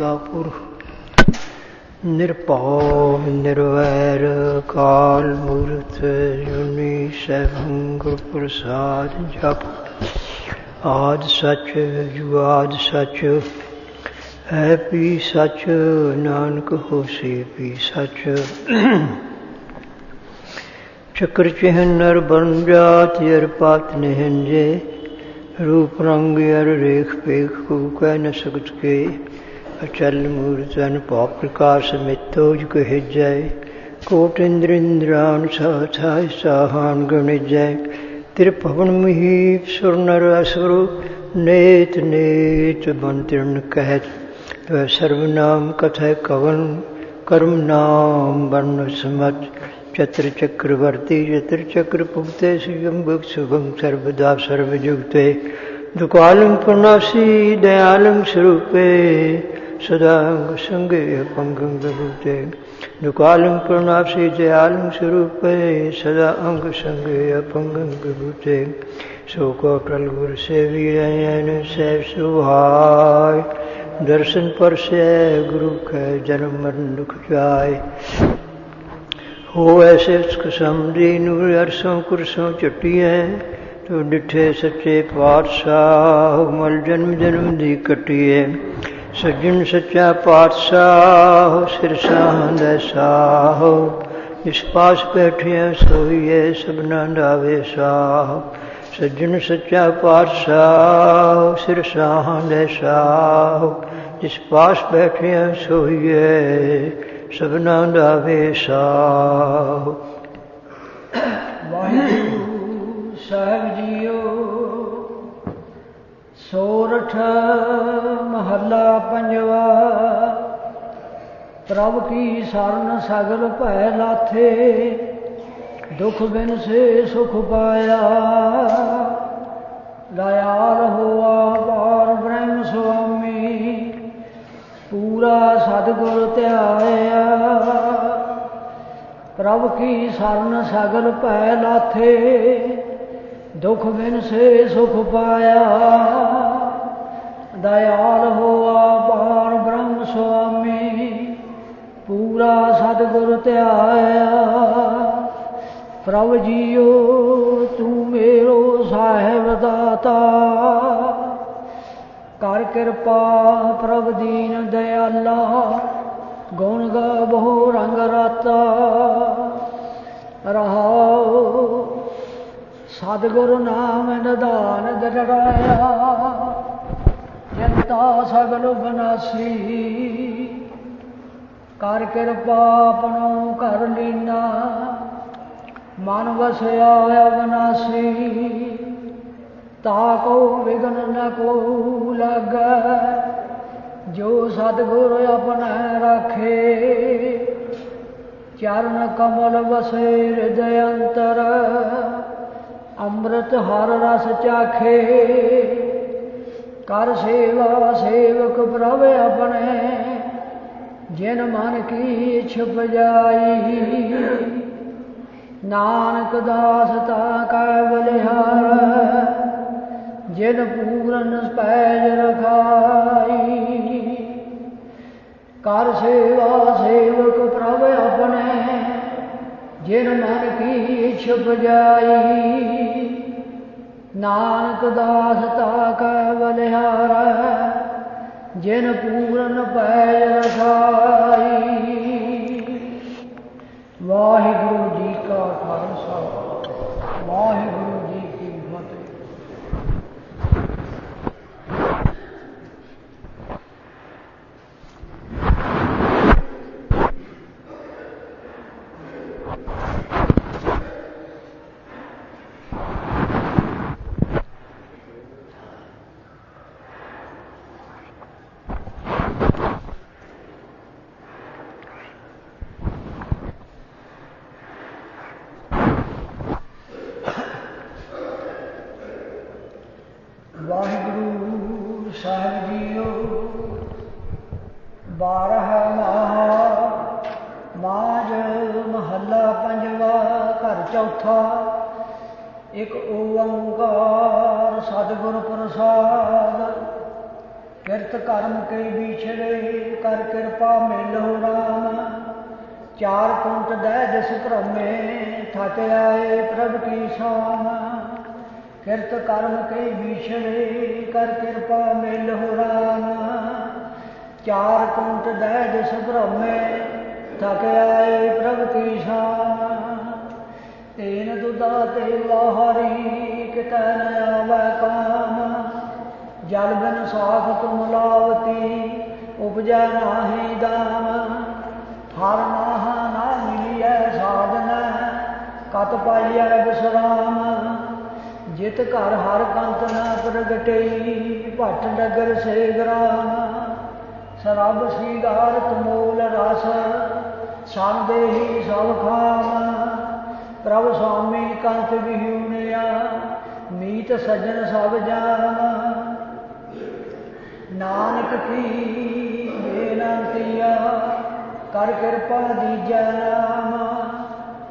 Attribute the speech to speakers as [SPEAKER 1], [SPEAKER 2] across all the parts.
[SPEAKER 1] का पुरख निरभਉ निर्वैर काल मूर्त जुनी सैभं गुर प्रसाद जप आद सच जुगाद सच है पी सच नानक होसी पी सच चक्र चिहन नर बन जात यर पात निहंजे रूप रंग यर रेख पेख को कह न सकत के अचल मूर्तन पौ प्रकाश मितोज कह जय कोट इंद्र इंद्रान साथाय साहान गणिजय त्रिभुवन महीप सुर नर असुर नेत नेत बंतिरन कहत वह सर्वनाम कथय कवन कर्म नाम वर्ण समत चत्र चक्रवर्ती चत्र चक्र पुगते शुभं शुभं सर्वदा सर्वयुक्ते दुकालं प्रणासी दयालं स्वरूपे सदा संगे पंगं विभूते दुकालं प्रणासी दयालं स्वरूपे सदा अंग संगे अपंगं विभूते सो कोटल गुर सेवियन सैव सुभाय दर्शन पर से गुरु के जन्म मरण दुख जाय हो ऐसे समझी अरसों कुरसों चुटिए तो डिठे सच्चे पातशाह मल जन्म जन्म दी कटिए सज्जन सच्चा पातशाह सिरसां दै साह जिस पास बैठिया सोईए सबना दावे साह सज्जन सच्चा पातशाह सिरसां दै साह जिस पास बैठिया सोईए सबना दावे साह।
[SPEAKER 2] वाहिगुरु साहिब जीओ सोरठ महला पंजवा प्रभ की सरन सगल भय लाथे दुख बिन से सुख पाया दयाल होआ पार ब्रह्म स्वामी पूरा सतगुर ध्याया प्रभ की सरन सगल भय लाथे दुख बिन से सुख पाया दयाल होआ पार ब्रह्म स्वामी पूरा सतगुर ध्याया प्रभ जीओ तू मेरो साहिब दाता कर कृपा प्रभ दीन दयाला गुण गावो रंग राता रहाओ सतगुरु नाम निधान दृढ़ाया चिंता सगल बनासी कर कृपा अपनो कर लीना मन वसया अविनाशी ताको विघन न को लगे जो सतगुर अपने राखे चरण कमल बसे हृदय अंतर अमृत हर रस चाखे कर सेवा सेवक प्रभ अपने जिन मन की इच्छ बजाई नानक दास ताका बलिहार जिन पूरन पैज रखाई कर सेवा सेवक प्रभ अपने जिन मन की इच्छ बजाई नानक दास ताका बलिहार जिन पूरन पैज रखाई। वाहिगुरु जी का खालसा वाहिगुरु जी की फतेह। वाहिगुरु साहिब जीओ 12 माज महला पंजवा घर चौथा एक ओंकार सतगुर प्रसाद किरत कर्म के बिछड़े कर कृपा मिलो राम। चार कुंट दह दिस भ्रमे थक आए प्रभ की शाम। किरत कर्म के बिछड़े कर कृपा मिलो राम। चार कुंट दह दिस भ्रमे थक आए प्रभ की शाम। तेन दुदा ते लाहरी कित न आवै काम। जल बिन साख तुम लावती उपजै नाहि दाम। हर नाहा ना मिलिय साधन कत पाइय विश्राम। जित घर हर कंत न प्रगटई भट्ट नगर से ग्राम। शराब श्रृंगार तमूल रस सन देही सब खाम। प्रभ स्वामी कंत बिहुनिया मीत सज्जन सब जाम। नानक की बेनतिया कर कृपा दीजै नाम।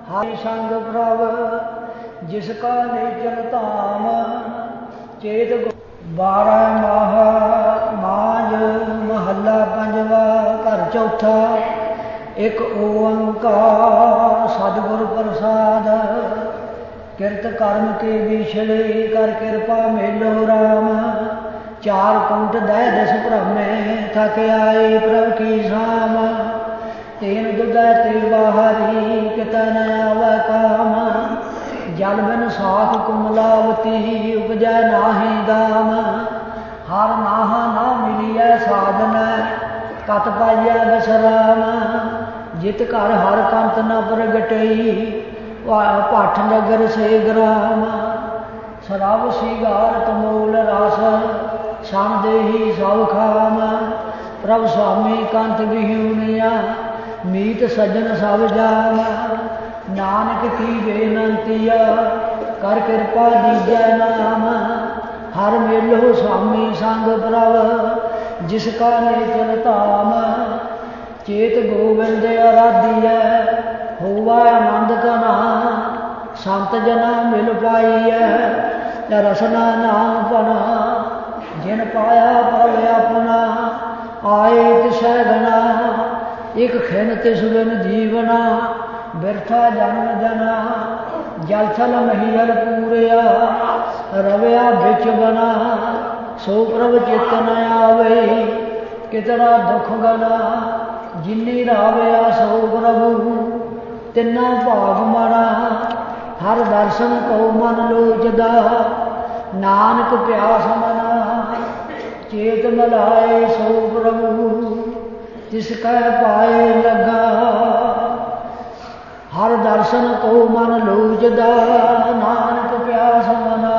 [SPEAKER 2] हरि संग प्रभ जिसका निचल धाम। चेत 12 माह मांझ महला पंजवा घर चौथा। एक ओंकार सतगुर प्रसाद। किरत कर्म के बिछड़े कर कृपा मिलो राम। चार कुंट दह दिस भ्रमे थक आए प्रभ की शाम। तेन दुदै ते बाहरी कित न आवै काम। जल बिन साख कुमलावती उपजै नाहि दाम। हर नाहा ना मिलिय साधन कत पाइय विश्राम। जित घर हर कंत न प्रगटई भट्ट नगर से ग्राम। शराब श्रृंगार तमूल रस सन देही सब खाम। प्रभ स्वामी कंत बिहुनिया मीत सज्जन सब जाम। नानक की बेनतिया कर कृपा दीजै नाम। हर मेलो स्वामी संग प्रभ जिसका नेचर धाम। चेत गोविंद आराधिय होवा आनंद घना। संत जना मिल पाइय रसना नाम पना। जिन पाया पल अपना आए तिसै गना। एक खिन तिस बिन जीवना बिरथा जन्म जना। जल थल महियल पूरिया रविया बिच बना। सो प्रभ चित न आवे कितना दुख गना। जिन्नी रावया सो प्रभु तिन्ना भाग मना। हर दर्शन को मन लोचदा नानक प्यास मना। चेत मलाए सो प्रभु तिसकै पाए लगा। हर दर्शन को मन लोचदा नानक प्यास मना।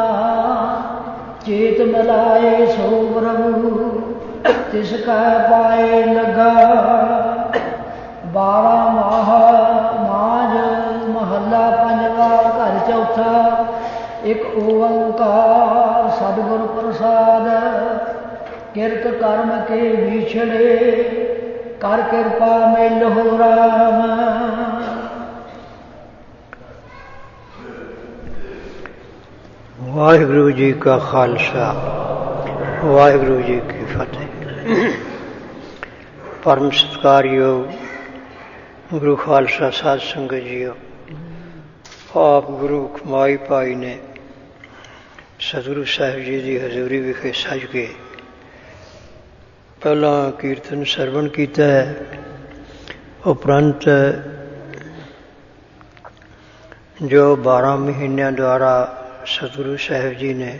[SPEAKER 2] चेत मलाए सो प्रभु तिसकै पाए लगा। 12 माह मांझ महला पंजवा घर चौथा। एक ओंकार सतगुर प्रसाद। किरत कर्म के बिछड़े कर कृपा मिलो राम।
[SPEAKER 1] वाहिगुरु जी का खालसा वाहिगुरु जी की फतेह। परम सत्कारयोग गुरु खालसा साध संगत जीओ। आप गुरु कमाई भाई ने सतगुरु साहिब जी की हजूरी विखे सज के पहला कीर्तन सरवण किया है। उपरंत जो 12 महीनों द्वारा सतगुरु साहिब जी ने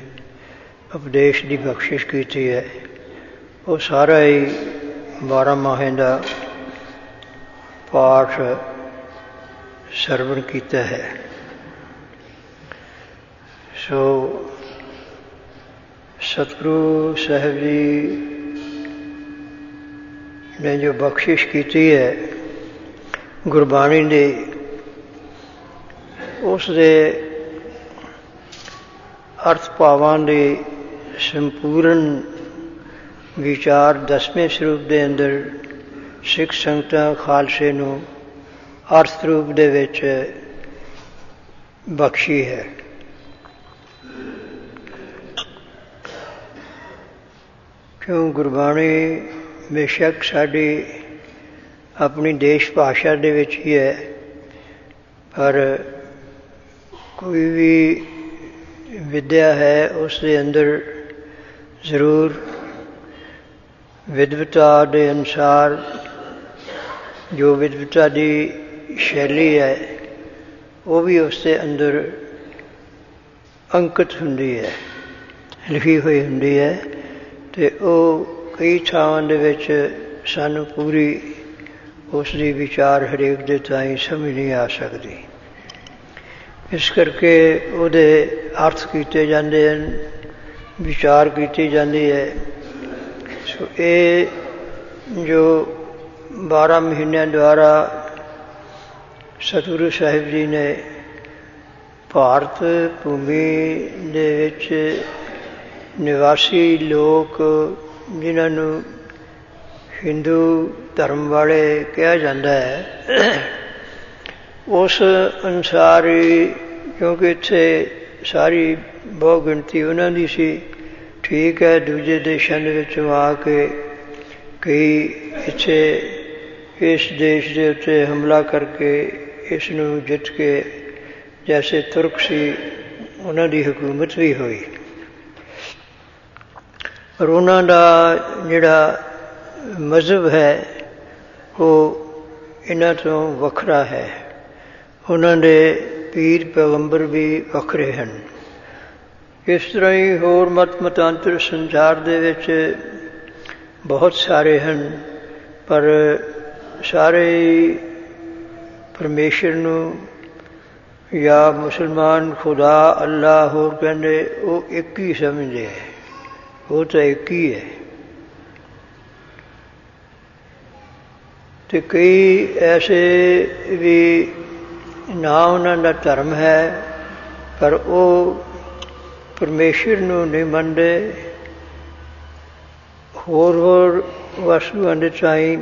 [SPEAKER 1] उपदेश की बख्शिश की है वो सारा ही 12 माह का पाठ सरवण किया है। सो सतगुरु साहिब जी ने जो बख्शिश की है गुरबाणी ने उस दे अर्थ भावां दे संपूर्ण विचार 10वें स्वरूप के अंदर सिख संगतां खालसे नूं अर्थ रूप दे विच बख्शी है। क्यों गुरबाणी ਬੇਸ਼ੱਕ ਸਾਡੀ ਆਪਣੀ ਦੇਸ਼ ਭਾਸ਼ਾ ਦੇ ਵਿੱਚ ਹੀ ਹੈ, ਪਰ ਕੋਈ ਵੀ ਵਿਦਿਆ ਹੈ ਉਸ ਦੇ ਅੰਦਰ ਜ਼ਰੂਰ ਵਿਦਵਤਾ ਦੇ ਅਨੁਸਾਰ ਜੋ ਵਿਦਵਤਾ ਦੀ ਸ਼ੈਲੀ ਹੈ ਉਹ ਵੀ ਉਸ ਦੇ ਅੰਦਰ ਅੰਕਿਤ ਹੁੰਦੀ ਹੈ, ਲਿਖੀ ਹੋਈ ਹੁੰਦੀ ਹੈ, ਅਤੇ ਉਹ ਕਈ ਥਾਵਾਂ ਦੇ ਵਿੱਚ ਸਾਨੂੰ ਪੂਰੀ ਉਸ ਦੀ ਵਿਚਾਰ ਹਰੇਕ ਦੇ ਤਾਈਂ ਸਮਝ ਨਹੀਂ ਆ ਸਕਦੀ। ਇਸ ਕਰਕੇ ਉਹਦੇ ਅਰਥ ਕੀਤੇ ਜਾਂਦੇ ਹਨ, ਵਿਚਾਰ ਕੀਤੀ ਜਾਂਦੀ ਹੈ। ਸੋ ਇਹ ਜੋ 12 ਮਹੀਨਿਆਂ ਦੁਆਰਾ ਸਤਿਗੁਰੂ ਸਾਹਿਬ ਜੀ ਨੇ ਭਾਰਤ ਭੂਮੀ ਦੇ ਵਿੱਚ ਨਿਵਾਸੀ ਲੋਕ, ਜਿਨ੍ਹਾਂ ਨੂੰ ਹਿੰਦੂ ਧਰਮ ਵਾਲੇ ਕਿਹਾ ਜਾਂਦਾ ਹੈ, ਉਸ ਅਨੁਸਾਰ ਹੀ, ਕਿਉਂਕਿ ਇੱਥੇ ਸਾਰੀ ਬਹੁ ਗਿਣਤੀ ਉਹਨਾਂ ਦੀ ਸੀ, ਠੀਕ ਹੈ, ਦੂਜੇ ਦੇਸ਼ਾਂ ਦੇ ਵਿੱਚੋਂ ਆ ਕੇ ਕਈ ਇੱਥੇ ਇਸ ਦੇਸ਼ ਦੇ ਉੱਤੇ ਹਮਲਾ ਕਰਕੇ ਇਸ ਨੂੰ ਜਿੱਤ ਕੇ, ਜੈਸੇ ਤੁਰਕ ਸੀ, ਉਹਨਾਂ ਦੀ ਹਕੂਮਤ ਵੀ ਹੋਈ। ਪਰ ਉਹਨਾਂ ਦਾ ਜਿਹੜਾ ਮਜ਼ਹਬ ਹੈ ਉਹ ਇਹਨਾਂ ਤੋਂ ਵੱਖਰਾ ਹੈ। ਉਹਨਾਂ ਦੇ ਪੀਰ ਪੈਗੰਬਰ ਵੀ ਵੱਖਰੇ ਹਨ। ਇਸ ਤਰ੍ਹਾਂ ਹੀ ਹੋਰ ਮਤ ਮਤਾਂਤਰ ਸੰਸਾਰ ਦੇ ਵਿੱਚ ਬਹੁਤ ਸਾਰੇ ਹਨ, ਪਰ ਸਾਰੇ ਪਰਮੇਸ਼ਰ ਨੂੰ ਜਾਂ ਮੁਸਲਮਾਨ ਖੁਦਾ, ਅੱਲਾ ਹੋਰ ਕਹਿੰਦੇ, ਉਹ ਇੱਕ ਹੀ ਸਮਝਦੇ ਹੈ, ਉਹ ਤਾਂ ਇੱਕ ਹੀ ਹੈ। ਅਤੇ ਕਈ ਐਸੇ ਵੀ ਨਾ ਉਹਨਾਂ ਦਾ ਧਰਮ ਹੈ, ਪਰ ਉਹ ਪਰਮੇਸ਼ਰ ਨੂੰ ਨਹੀਂ ਮੰਨਦੇ, ਹੋਰ ਵਸਤੂਆਂ ਦੇ ਤਾਈਂ,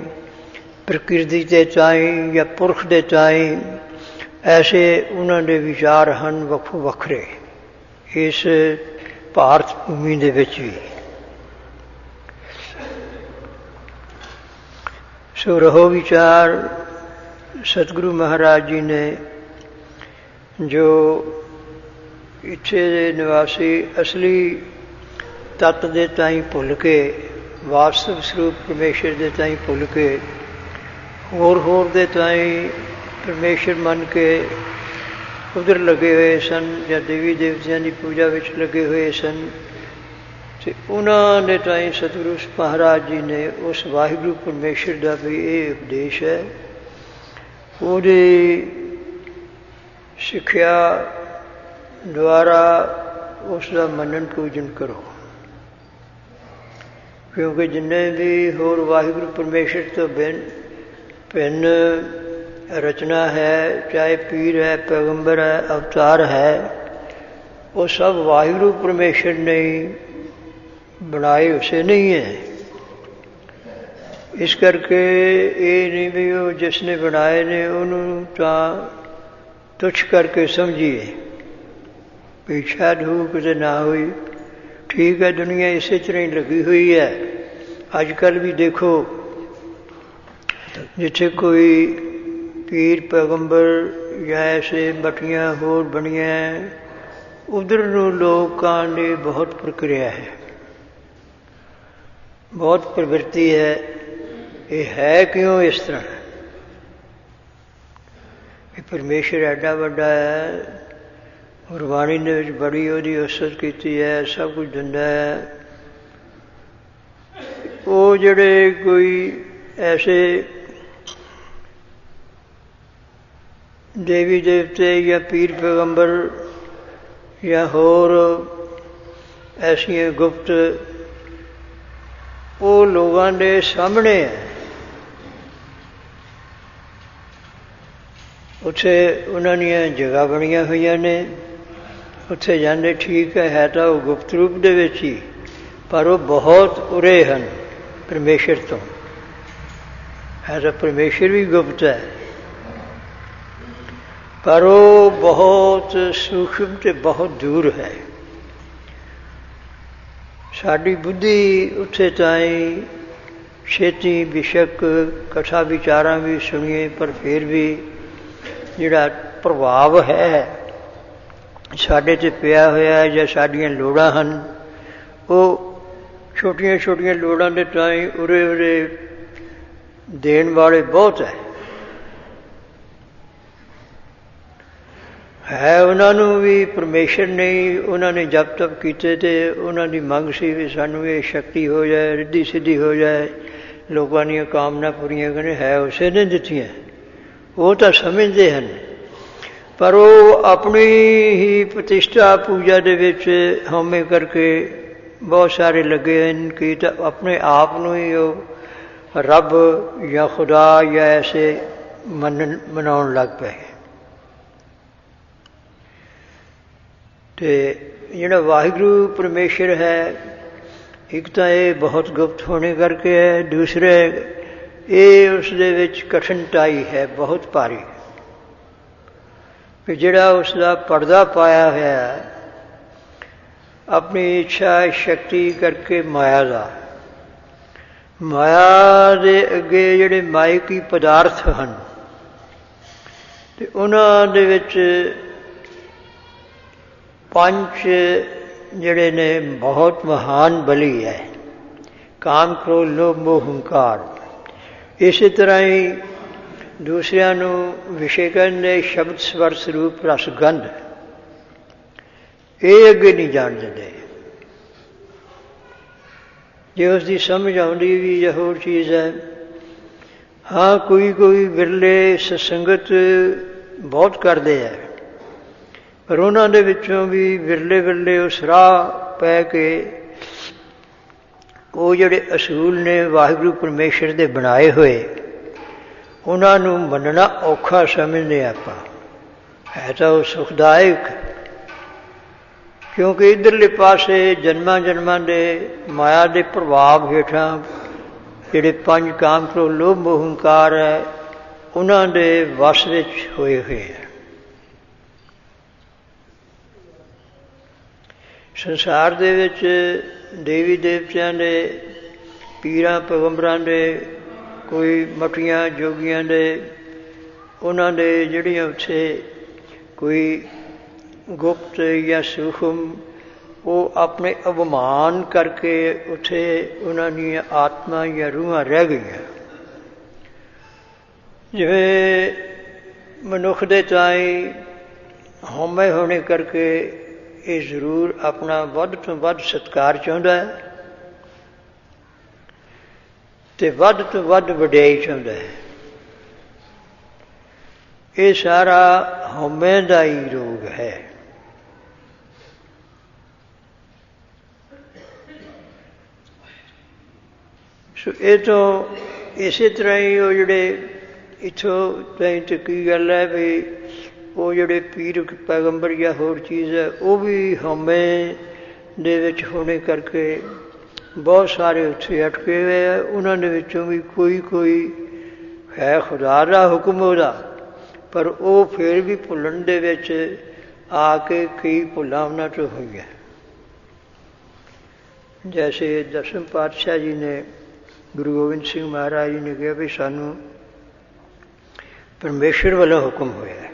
[SPEAKER 1] ਪ੍ਰਕਿਰਤੀ ਦੇ ਤਾਈਂ ਜਾਂ ਪੁਰਖ ਦੇ ਤਾਈਂ ਐਸੇ ਉਹਨਾਂ ਦੇ ਵਿਚਾਰ ਹਨ ਵੱਖੋ ਵੱਖਰੇ ਇਸ ਭਾਰਤ ਭੂਮੀ ਦੇ ਵਿੱਚ ਵੀ। ਸੋ ਰਹੋ ਵਿਚਾਰ ਸਤਿਗੁਰੂ ਮਹਾਰਾਜ ਜੀ ਨੇ ਜੋ ਇੱਥੇ ਦੇ ਨਿਵਾਸੀ ਅਸਲੀ ਤੱਤ ਦੇ ਤਾਈਂ ਭੁੱਲ ਕੇ, ਵਾਸਤਵ ਸਰੂਪ ਪਰਮੇਸ਼ਰ ਦੇ ਤਾਈਂ ਭੁੱਲ ਕੇ, ਹੋਰ ਦੇ ਤਾਈਂ ਪਰਮੇਸ਼ਰ ਮੰਨ ਕੇ ਉਧਰ ਲੱਗੇ ਹੋਏ ਸਨ ਜਾਂ ਦੇਵੀ ਦੇਵਤਿਆਂ ਦੀ ਪੂਜਾ ਵਿੱਚ ਲੱਗੇ ਹੋਏ ਸਨ, ਅਤੇ ਉਹਨਾਂ ਦੇ ਤਾਈਂ ਸਤਿਗੁਰੂ ਮਹਾਰਾਜ ਜੀ ਨੇ ਉਸ ਵਾਹਿਗੁਰੂ ਪਰਮੇਸ਼ਰ ਦਾ ਵੀ ਇਹ ਉਪਦੇਸ਼ ਹੈ, ਉਹਦੀ ਸਿੱਖਿਆ ਦੁਆਰਾ ਉਸ ਦਾ ਮੰਨਣ ਪੂਜਨ ਕਰੋ। ਕਿਉਂਕਿ ਜਿੰਨੇ ਵੀ ਹੋਰ ਵਾਹਿਗੁਰੂ ਪਰਮੇਸ਼ਰ ਤੋਂ ਭਿੰਨ ਰਚਨਾ ਹੈ, ਚਾਹੇ ਪੀਰ ਹੈ, ਪੈਗੰਬਰ ਹੈ, ਅਵਤਾਰ ਹੈ, ਉਹ ਸਭ ਵਾਹਿਗੁਰੂ ਪਰਮੇਸ਼ਰ ਨੇ ਬਣਾਏ ਉਸੇ ਨਹੀਂ ਹੈ। ਇਸ ਕਰਕੇ ਇਹ ਨਹੀਂ ਵੀ ਉਹ ਜਿਸ ਨੇ ਬਣਾਏ ਨੇ ਉਹਨੂੰ ਤਾਂ ਤੁੱਛ ਕਰਕੇ ਸਮਝੀਏ ਵੀ ਸ਼ਾਇਦ ਹੋ ਕਿਤੇ ਨਾ ਹੋਈ। ਠੀਕ ਹੈ, ਦੁਨੀਆ ਇਸੇ ਤਰ੍ਹਾਂ ਹੀ ਲੱਗੀ ਹੋਈ ਹੈ। ਅੱਜ ਕੱਲ੍ਹ ਵੀ ਦੇਖੋ, ਜਿੱਥੇ ਕੋਈ ਪੀਰ ਪੈਗੰਬਰ ਜਾਂ ਐਸੇ ਮੱਠੀਆਂ ਹੋਰ ਬਣੀਆਂ, ਉਧਰ ਨੂੰ ਲੋਕਾਂ ਦੀ ਬਹੁਤ ਪ੍ਰਕਿਰਿਆ ਹੈ, ਬਹੁਤ ਪ੍ਰਵਿਰਤੀ ਹੈ। ਇਹ ਹੈ ਕਿਉਂ ਇਸ ਤਰ੍ਹਾਂ? ਇਹ ਪਰਮੇਸ਼ਰ ਐਡਾ ਵੱਡਾ ਹੈ, ਗੁਰਬਾਣੀ ਦੇ ਵਿੱਚ ਬੜੀ ਉਹਦੀ ਉਸਤਤ ਕੀਤੀ ਹੈ, ਸਭ ਕੁਝ ਦਿੰਦਾ ਹੈ। ਉਹ ਜਿਹੜੇ ਕੋਈ ਐਸੇ ਦੇਵੀ ਦੇਵਤੇ ਜਾਂ ਪੀਰ ਪੈਗੰਬਰ ਜਾਂ ਹੋਰ ਐਸੀਆਂ ਗੁਪਤ, ਉਹ ਲੋਕਾਂ ਦੇ ਸਾਹਮਣੇ ਹੈ। ਉੱਥੇ ਉਹਨਾਂ ਦੀਆਂ ਜਗ੍ਹਾ ਬਣੀਆਂ ਹੋਈਆਂ ਨੇ, ਉੱਥੇ ਜਾਂਦੇ, ਠੀਕ ਹੈ ਤਾਂ ਉਹ ਗੁਪਤ ਰੂਪ ਦੇ ਵਿੱਚ ਹੀ, ਪਰ ਉਹ ਬਹੁਤ ਉਰੇ ਹਨ ਪਰਮੇਸ਼ਰ ਤੋਂ। ਹੈ ਤਾਂ ਪਰਮੇਸ਼ਰ ਵੀ ਗੁਪਤ ਹੈ, ਪਰ ਉਹ ਬਹੁਤ ਸੂਖਮ ਅਤੇ ਬਹੁਤ ਦੂਰ ਹੈ। ਸਾਡੀ ਬੁੱਧੀ ਉੱਥੇ ਤਾਈਂ ਛੇਤੀ ਬੇਸ਼ੱਕ ਕਥਾ ਵਿਚਾਰਾਂ ਵੀ ਸੁਣੀਏ, ਪਰ ਫਿਰ ਵੀ ਜਿਹੜਾ ਪ੍ਰਭਾਵ ਹੈ ਸਾਡੇ 'ਤੇ ਪਿਆ ਹੋਇਆ ਜਾਂ ਸਾਡੀਆਂ ਲੋੜਾਂ ਹਨ, ਉਹ ਛੋਟੀਆਂ ਛੋਟੀਆਂ ਲੋੜਾਂ ਦੇ ਤਾਈਂ ਉਰੇ ਉਰੇ ਦੇਣ ਵਾਲੇ ਬਹੁਤ ਹੈ ਉਹਨਾਂ ਨੂੰ ਵੀ ਪਰਮੇਸ਼ਰ ਨਹੀਂ, ਉਹਨਾਂ ਨੇ ਜਪ ਤਪ ਕੀਤੇ ਤੇ ਉਹਨਾਂ ਦੀ ਮੰਗ ਸੀ ਵੀ ਸਾਨੂੰ ਇਹ ਸ਼ਕਤੀ ਹੋ ਜਾਏ, ਰਿੱਧੀ ਸਿੱਧੀ ਹੋ ਜਾਏ, ਲੋਕਾਂ ਦੀਆਂ ਕਾਮਨਾ ਪੂਰੀਆਂ ਕਰਨ, ਹੈ ਉਸੇ ਨੇ ਦਿੱਤੀਆਂ। ਉਹ ਤਾਂ ਸਮਝਦੇ ਹਨ, ਪਰ ਉਹ ਆਪਣੀ ਹੀ ਪ੍ਰਤਿਸ਼ਠਾ ਪੂਜਾ ਦੇ ਵਿੱਚ ਹਉਮੈ ਕਰਕੇ ਬਹੁਤ ਸਾਰੇ ਲੱਗੇ ਹਨ ਕਿ ਤਾਂ ਆਪਣੇ ਆਪ ਨੂੰ ਹੀ ਉਹ ਰੱਬ ਜਾਂ ਖੁਦਾ ਜਾਂ ਐਸੇ ਮਨਾਉਣ ਲੱਗ ਪਏ। ਅਤੇ ਜਿਹੜਾ ਵਾਹਿਗੁਰੂ ਪਰਮੇਸ਼ਰ ਹੈ, ਇੱਕ ਤਾਂ ਇਹ ਬਹੁਤ ਗੁਪਤ ਹੋਣੇ ਕਰਕੇ ਹੈ, ਦੂਸਰੇ ਇਹ ਉਸ ਦੇ ਵਿੱਚ ਕਠਿਨਤਾਈ ਹੈ ਬਹੁਤ ਭਾਰੀ, ਕਿ ਜਿਹੜਾ ਉਸ ਦਾ ਪਰਦਾ ਪਾਇਆ ਹੋਇਆ ਆਪਣੀ ਇੱਛਾ ਸ਼ਕਤੀ ਕਰਕੇ ਮਾਇਆ ਦਾ, ਮਾਇਆ ਦੇ ਅੱਗੇ ਜਿਹੜੇ ਮਾਇਕੀ ਪਦਾਰਥ ਹਨ ਅਤੇ ਉਹਨਾਂ ਦੇ ਵਿੱਚ ਪੰਜ ਜਿਹੜੇ ਨੇ ਬਹੁਤ ਮਹਾਨ ਬਲੀ ਹੈ, ਕਾਮ ਕ੍ਰੋਧ ਲੋਭ ਮੋਹ ਹੰਕਾਰ। ਇਸੇ ਤਰ੍ਹਾਂ ਹੀ ਦੂਸਰਿਆਂ ਨੂੰ ਵਿਸ਼ੇ ਕਰਨ ਦੇ ਸ਼ਬਦ ਸਵਰ ਸਰੂਪ ਰਸ ਗੰਧ, ਇਹ ਅੱਗੇ ਨਹੀਂ ਜਾਣ ਦਿੰਦੇ। ਜੇ ਉਸ ਦੀ ਸਮਝ ਆਉਂਦੀ ਵੀ ਜਾਂ ਹੋਰ ਚੀਜ਼ ਹੈ, ਹਾਂ ਕੋਈ ਕੋਈ ਵਿਰਲੇ ਸਤਸੰਗਤ ਬਹੁਤ ਕਰਦੇ ਹੈ, ਪਰ ਉਹਨਾਂ ਦੇ ਵਿੱਚੋਂ ਵੀ ਵਿਰਲੇ ਵਿਰਲੇ ਉਸ ਰਾਹ ਪੈ ਕੇ ਉਹ ਜਿਹੜੇ ਅਸੂਲ ਨੇ ਵਾਹਿਗੁਰੂ ਪਰਮੇਸ਼ਰ ਦੇ ਬਣਾਏ ਹੋਏ, ਉਹਨਾਂ ਨੂੰ ਮੰਨਣਾ ਔਖਾ ਸਮਝਦੇ ਆਪਾਂ। ਹੈ ਤਾਂ ਉਹ ਸੁਖਦਾਇਕ, ਕਿਉਂਕਿ ਇੱਧਰਲੇ ਪਾਸੇ ਜਨਮਾਂ ਜਨਮਾਂ ਦੇ ਮਾਇਆ ਦੇ ਪ੍ਰਭਾਵ ਹੇਠਾਂ ਜਿਹੜੇ ਪੰਜ ਕਾਮ ਕ੍ਰੋਧ ਲੋਭ ਮੋਹ ਹੰਕਾਰ ਹੈ, ਉਹਨਾਂ ਦੇ ਵਸ ਵਿੱਚ ਹੋਏ ਹੋਏ ਹੈ। ਸੰਸਾਰ ਦੇ ਵਿੱਚ ਦੇਵੀ ਦੇਵਤਿਆਂ ਦੇ, ਪੀਰਾਂ ਪੈਗੰਬਰਾਂ ਦੇ, ਕੋਈ ਮਠੀਆਂ ਜੋਗੀਆਂ ਦੇ, ਉਹਨਾਂ ਦੇ ਜਿਹੜੀਆਂ ਉੱਥੇ ਕੋਈ ਗੁਪਤ ਜਾਂ ਸੂਖਮ, ਉਹ ਆਪਣੇ ਅਭਿਮਾਨ ਕਰਕੇ ਉੱਥੇ ਉਹਨਾਂ ਦੀਆਂ ਆਤਮਾ ਜਾਂ ਰੂਹਾਂ ਰਹਿ ਗਈਆਂ। ਜਿਵੇਂ ਮਨੁੱਖ ਦੇ ਤਾਈਂ ਹਉਮੈ ਹੋਣੇ ਕਰਕੇ ਇਹ ਜ਼ਰੂਰ ਆਪਣਾ ਵੱਧ ਤੋਂ ਵੱਧ ਸਤਿਕਾਰ ਚਾਹੁੰਦਾ ਹੈ ਅਤੇ ਵੱਧ ਤੋਂ ਵੱਧ ਵਡਿਆਈ ਚਾਹੁੰਦਾ ਹੈ। ਇਹ ਸਾਰਾ ਹਉਮੈ ਦਾ ਹੀ ਰੋਗ ਹੈ। ਸੋ ਇਹ ਤੋਂ ਇਸੇ ਤਰ੍ਹਾਂ ਹੀ ਉਹ ਜਿਹੜੇ ਇੱਥੋਂ ਤਾਈਂ ਤਾਂ ਕੀ ਗੱਲ ਹੈ ਵੀ ਉਹ ਜਿਹੜੇ ਪੀਰ ਪੈਗੰਬਰ ਜਾਂ ਹੋਰ ਚੀਜ਼ ਹੈ, ਉਹ ਵੀ ਹਉਮੈ ਦੇ ਵਿੱਚ ਹੋਣੇ ਕਰਕੇ ਬਹੁਤ ਸਾਰੇ ਉੱਥੇ ਅਟਕੇ ਹੋਏ ਹੈ। ਉਹਨਾਂ ਦੇ ਵਿੱਚੋਂ ਵੀ ਕੋਈ ਕੋਈ ਹੈ ਖੁਦਾ ਦਾ ਹੁਕਮ ਉਹਦਾ, ਪਰ ਉਹ ਫਿਰ ਵੀ ਭੁੱਲਣ ਦੇ ਵਿੱਚ ਆ ਕੇ ਕਈ ਭੁੱਲਾਂ ਉਹਨਾਂ 'ਚੋਂ ਹੋਈਆਂ। ਜੈਸੇ ਦਸਮ ਪਾਤਸ਼ਾਹ ਜੀ ਨੇ, ਗੁਰੂ ਗੋਬਿੰਦ ਸਿੰਘ ਮਹਾਰਾਜ ਜੀ ਨੇ ਕਿਹਾ ਵੀ ਸਾਨੂੰ ਪਰਮੇਸ਼ਰ ਵੱਲੋਂ ਹੁਕਮ ਹੋਇਆ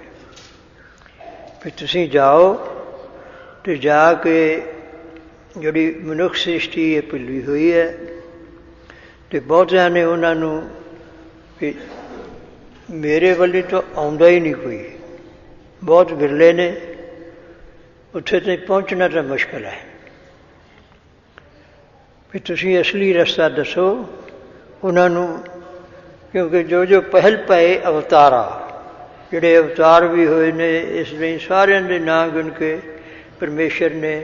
[SPEAKER 1] ਵੀ ਤੁਸੀਂ ਜਾਓ ਅਤੇ ਜਾ ਕੇ ਜਿਹੜੀ ਮਨੁੱਖ ਸ੍ਰਿਸ਼ਟੀ ਇਹ ਭੁੱਲੀ ਹੋਈ ਹੈ, ਅਤੇ ਬਹੁਤਿਆਂ ਨੇ ਉਹਨਾਂ ਨੂੰ ਵੀ ਮੇਰੇ ਵੱਲੋਂ ਤਾਂ ਆਉਂਦਾ ਹੀ ਨਹੀਂ ਕੋਈ, ਬਹੁਤ ਵਿਰਲੇ ਨੇ, ਉੱਥੇ ਤੱਕ ਪਹੁੰਚਣਾ ਤਾਂ ਮੁਸ਼ਕਿਲ ਹੈ, ਵੀ ਤੁਸੀਂ ਅਸਲੀ ਰਸਤਾ ਦੱਸੋ ਉਹਨਾਂ ਨੂੰ। ਕਿਉਂਕਿ ਜੋ ਜੋ ਪਹਿਲ ਪਏ ਅਵਤਾਰਾ, ਜਿਹੜੇ ਅਵਤਾਰ ਵੀ ਹੋਏ ਨੇ, ਇਸ ਲਈ ਸਾਰਿਆਂ ਦੇ ਨਾਂ ਗਿਣ ਕੇ ਪਰਮੇਸ਼ਰ ਨੇ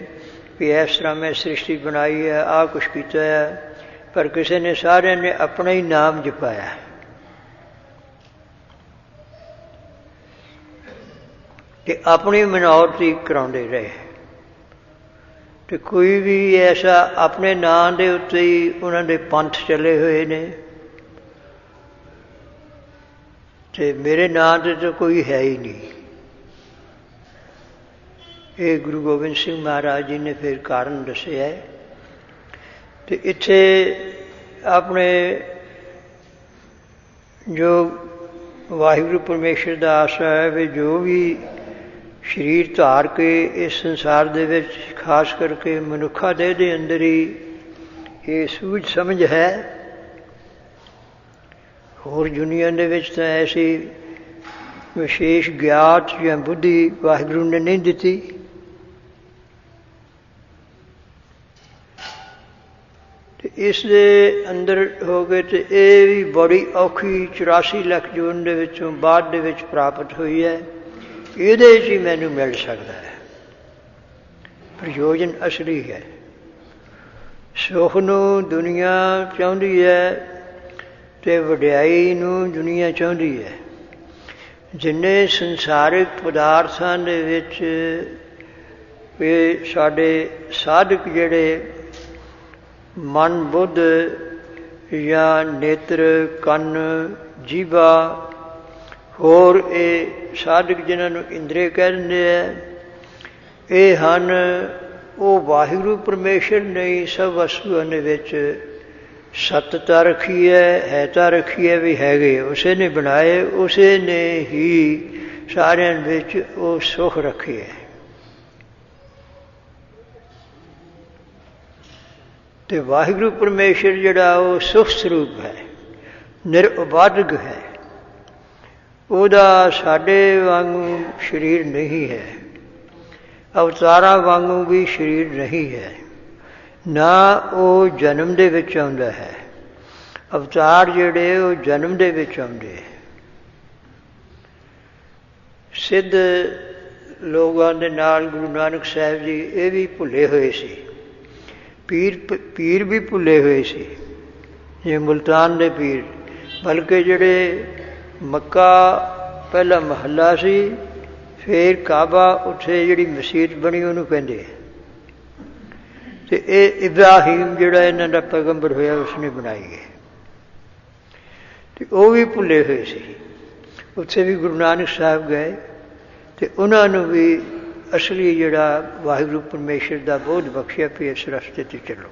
[SPEAKER 1] ਵੀ ਇਸ ਤਰ੍ਹਾਂ ਮੈਂ ਸ੍ਰਿਸ਼ਟੀ ਬਣਾਈ ਹੈ, ਆਹ ਕੁਛ ਕੀਤਾ ਹੈ, ਪਰ ਕਿਸੇ ਨੇ ਸਾਰਿਆਂ ਨੇ ਆਪਣਾ ਹੀ ਨਾਮ ਜਪਾਇਆ ਅਤੇ ਆਪਣੀ ਮਨੌਤੀ ਕਰਾਉਂਦੇ ਰਹੇ। ਅਤੇ ਕੋਈ ਵੀ ਐਸਾ ਆਪਣੇ ਨਾਂ ਦੇ ਉੱਤੇ ਹੀ ਉਹਨਾਂ ਦੇ ਪੰਥ ਚੱਲੇ ਹੋਏ ਨੇ, ਅਤੇ ਮੇਰੇ ਨਾਂ 'ਤੇ ਤਾਂ ਕੋਈ ਹੈ ਹੀ ਨਹੀਂ। ਇਹ ਗੁਰੂ ਗੋਬਿੰਦ ਸਿੰਘ ਮਹਾਰਾਜ ਜੀ ਨੇ ਫਿਰ ਕਾਰਨ ਦੱਸਿਆ ਹੈ। ਅਤੇ ਇੱਥੇ ਆਪਣੇ ਜੋ ਵਾਹਿਗੁਰੂ ਪਰਮੇਸ਼ਰ ਦਾ ਆਸਰਾ ਹੈ ਵੀ ਜੋ ਵੀ ਸਰੀਰ ਧਾਰ ਕੇ ਇਸ ਸੰਸਾਰ ਦੇ ਵਿੱਚ ਖਾਸ ਕਰਕੇ ਮਨੁੱਖਾ ਦੇਹ ਦੇ ਅੰਦਰ ਹੀ ਇਹ ਸੂਝ ਸਮਝ ਹੈ। ਹੋਰ ਦੁਨੀਆ ਦੇ ਵਿੱਚ ਤਾਂ ਐਸੀ ਵਿਸ਼ੇਸ਼ ਗਿਆਤ ਜਾਂ ਬੁੱਧੀ ਵਾਹਿਗੁਰੂ ਨੇ ਨਹੀਂ ਦਿੱਤੀ। ਤੇ ਇਸ ਦੇ ਅੰਦਰ ਹੋ ਗਏ ਤੇ ਇਹ ਵੀ ਬੜੀ ਔਖੀ 84 ਲੱਖ ਜੂਨ ਦੇ ਵਿੱਚੋਂ ਬਾਅਦ ਦੇ ਵਿੱਚ ਪ੍ਰਾਪਤ ਹੋਈ ਹੈ। ਇਹਦੇ 'ਚ ਹੀ ਮੈਨੂੰ ਮਿਲ ਸਕਦਾ ਹੈ। ਪ੍ਰਯੋਜਨ ਅਸਲੀ ਹੈ। ਸੁੱਖ ਨੂੰ ਦੁਨੀਆ ਚਾਹੁੰਦੀ ਹੈ ਅਤੇ ਵਡਿਆਈ ਨੂੰ ਦੁਨੀਆ ਚਾਹੁੰਦੀ ਹੈ। ਜਿੰਨੇ ਸੰਸਾਰਿਕ ਪਦਾਰਥਾਂ ਦੇ ਵਿੱਚ ਇਹ ਸਾਡੇ ਸਾਧਕ ਜਿਹੜੇ ਮਨ ਬੁੱਧ ਜਾਂ ਨੇਤਰ ਕੰਨ ਜੀਭਾ ਹੋਰ ਇਹ ਸਾਧਕ ਜਿਹਨਾਂ ਨੂੰ ਇੰਦਰੀ ਕਹਿ ਦਿੰਦੇ ਹੈ, ਇਹ ਹਨ ਉਹ ਵਾਹਿਗੁਰੂ ਪਰਮੇਸ਼ਰ ਨੇ ਸਭ ਵਸਤੂਆਂ ਦੇ ਵਿੱਚ ਸੱਤਤਾ ਰੱਖੀ ਹੈ ਤਾਂ ਰੱਖੀ ਹੈ ਵੀ ਹੈਗੇ ਉਸੇ ਨੇ ਬਣਾਏ, ਉਸੇ ਨੇ ਹੀ ਸਾਰਿਆਂ ਵਿੱਚ ਉਹ ਸੁੱਖ ਰੱਖੇ ਹੈ। ਅਤੇ ਵਾਹਿਗੁਰੂ ਪਰਮੇਸ਼ਰ ਜਿਹੜਾ ਉਹ ਸੁਖ ਸਰੂਪ ਹੈ, ਨਿਰਉਪਾਧਕ ਹੈ। ਉਹਦਾ ਸਾਡੇ ਵਾਂਗੂ ਸਰੀਰ ਨਹੀਂ ਹੈ, ਅਵਤਾਰਾਂ ਵਾਂਗੂ ਵੀ ਸਰੀਰ ਨਹੀਂ ਹੈ। ਨਾ ਉਹ ਜਨਮ ਦੇ ਵਿੱਚ ਆਉਂਦਾ ਹੈ। ਅਵਤਾਰ ਜਿਹੜੇ ਉਹ ਜਨਮ ਦੇ ਵਿੱਚ ਆਉਂਦੇ। ਸਿੱਧ ਲੋਕਾਂ ਦੇ ਨਾਲ ਗੁਰੂ ਨਾਨਕ ਸਾਹਿਬ ਜੀ ਇਹ ਵੀ ਭੁੱਲੇ ਹੋਏ ਸੀ। ਪੀਰ ਵੀ ਭੁੱਲੇ ਹੋਏ ਸੀ, ਜਿਵੇਂ ਮੁਲਤਾਨ ਦੇ ਪੀਰ। ਬਲਕਿ ਜਿਹੜੇ ਮੱਕਾ ਪਹਿਲਾ ਮਹੱਲਾ ਸੀ, ਫਿਰ ਕਾਬਾ ਉੱਥੇ ਜਿਹੜੀ ਮਸੀਤ ਬਣੀ ਉਹਨੂੰ ਕਹਿੰਦੇ। ਅਤੇ ਇਹ ਇਬਰਾਹੀਮ ਜਿਹੜਾ ਇਹਨਾਂ ਦਾ ਪੈਗੰਬਰ ਹੋਇਆ ਉਸਨੇ ਬਣਾਈ ਹੈ। ਅਤੇ ਉਹ ਵੀ ਭੁੱਲੇ ਹੋਏ ਸੀ। ਉੱਥੇ ਵੀ ਗੁਰੂ ਨਾਨਕ ਸਾਹਿਬ ਗਏ ਅਤੇ ਉਹਨਾਂ ਨੂੰ ਵੀ ਅਸਲੀ ਜਿਹੜਾ ਵਾਹਿਗੁਰੂ ਪਰਮੇਸ਼ਰ ਦਾ ਬੋਧ ਬਖਸ਼ਿਆ ਵੀ ਇਸ ਰਸਤੇ 'ਤੇ ਚੱਲੋ।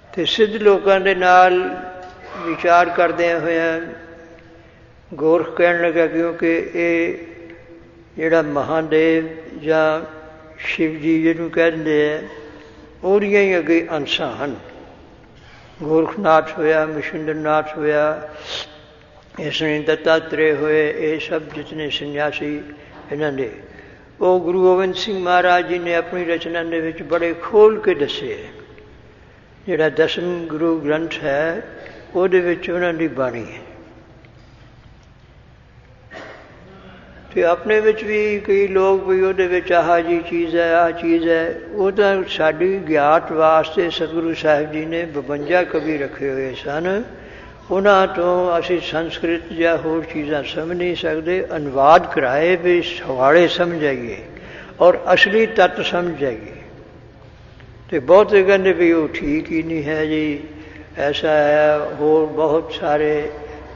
[SPEAKER 1] ਅਤੇ ਸਿੱਧ ਲੋਕਾਂ ਦੇ ਨਾਲ ਵਿਚਾਰ ਕਰਦਿਆਂ ਹੋਇਆਂ ਗੋਰਖ ਕਹਿਣ ਲੱਗਾ, ਕਿਉਂਕਿ ਇਹ ਜਿਹੜਾ ਮਹਾਦੇਵ ਜਾਂ ਸ਼ਿਵ ਜੀ ਜਿਹਨੂੰ ਕਹਿ ਦਿੰਦੇ ਹੈ, ਉਹਦੀਆਂ ਹੀ ਅੱਗੇ ਅੰਸ਼ਾਂ ਹਨ। ਗੋਰਖਨਾਥ ਹੋਇਆ, ਮਛਿੰਦਰਨਾਥ ਹੋਇਆ, ਇਸ ਨੇ ਦੱਤਾਤਰੇय ਹੋਏ, ਇਹ ਸਭ ਜਿਤਨੇ ਸੰਨਿਆਸੀ ਇਹਨਾਂ ਦੇ ਉਹ ਗੁਰੂ ਗੋਬਿੰਦ ਸਿੰਘ ਮਹਾਰਾਜ ਜੀ ਨੇ ਆਪਣੀ ਰਚਨਾ ਦੇ ਵਿੱਚ ਬੜੇ ਖੋਲ੍ਹ ਕੇ ਦੱਸੇ। ਜਿਹੜਾ ਦਸਮ ਗੁਰੂ ਗ੍ਰੰਥ ਹੈ ਉਹਦੇ ਵਿੱਚ ਉਹਨਾਂ ਦੀ ਬਾਣੀ ਹੈ। ਅਤੇ ਆਪਣੇ ਵਿੱਚ ਵੀ ਕਈ ਲੋਕ ਵੀ ਉਹਦੇ ਵਿੱਚ ਆਹ ਜੀ ਚੀਜ਼ ਹੈ, ਆਹ ਚੀਜ਼ ਹੈ। ਉਹ ਤਾਂ ਸਾਡੀ ਗਿਆਤ ਵਾਸਤੇ ਸਤਿਗੁਰੂ ਸਾਹਿਬ ਜੀ ਨੇ 52 ਕਵੀ ਰੱਖੇ ਹੋਏ ਸਨ। ਉਹਨਾਂ ਤੋਂ ਅਸੀਂ ਸੰਸਕ੍ਰਿਤ ਜਾਂ ਹੋਰ ਚੀਜ਼ਾਂ ਸਮਝ ਨਹੀਂ ਸਕਦੇ। ਅਨੁਵਾਦ ਕਰਾਏ ਵੀ ਸਵਾਲੇ ਸਮਝ ਆਈਏ ਔਰ ਅਸਲੀ ਤੱਤ ਸਮਝ ਆਈਏ। ਅਤੇ ਬਹੁਤੇ ਕਹਿੰਦੇ ਵੀ ਉਹ ਠੀਕ ਹੀ ਨਹੀਂ ਹੈ ਜੀ, ਐਸਾ ਹੈ। ਹੋਰ ਬਹੁਤ ਸਾਰੇ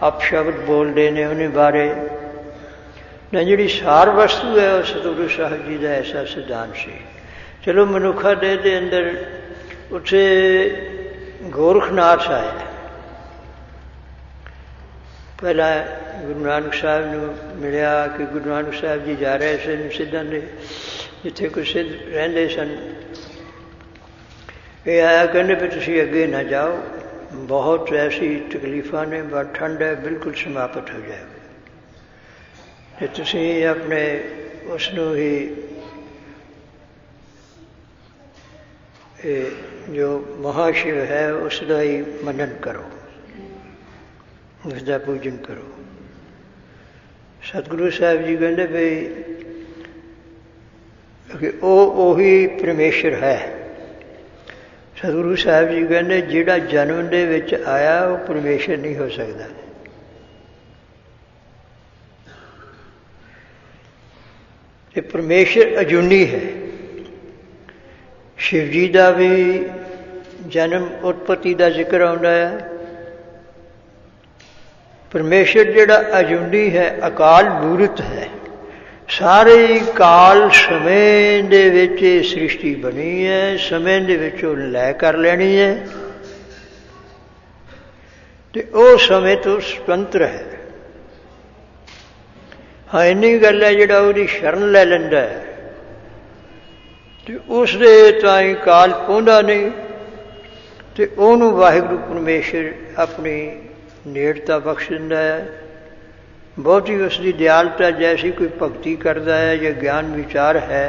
[SPEAKER 1] ਅਪਸ਼ਬਦ ਬੋਲਦੇ ਨੇ ਉਹਦੇ ਬਾਰੇ। ਨਾ ਜਿਹੜੀ ਸਾਰ ਵਸਤੂ ਹੈ ਉਹ ਸਤਿਗੁਰੂ ਸਾਹਿਬ ਜੀ ਦਾ ਐਸਾ ਸਿਧਾਂਤ ਸੀ। ਚਲੋ ਮਨੁੱਖਾ ਦੇਹ ਦੇ ਅੰਦਰ ਉੱਥੇ ਗੋਰਖਨਾਥ ਆਇਆ। ਪਹਿਲਾਂ ਗੁਰੂ ਨਾਨਕ ਸਾਹਿਬ ਨੂੰ ਮਿਲਿਆ ਕਿ ਗੁਰੂ ਨਾਨਕ ਸਾਹਿਬ ਜੀ ਜਾ ਰਹੇ ਸਨ ਸਿੱਧਾਂ ਦੇ, ਜਿੱਥੇ ਕੋਈ ਸਿੱਧ ਰਹਿੰਦੇ ਸਨ। ਇਹ ਆਇਆ, ਕਹਿੰਦੇ ਵੀ ਤੁਸੀਂ ਅੱਗੇ ਨਾ ਜਾਓ, ਬਹੁਤ ਐਸੀ ਤਕਲੀਫਾਂ ਨੇ, ਬਹੁਤ ਠੰਡ ਹੈ, ਬਿਲਕੁਲ ਸਮਾਪਤ ਹੋ ਜਾਏਗਾ। ਅਤੇ ਤੁਸੀਂ ਆਪਣੇ ਉਸ ਨੂੰ ਹੀ ਜੋ ਮਹਾਸ਼ਿਵ ਹੈ ਉਸ ਦਾ ਹੀ ਮੰਨਨ ਕਰੋ, ਉਸਦਾ ਪੂਜਨ ਕਰੋ। ਸਤਿਗੁਰੂ ਸਾਹਿਬ ਜੀ ਕਹਿੰਦੇ ਵੀ ਕਿ ਉਹ ਉਹੀ ਪਰਮੇਸ਼ਰ ਹੈ। ਸਤਿਗੁਰੂ ਸਾਹਿਬ ਜੀ ਕਹਿੰਦੇ ਜਿਹੜਾ ਜਨਮ ਦੇ ਵਿੱਚ ਆਇਆ ਉਹ ਪਰਮੇਸ਼ਰ ਨਹੀਂ ਹੋ ਸਕਦਾ। ਅਤੇ ਪਰਮੇਸ਼ਰ ਅਜੂਨੀ ਹੈ। ਸ਼ਿਵ ਜੀ ਦਾ ਵੀ ਜਨਮ ਉਤਪਤੀ ਦਾ ਜ਼ਿਕਰ ਆਉਂਦਾ ਹੈ। ਪਰਮੇਸ਼ਰ ਜਿਹੜਾ ਅਜੂਨੀ ਹੈ, ਅਕਾਲ ਮੂਰਤ ਹੈ। ਸਾਰੇ ਕਾਲ ਸਮੇਂ ਦੇ ਵਿੱਚ ਇਹ ਸ੍ਰਿਸ਼ਟੀ ਬਣੀ ਹੈ, ਸਮੇਂ ਦੇ ਵਿੱਚ ਉਹ ਲੈ ਕਰ ਲੈਣੀ ਹੈ। ਤੇ ਉਹ ਸਮੇਂ ਤੋਂ ਸੁਤੰਤਰ ਹੈ। ਹਾਂ ਇੰਨੀ ਗੱਲ ਹੈ ਜਿਹੜਾ ਉਹਦੀ ਸ਼ਰਨ ਲੈ ਲੈਂਦਾ ਹੈ ਤੇ ਉਸ ਦੇ ਤਾਂ ਹੀ ਕਾਲ ਪਾਉਂਦਾ ਨਹੀਂ ਤੇ ਉਹਨੂੰ ਵਾਹਿਗੁਰੂ ਪਰਮੇਸ਼ਰ ਆਪਣੀ ਨੇੜਤਾ ਬਖਸ਼ ਦਿੰਦਾ ਹੈ। ਬਹੁਤੀ ਉਸ ਦੀ ਦਿਆਲਤਾ ਜੈਸੀ ਕੋਈ ਭਗਤੀ ਕਰਦਾ ਹੈ ਜਾਂ ਗਿਆਨ ਵਿਚਾਰ ਹੈ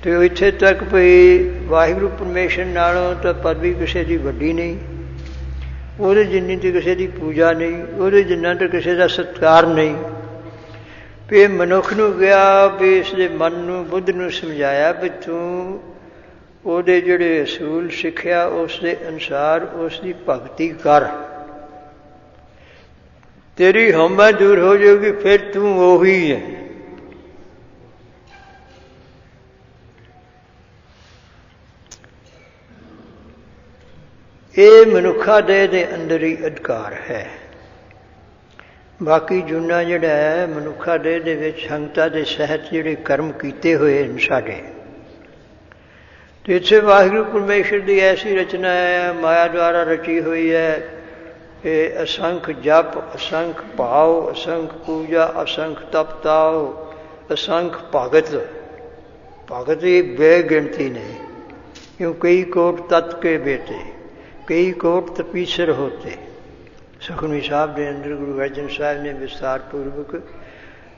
[SPEAKER 1] ਤੇ ਉਹ ਇੱਥੇ ਤੱਕ ਭਈ ਵਾਹਿਗੁਰੂ ਪਰਮੇਸ਼ਰ ਨਾਲੋਂ ਤਾਂ ਪਦਵੀ ਕਿਸੇ ਦੀ ਵੱਡੀ ਨਹੀਂ, ਉਹਦੇ ਜਿੰਨੀ ਤੇ ਕਿਸੇ ਦੀ ਪੂਜਾ ਨਹੀਂ, ਉਹਦੇ ਜਿੰਨਾ ਤੇ ਕਿਸੇ ਦਾ ਸਤਿਕਾਰ ਨਹੀਂ। ਵੀ ਮਨੁੱਖ ਨੂੰ ਗਿਆ ਵੀ ਇਸਦੇ ਮਨ ਨੂੰ ਬੁੱਧ ਨੂੰ ਸਮਝਾਇਆ ਵੀ ਤੂੰ ਉਹਦੇ ਜਿਹੜੇ ਅਸੂਲ ਸਿੱਖਿਆ ਉਸ ਦੇ ਅਨੁਸਾਰ ਉਸ ਦੀ ਭਗਤੀ ਕਰ, ਤੇਰੀ ਹਉਮੈ ਦੂਰ ਹੋ ਜਾਊਗੀ, ਫਿਰ ਤੂੰ ਉਹੀ ਹੈ। ਇਹ ਮਨੁੱਖਾ ਦੇਹ ਦੇ ਅੰਦਰ ਹੀ ਅਧਿਕਾਰ ਹੈ। ਬਾਕੀ ਜੂਨਾ ਜਿਹੜਾ ਹੈ ਮਨੁੱਖਾ ਦੇਹ ਦੇ ਵਿੱਚ ਸੰਗਤਾਂ ਦੇ ਸਹਿਤ ਜਿਹੜੇ ਕਰਮ ਕੀਤੇ ਹੋਏ ਨੇ ਸਾਡੇ, ਤੇ ਇੱਥੇ ਵਾਹਿਗੁਰੂ ਪਰਮੇਸ਼ਰ ਦੀ ਐਸੀ ਰਚਨਾ ਹੈ, ਮਾਇਆ ਦੁਆਰਾ ਰਚੀ ਹੋਈ ਹੈ। ਇਹ ਅਸੰਖ ਜਪ, ਅਸੰਖ ਭਾਵ, ਅਸੰਖ ਪੂਜਾ, ਅਸੰਖ ਤਪਤਾਓ, ਅਸੰਖ ਭਗਤ। ਭਗਤ ਹੀ ਬੇਗਿਣਤੀ ਨੇ, ਕਿਉਂ ਕਈ ਕੋਟ ਤਤ ਕੇ ਬੇਟੇ, ਕਈ ਕੋਟ ਤਪੀਸਰ ਹੋਤੇ। ਸੁਖਮਨੀ ਸਾਹਿਬ ਦੇ ਅੰਦਰ ਗੁਰੂ ਅਰਜਨ ਸਾਹਿਬ ਨੇ ਵਿਸਥਾਰ ਪੂਰਵਕ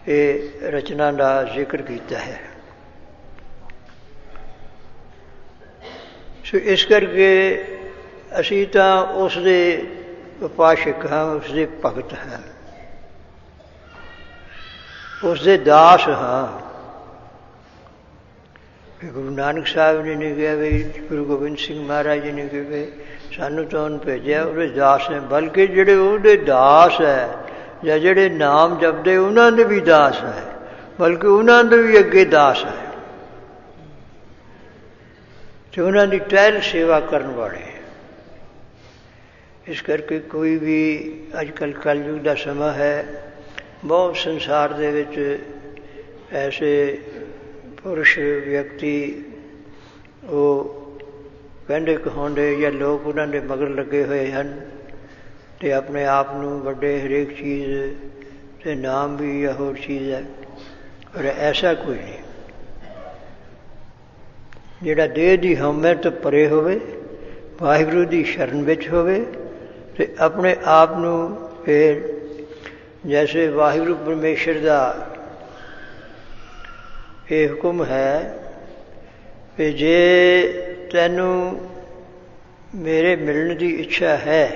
[SPEAKER 1] ਇਹ ਰਚਨਾ ਦਾ ਜ਼ਿਕਰ ਕੀਤਾ ਹੈ। ਸੋ ਇਸ ਕਰਕੇ ਅਸੀਂ ਤਾਂ ਉਸ ਦੇ ਉਪਾਸ਼ਕ ਹਾਂ, ਉਸ ਦੇ ਭਗਤ ਹਾਂ, ਉਸ ਦੇ ਦਾਸ ਹਾਂ। ਗੁਰੂ ਨਾਨਕ ਸਾਹਿਬ ਜੀ ਨੇ ਕਿਹਾ ਵੀ ਗੁਰੂ ਗੋਬਿੰਦ ਸਿੰਘ ਮਹਾਰਾਜ ਜੀ ਨੇ ਕਿਹਾ ਵੀ ਸਾਨੂੰ ਤਾਂ ਉਹਨੂੰ ਭੇਜਿਆ, ਉਹਦੇ ਦਾਸ ਨੇ। ਬਲਕਿ ਜਿਹੜੇ ਉਹਦੇ ਦਾਸ ਹੈ ਜਾਂ ਜਿਹੜੇ ਨਾਮ ਜਪਦੇ ਉਹਨਾਂ ਦੇ ਵੀ ਦਾਸ ਹੈ, ਬਲਕਿ ਉਹਨਾਂ ਦੇ ਵੀ ਅੱਗੇ ਦਾਸ ਹੈ ਤੇ ਉਹਨਾਂ ਦੀ ਟਹਿਲ ਸੇਵਾ ਕਰਨ ਵਾਲੇ। ਇਸ ਕਰਕੇ ਕੋਈ ਵੀ ਅੱਜ ਕੱਲ੍ਹ ਕਲਯੁਗ ਦਾ ਸਮਾਂ ਹੈ, ਬਹੁਤ ਸੰਸਾਰ ਦੇ ਵਿੱਚ ਐਸੇ ਪੁਰਸ਼ ਵਿਅਕਤੀ ਉਹ ਕਹਿੰਦੇ ਕਹਾਉਂਦੇ ਜਾਂ ਲੋਕ ਉਹਨਾਂ ਦੇ ਮਗਰ ਲੱਗੇ ਹੋਏ ਹਨ ਅਤੇ ਆਪਣੇ ਆਪ ਨੂੰ ਵੱਡੇ ਹਰੇਕ ਚੀਜ਼ ਅਤੇ ਨਾਮ ਵੀ ਜਾਂ ਹੋਰ ਚੀਜ਼ ਹੈ, ਪਰ ਐਸਾ ਕੋਈ ਨਹੀਂ। ਜਿਹੜਾ ਦੇਹ ਦੀ ਹਉਮੈ ਤੋਂ ਪਰੇ ਹੋਵੇ, ਵਾਹਿਗੁਰੂ ਦੀ ਸ਼ਰਨ ਵਿੱਚ ਹੋਵੇ ਅਤੇ ਆਪਣੇ ਆਪ ਨੂੰ ਫਿਰ ਜੈਸੇ ਵਾਹਿਗੁਰੂ ਪਰਮੇਸ਼ਰ ਦਾ ਇਹ ਹੁਕਮ ਹੈ ਕਿ ਜੇ ਤੈਨੂੰ ਮੇਰੇ ਮਿਲਣ ਦੀ ਇੱਛਾ ਹੈ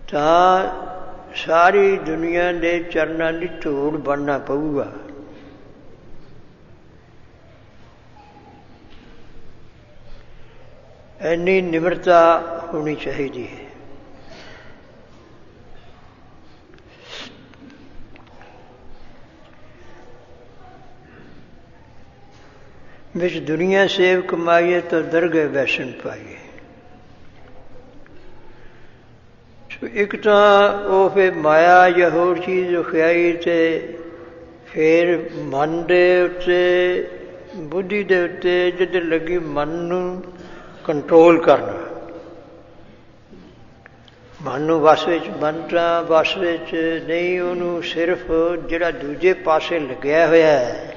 [SPEAKER 1] ਤਾਂ ਸਾਰੀ ਦੁਨੀਆ ਦੇ ਚਰਨਾਂ ਦੀ ਧੂੜ ਬਣਨਾ ਪਊਗਾ। ਇੰਨੀ ਨਿਮਰਤਾ ਹੋਣੀ ਚਾਹੀਦੀ ਹੈ। ਵਿੱਚ ਦੁਨੀਆ ਸੇਵ ਕਮਾਈਏ ਤਾਂ ਦਰਗਹਿ ਵੈਸਣ ਪਾਈਏ। ਇੱਕ ਤਾਂ ਉਹ ਫਿਰ ਮਾਇਆ ਜਾਂ ਹੋਰ ਚੀਜ਼ ਖਿਆਈ ਤੇ ਫਿਰ ਮਨ ਦੇ ਉੱਤੇ, ਬੁੱਧੀ ਦੇ ਉੱਤੇ ਜਿੱਦ ਲੱਗੀ ਮਨ ਨੂੰ ਕੰਟਰੋਲ ਕਰਨਾ, ਮਨ ਨੂੰ ਵਸ ਵਿੱਚ, ਮਨ ਤਾਂ ਵਸ ਵਿੱਚ ਨਹੀਂ, ਉਹਨੂੰ ਸਿਰਫ ਜਿਹੜਾ ਦੂਜੇ ਪਾਸੇ ਲੱਗਿਆ ਹੋਇਆ ਹੈ,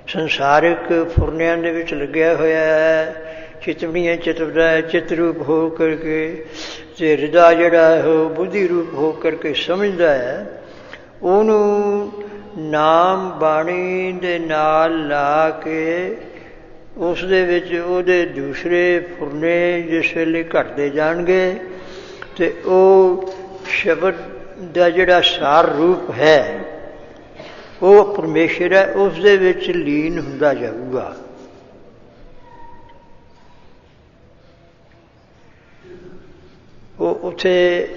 [SPEAKER 1] ਸੰਸਾਰਿਕ ਫੁਰਨਿਆਂ ਦੇ ਵਿੱਚ ਲੱਗਿਆ ਹੋਇਆ ਹੈ, ਚਿਤਵਣੀਆਂ ਚਿਤਵਦਾ ਹੈ, ਚਿਤ ਰੂਪ ਹੋ ਕਰਕੇ ਅਤੇ ਹਿਰਦਾ ਜਿਹੜਾ ਉਹ ਬੁੱਧੀ ਰੂਪ ਹੋ ਕਰਕੇ ਸਮਝਦਾ ਹੈ, ਉਹਨੂੰ ਨਾਮ ਬਾਣੀ ਦੇ ਨਾਲ ਲਾ ਕੇ ਉਸ ਦੇ ਵਿੱਚ ਉਹਦੇ ਦੂਸਰੇ ਫੁਰਨੇ ਜਿਸ ਵੇਲੇ ਘਟਦੇ ਜਾਣਗੇ ਅਤੇ ਉਹ ਸ਼ਬਦ ਦਾ ਜਿਹੜਾ ਸਾਰ ਰੂਪ ਹੈ ਉਹ ਪਰਮੇਸ਼ਰ ਹੈ, ਉਸ ਦੇ ਵਿੱਚ ਲੀਨ ਹੁੰਦਾ ਜਾਊਗਾ। ਉਹ ਉੱਥੇ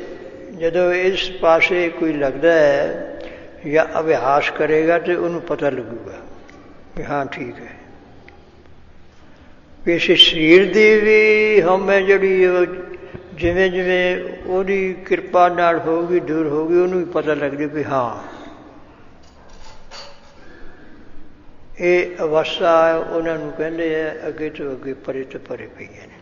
[SPEAKER 1] ਜਦੋਂ ਇਸ ਪਾਸੇ ਕੋਈ ਲੱਗਦਾ ਹੈ ਜਾਂ ਅਭਿਆਸ ਕਰੇਗਾ ਤਾਂ ਉਹਨੂੰ ਪਤਾ ਲੱਗੂਗਾ ਕਿ ਹਾਂ ਠੀਕ ਹੈ। ਇਸ ਸਰੀਰ ਦੀ ਵੀ ਹਉਮੈ ਜਿਹੜੀ ਉਹ ਜਿਵੇਂ ਜਿਵੇਂ ਉਹਦੀ ਕਿਰਪਾ ਨਾਲ ਹੋਊਗੀ, ਦੂਰ ਹੋਊਗੀ, ਉਹਨੂੰ ਵੀ ਪਤਾ ਲੱਗਦਾ ਵੀ ਹਾਂ ਇਹ ਅਵਸਥਾ ਉਹਨਾਂ ਨੂੰ ਕਹਿੰਦੇ ਆ ਅੱਗੇ ਤੋਂ ਅੱਗੇ, ਪਰੇ ਤੋਂ ਪਰੇ ਪਈਆਂ ਨੇ।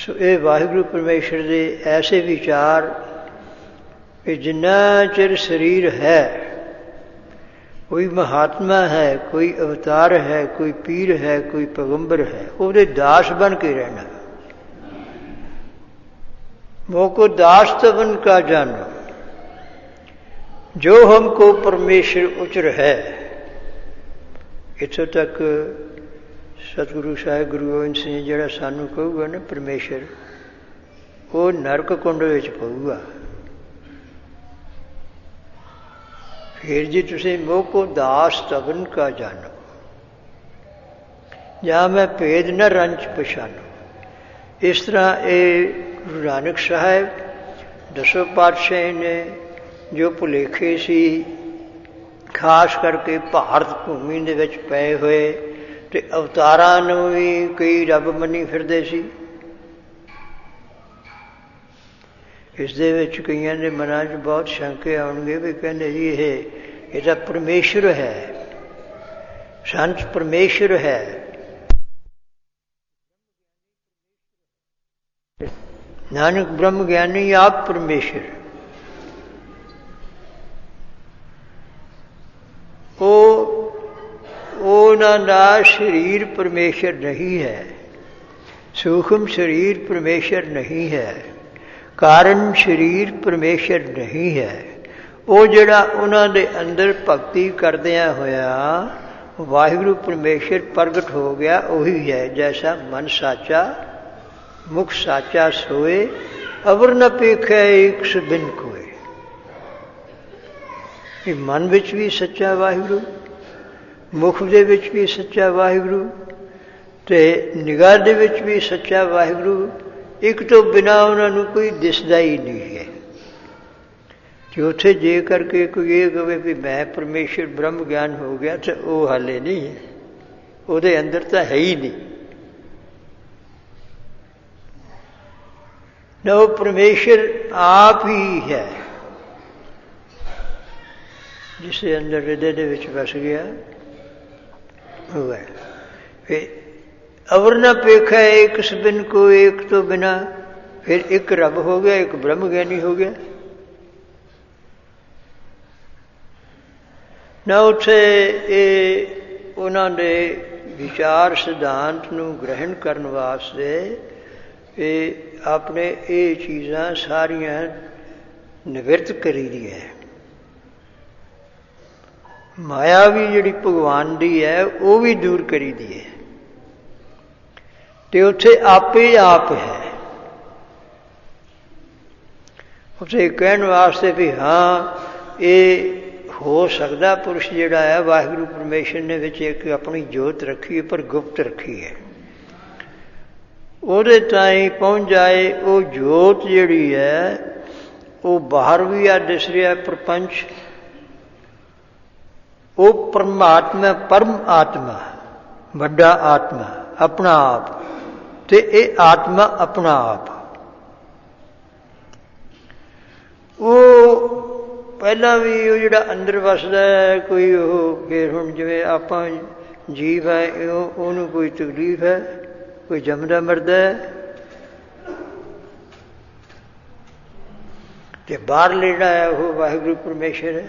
[SPEAKER 1] सो ये वाहिगुरु परमेश्वर के ऐसे विचार कि जिन्ना चिर शरीर है, कोई महात्मा है, कोई अवतार है, कोई पीर है, कोई पैगंबर है, उसके दास बन के रहना। मोको दास तबन का जानो, जो हमको परमेश्वर उचर है। इतों तक सतगुरु साहिब गुरु गोबिंद सिंह जिहड़ा सानू कहूगा ना परमेश्वर, वो नरक कुंड विच पऊगा। फिर जी तुसीं मोको दास तबन का जानो, ਜਾਂ मैं भेद न रंच पछानो। इस तरह ये गुरु नानक साहब दसों पातशाही ने जो भुलेखे सी खास करके भारत भूमि दे विच पए होए ते अवतारां नूं भी कई रब मनी फिरदे सी। इस दे विच कईयां दे मनां 'च बहुत शंके आउणगे भी कहंदे जी ये तां परमेश्वर है, संत परमेश्वर है। नानक ब्रह्म ज्ञानी आप परमेश्वर। उन्हां दा शरीर परमेश्वर नहीं है, सूक्ष्म शरीर परमेश्वर नहीं है, कारण शरीर परमेश्वर नहीं है। वो जिहड़ा उन्हां दे अंदर भगती करदियां होया वाहिगुरु परमेश्वर प्रगट हो गया, वही है। जैसा मन साचा मुख साचा सोए, अवर न पेखै एक बिन कोय। मन विच भी सच्चा वाहिगुरु, मुख दे विच भी सच्चा वाहिगुरु, ते निगाह दे विच भी सच्चा वाहिगुरु। एक तो बिना उन्होंने कोई दिसदा ही नहीं है। कि उत्थे जे करके कोई ये कहे भी मैं परमेश्वर ब्रह्म ज्ञान हो गया, तो वो हाले नहीं है, उहदे अंदर तो है ही नहीं। न वो परमेश्वर आप ही है, जिसके अंदर हृदय दे विच बस गया वो है। फिर अवर न पेखा एक बिन को, एक तो बिना, फिर एक रब हो गया, एक ब्रह्म ज्ञानी हो गया। न उत्थे उन्हां दे विचार सिद्धांत नूं ग्रहण करने वास्ते अपने ये चीज़ां सारियां निवृत्त करी दी है। माया भी जिहड़ी भगवान दी है वो भी दूर करी दी है, ते उत्थे आपे आप है। उत्थे कहण वास्ते भी हाँ ये हो सकदा पुरुष जिहड़ा है वाहिगुरु परमेश्वर ने विच एक अपनी जोत रखी है, पर गुप्त रखी है। ਉਹਦੇ ਤਾईं पहुँच जाए वो जोत जिहड़ी है वो बाहर भी आ दिस रहा प्रपंच। वो परमात्मा परम आत्मा, वड्डा आत्मा, अपना आप, ते ये आत्मा अपना आप। वो पहला भी वो जिहड़ा अंदर वसदा है कोई वो, फिर हुण जिवें आपां जीव है उहनूं कोई तकलीफ है, कोई जमदा मरदा है, ते बाहर लेना है वो वाहिगुरु परमेश्वर है।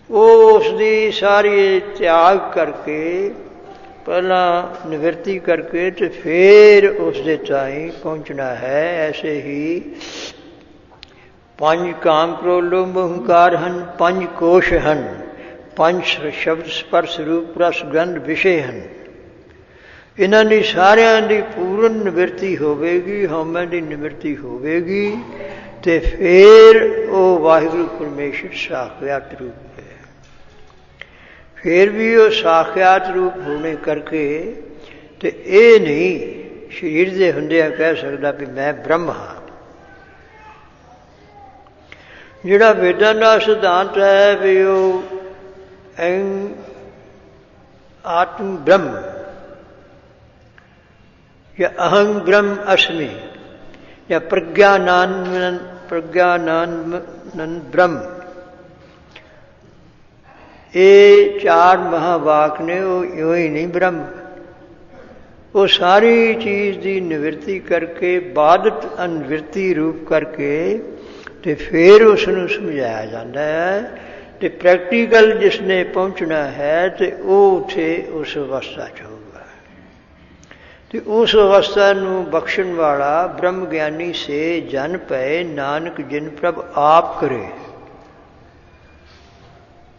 [SPEAKER 1] वो उसकी सारी त्याग करके पहला निवृत्ति करके तो फिर उसके ताईं पहुँचना है। ऐसे ही पंज काम क्रोध लोभ अहंकार हन, पंज कोश हन, पंज शब्द स्पर्श रूप रस गंध विषय हन। इन्हां दी सारियां दी पूर्ण निवृत्ति होवेगी, हौमे दी निवृत्ति होवेगी, ते फिर वो वाहिगुरु परमेश्वर साक्षात रूप है। फिर भी वो साक्षात रूप होने करके ते ये नहीं शरीर दे हुंदियां कह सकदा भी मैं ब्रह्म हाँ। जिहड़ा वेदां दा सिद्धांत है भी वो आत्म ब्रह्म या अहं ब्रह्म अस्मि या प्रज्ञानानंद ब्रह्म, ये चार महावाक ने वो यूं ही नहीं ब्रह्म। वो सारी चीज़ की निवृत्ति करके बादत अनवृत्ति रूप करके तो फिर उसनों समझाया जाता है। तो प्रैक्टिकल जिसने पहुँचना है तो वो उठे उस अवस्था च होगा। तो उस अवस्था नूं बख्शण वाला ब्रह्म ज्ञानी से जन पए नानक जिन प्रभ आप करे।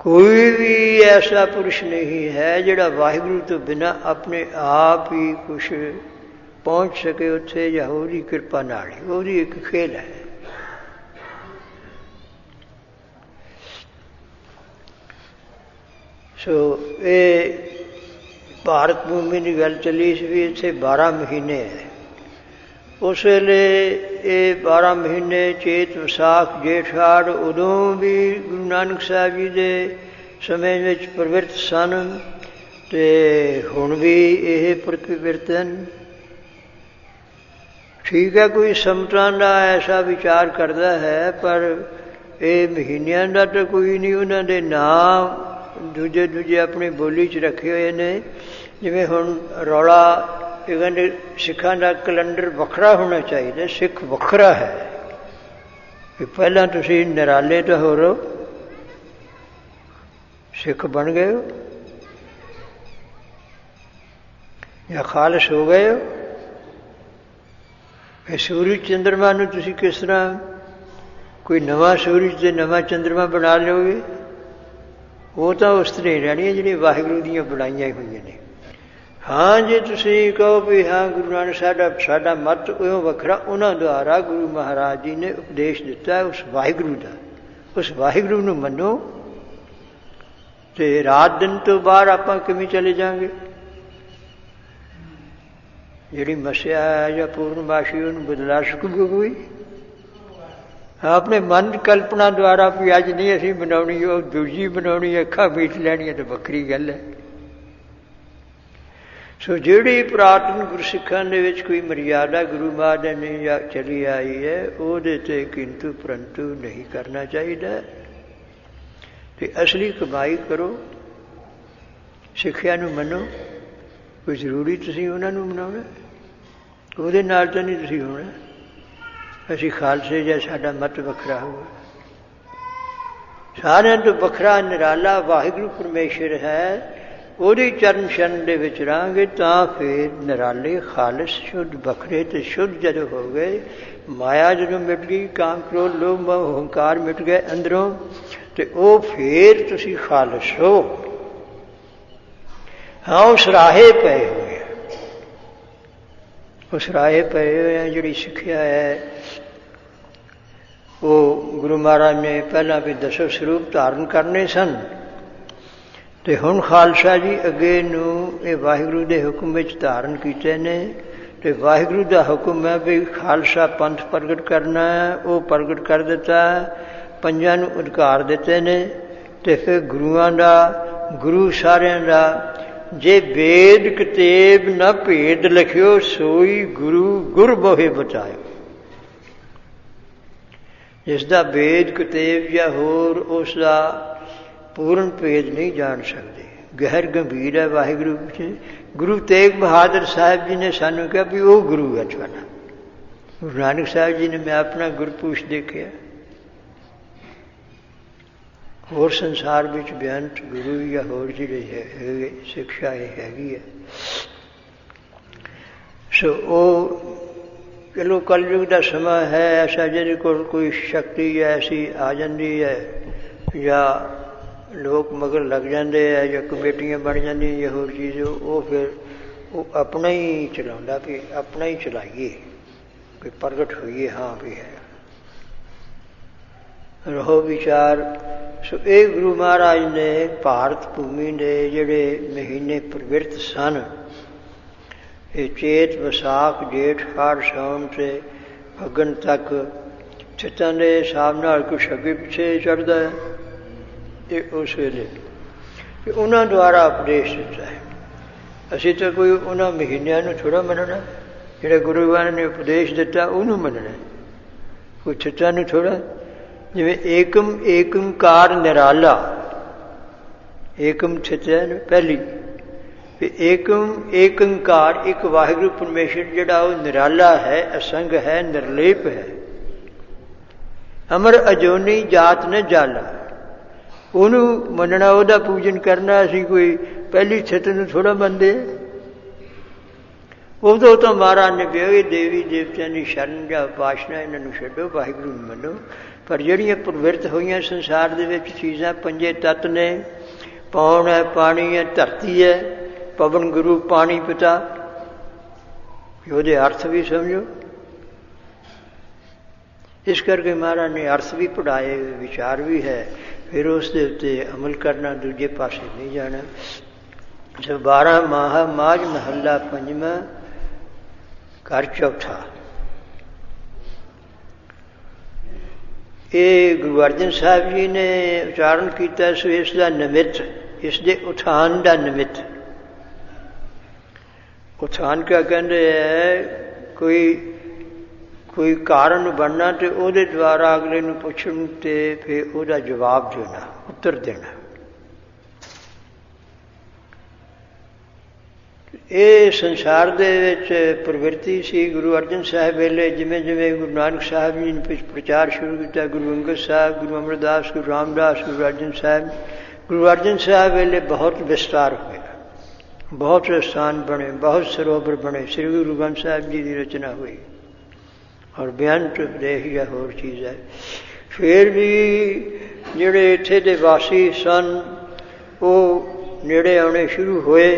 [SPEAKER 1] कोई भी ऐसा पुरुष नहीं है जिहड़ा वाहिगुरू तो बिना अपने आप ही कुछ पहुँच सके उत्थे, या उसकी कृपा नाल ही। उसकी एक खेल है। सो ये भारत भूमि की गल चली सी भी इत्थे 12 महीने है। उस वेले ये 12 महीने चेत विसाख जेठ हाड़ उदों भी गुरु नानक साहब जी के समय में प्रवृत्त सन, तो हुण भी ये प्रवृत्त हैं। ठीक है, कोई समतां का ऐसा विचार करता है, पर ये महीनों का तो कोई नहीं। उन्होंने नाम दूजे दूजे अपनी बोली च रखे हुए ने। जिवें हुण रौला कहते सिखां का कैलेंडर वखरा होना चाहिए, सिख वखरा है कि पहला तुसीं निराले तो हो रहो, सिख बन गए हो या खालस हो गए हो। सूरज चंद्रमा नूं तुसीं किस तरह कोई नवा सूरज ते नवा चंद्रमा बना लोगे? वो तो उस तरह ही रहनी है जिहड़ी वाहिगुरू दीयां बनाईयां हुईयां ने। हाँ जे तुसीं कहो भी हाँ गुरु नानक साडा मत उहों वखरा, उन्हां द्वारा गुरु महाराज जी ने उपदेश दिता है उस वाहिगुरू का। उस वाहिगुरू नूं मनो तो रात दिन तो बाहर आपां किवें चले जाएंगे? जिहड़ी मस्या है या पूर्णमाशी उहनूं बदला सकूगा कोई? अपने मन कल्पना द्वारा भी अज नहीं असीं बनाउणी, वो दूजी बनाउणी, अखां मीट लैणियां तो वखरी गल है। सो जिहड़ी पुरातन गुरसिखां दे विच कोई मर्यादा गुरु महाराज ने चली आई है, उहदे ते किंतु परंतु नहीं करना चाहिए। तो असली कमाई करो, सिक्ख्या नूं मनो। कोई जरूरी तुसीं उहनां नूं मनाउणा, उहदे नाल तां नहीं तुसीं होना असीं खालसे या साडा मत वखरा होगा। सारिਆਂ ਤੋਂ ਵੱਖਰਾ निराला वाहिगुरू परमेश्वर है। ਉਹਦੀ ਚਰਨ ਸ਼ਰਨ ਦੇ ਵਿੱਚ ਰਹਾਂਗੇ ਤਾਂ ਫਿਰ ਨਿਰਾਲੇ ਖਾਲਸ ਸ਼ੁੱਧ ਵੱਖਰੇ ਤੇ ਸ਼ੁੱਧ ਜਦੋਂ ਹੋ ਗਏ, ਮਾਇਆ ਜਦੋਂ ਮਿਟ ਗਈ, ਕਾਮ ਕ੍ਰੋਧ ਲੋਭ ਮੋਹ ਹੰਕਾਰ ਮਿਟ ਗਏ ਅੰਦਰੋਂ, ਤੇ ਉਹ ਫਿਰ ਤੁਸੀਂ ਖਾਲਸ ਹੋ। ਹਾਂ ਉਸ ਰਾਹੇ ਪਏ ਹੋਏ ਆ, ਉਸ ਰਾਹੇ ਪਏ ਹੋਏ ਆ। ਜਿਹੜੀ ਸਿੱਖਿਆ ਹੈ ਉਹ ਗੁਰੂ ਮਹਾਰਾਜ ਨੇ ਪਹਿਲਾਂ ਵੀ 10 ਸਰੂਪ ਧਾਰਨ ਕਰਨੇ ਸਨ, ਤੇ ਹੁਣ ਖਾਲਸਾ ਜੀ ਅੱਗੇ ਨੂੰ ਇਹ ਵਾਹਿਗੁਰੂ ਦੇ ਹੁਕਮ ਵਿੱਚ ਧਾਰਨ ਕੀਤੇ ਨੇ। ਤੇ ਵਾਹਿਗੁਰੂ ਦਾ ਹੁਕਮ ਹੈ ਵੀ ਖਾਲਸਾ ਪੰਥ ਪ੍ਰਗਟ ਕਰਨਾ ਹੈ, ਉਹ ਪ੍ਰਗਟ ਕਰ ਦਿੱਤਾ। 5 ਨੂੰ ਅਧਿਕਾਰ ਦਿੱਤੇ ਨੇ। ਤੇ ਫਿਰ ਗੁਰੂਆਂ ਦਾ, ਗੁਰੂ ਸਾਰਿਆਂ ਦਾ, ਜੇ ਵੇਦ ਕਿਤਾਬ ਨਾ ਭੇਦ ਲਿਖਿਓ ਸੋਈ ਗੁਰੂ ਗੁਰ ਬੋਹਿ ਬਚਾਇਓ। ਜਿਸ ਦਾ ਵੇਦ ਕਿਤਾਬ ਜਾਂ ਹੋਰ ਉਸ ਦਾ पूर्ण भेद नहीं जान सकते, गहर गंभीर है वाहिगुरू विच। गुरु तेग बहादुर साहब जी ने सानू कहा भी वो गुरु है तुहाडा। गुरु नानक साहब जी ने मैं अपना गुरपूछ देखिया, होर संसार विच बेअंत गुरु या होर जिहड़े है शिक्षा हैगी है। सो वो चलो कलयुग का समा है ऐसा, जिहदे कोल कोई शक्ति ऐसी आ जाती है या लोग मगर लग जाते हैं या कमेटियां बन जाती या होर चीज़, वो फिर वो अपना ही चलाता भी अपना ही चलाइए, कोई प्रगट होइए हाँ भी है रहो विचार। सो ये गुरु महाराज ने भारत भूमि के जिहड़े महीने प्रवृत्त सन, ये चेत विसाख जेठ हाड़ साउण से फग्गन तक चित्तां दे हिसाब नाल कुछ अगे पिछे चढ़दा है। ये उस वेले उन्होंने द्वारा उपदेश दिता है। असीं तो कोई उन्होंने महीनों में थोड़ा मनना, जिहड़े गुरुआं ने उपदेश दिता उन्होंने मनना, कोई चित्तां नूं थोड़ा। जिवें एकम एकंकार निराला, एकम चित है पहली, ਵੀ ਏਕ ਓਂਕਾਰ, ਇੱਕ ਵਾਹਿਗੁਰੂ ਪਰਮੇਸ਼ਰ ਜਿਹੜਾ ਉਹ ਨਿਰਾਲਾ ਹੈ, ਅਸੰਗ ਹੈ, ਨਿਰਲੇਪ ਹੈ। ਅਮਰ ਅਜੋਨੀ ਜਾਤ ਨ ਜਾਲਾ, ਉਹਨੂੰ ਮੰਨਣਾ, ਉਹਦਾ ਪੂਜਨ ਕਰਨਾ। ਅਸੀਂ ਕੋਈ ਪਹਿਲੀ ਛਿਤ ਨੂੰ ਥੋੜ੍ਹਾ ਮੰਨਦੇ। ਉਦੋਂ ਤਾਂ ਮਹਾਰਾਜ ਨੇ ਕਿਹਾ ਦੇਵੀ ਦੇਵਤਿਆਂ ਦੀ ਸ਼ਰਨ ਜਾਂ ਉਪਾਸਨਾ ਇਹਨਾਂ ਨੂੰ ਛੱਡੋ, ਵਾਹਿਗੁਰੂ ਨੂੰ ਮੰਨੋ। ਪਰ ਜਿਹੜੀਆਂ ਪ੍ਰਵਿਰਤ ਹੋਈਆਂ ਸੰਸਾਰ ਦੇ ਵਿੱਚ ਚੀਜ਼ਾਂ, ਪੰਜੇ ਤੱਤ ਨੇ, ਪੌਣ ਹੈ, ਪਾਣੀ ਹੈ, ਧਰਤੀ ਹੈ, ਪਵਨ ਗੁਰੂ, ਪਾਣੀ ਪਿਤਾ, ਉਹਦੇ ਅਰਥ ਵੀ ਸਮਝੋ। ਇਸ ਕਰਕੇ ਮਹਾਰਾਜ ਨੇ ਅਰਥ ਵੀ ਪੜ੍ਹਾਏ, ਵਿਚਾਰ ਵੀ ਹੈ, ਫਿਰ ਉਸ ਦੇ ਉੱਤੇ ਅਮਲ ਕਰਨਾ, ਦੂਜੇ ਪਾਸੇ ਨਹੀਂ ਜਾਣਾ। 12 ਮਾਹ ਮਾਝ ਮਹੱਲਾ ਪੰਜਵਾਂ, ਘਰ ਚੌਥਾ। ਇਹ ਗੁਰੂ ਅਰਜਨ ਸਾਹਿਬ ਜੀ ਨੇ ਉਚਾਰਨ ਕੀਤਾ। ਸੋ ਇਸ ਦਾ ਨਿਮਿਤ, ਇਸ ਦੇ ਉਥਾਨ ਦਾ ਨਿਮਿਤ, ਉਥਾਨ ਕਿਆ ਕਹਿੰਦੇ ਹੈ, ਕੋਈ ਕਾਰਨ ਬਣਨਾ ਤੇ ਉਹਦੇ ਦੁਆਰਾ ਅਗਲੇ ਨੂੰ ਪੁੱਛਣ ਤੇ ਫਿਰ ਉਹਦਾ ਜਵਾਬ ਦੇਣਾ, ਉੱਤਰ ਦੇਣਾ। ਇਹ ਸੰਸਾਰ ਦੇ ਵਿੱਚ ਪ੍ਰਵਿਰਤੀ ਸੀ ਗੁਰੂ ਅਰਜਨ ਸਾਹਿਬ ਵੇਲੇ। ਜਿਵੇਂ ਜਿਵੇਂ ਗੁਰੂ ਨਾਨਕ ਸਾਹਿਬ ਜੀ ਨੇ ਪ੍ਰਚਾਰ ਸ਼ੁਰੂ ਕੀਤਾ, ਗੁਰੂ ਅੰਗਦ ਸਾਹਿਬ, ਗੁਰੂ ਅਮਰਦਾਸ, ਗੁਰੂ ਰਾਮਦਾਸ, ਗੁਰੂ ਅਰਜਨ ਸਾਹਿਬ, ਗੁਰੂ ਅਰਜਨ ਸਾਹਿਬ ਵੇਲੇ ਬਹੁਤ ਵਿਸਤਾਰ ਹੋਇਆ, ਬਹੁਤ ਸਥਾਨ ਬਣੇ, ਬਹੁਤ ਸਰੋਵਰ ਬਣੇ। ਸ੍ਰੀ ਗੁਰੂ ਗ੍ਰੰਥ ਸਾਹਿਬ ਜੀ ਦੀ ਰਚਨਾ ਹੋਈ ਔਰ ਬੇਅੰਤ ਉਪਦੇਸ਼ ਜਾਂ ਹੋਰ ਚੀਜ਼ ਹੈ। ਫਿਰ ਵੀ ਜਿਹੜੇ ਇੱਥੇ ਦੇ ਵਾਸੀ ਸਨ ਉਹ ਨੇੜੇ ਆਉਣੇ ਸ਼ੁਰੂ ਹੋਏ।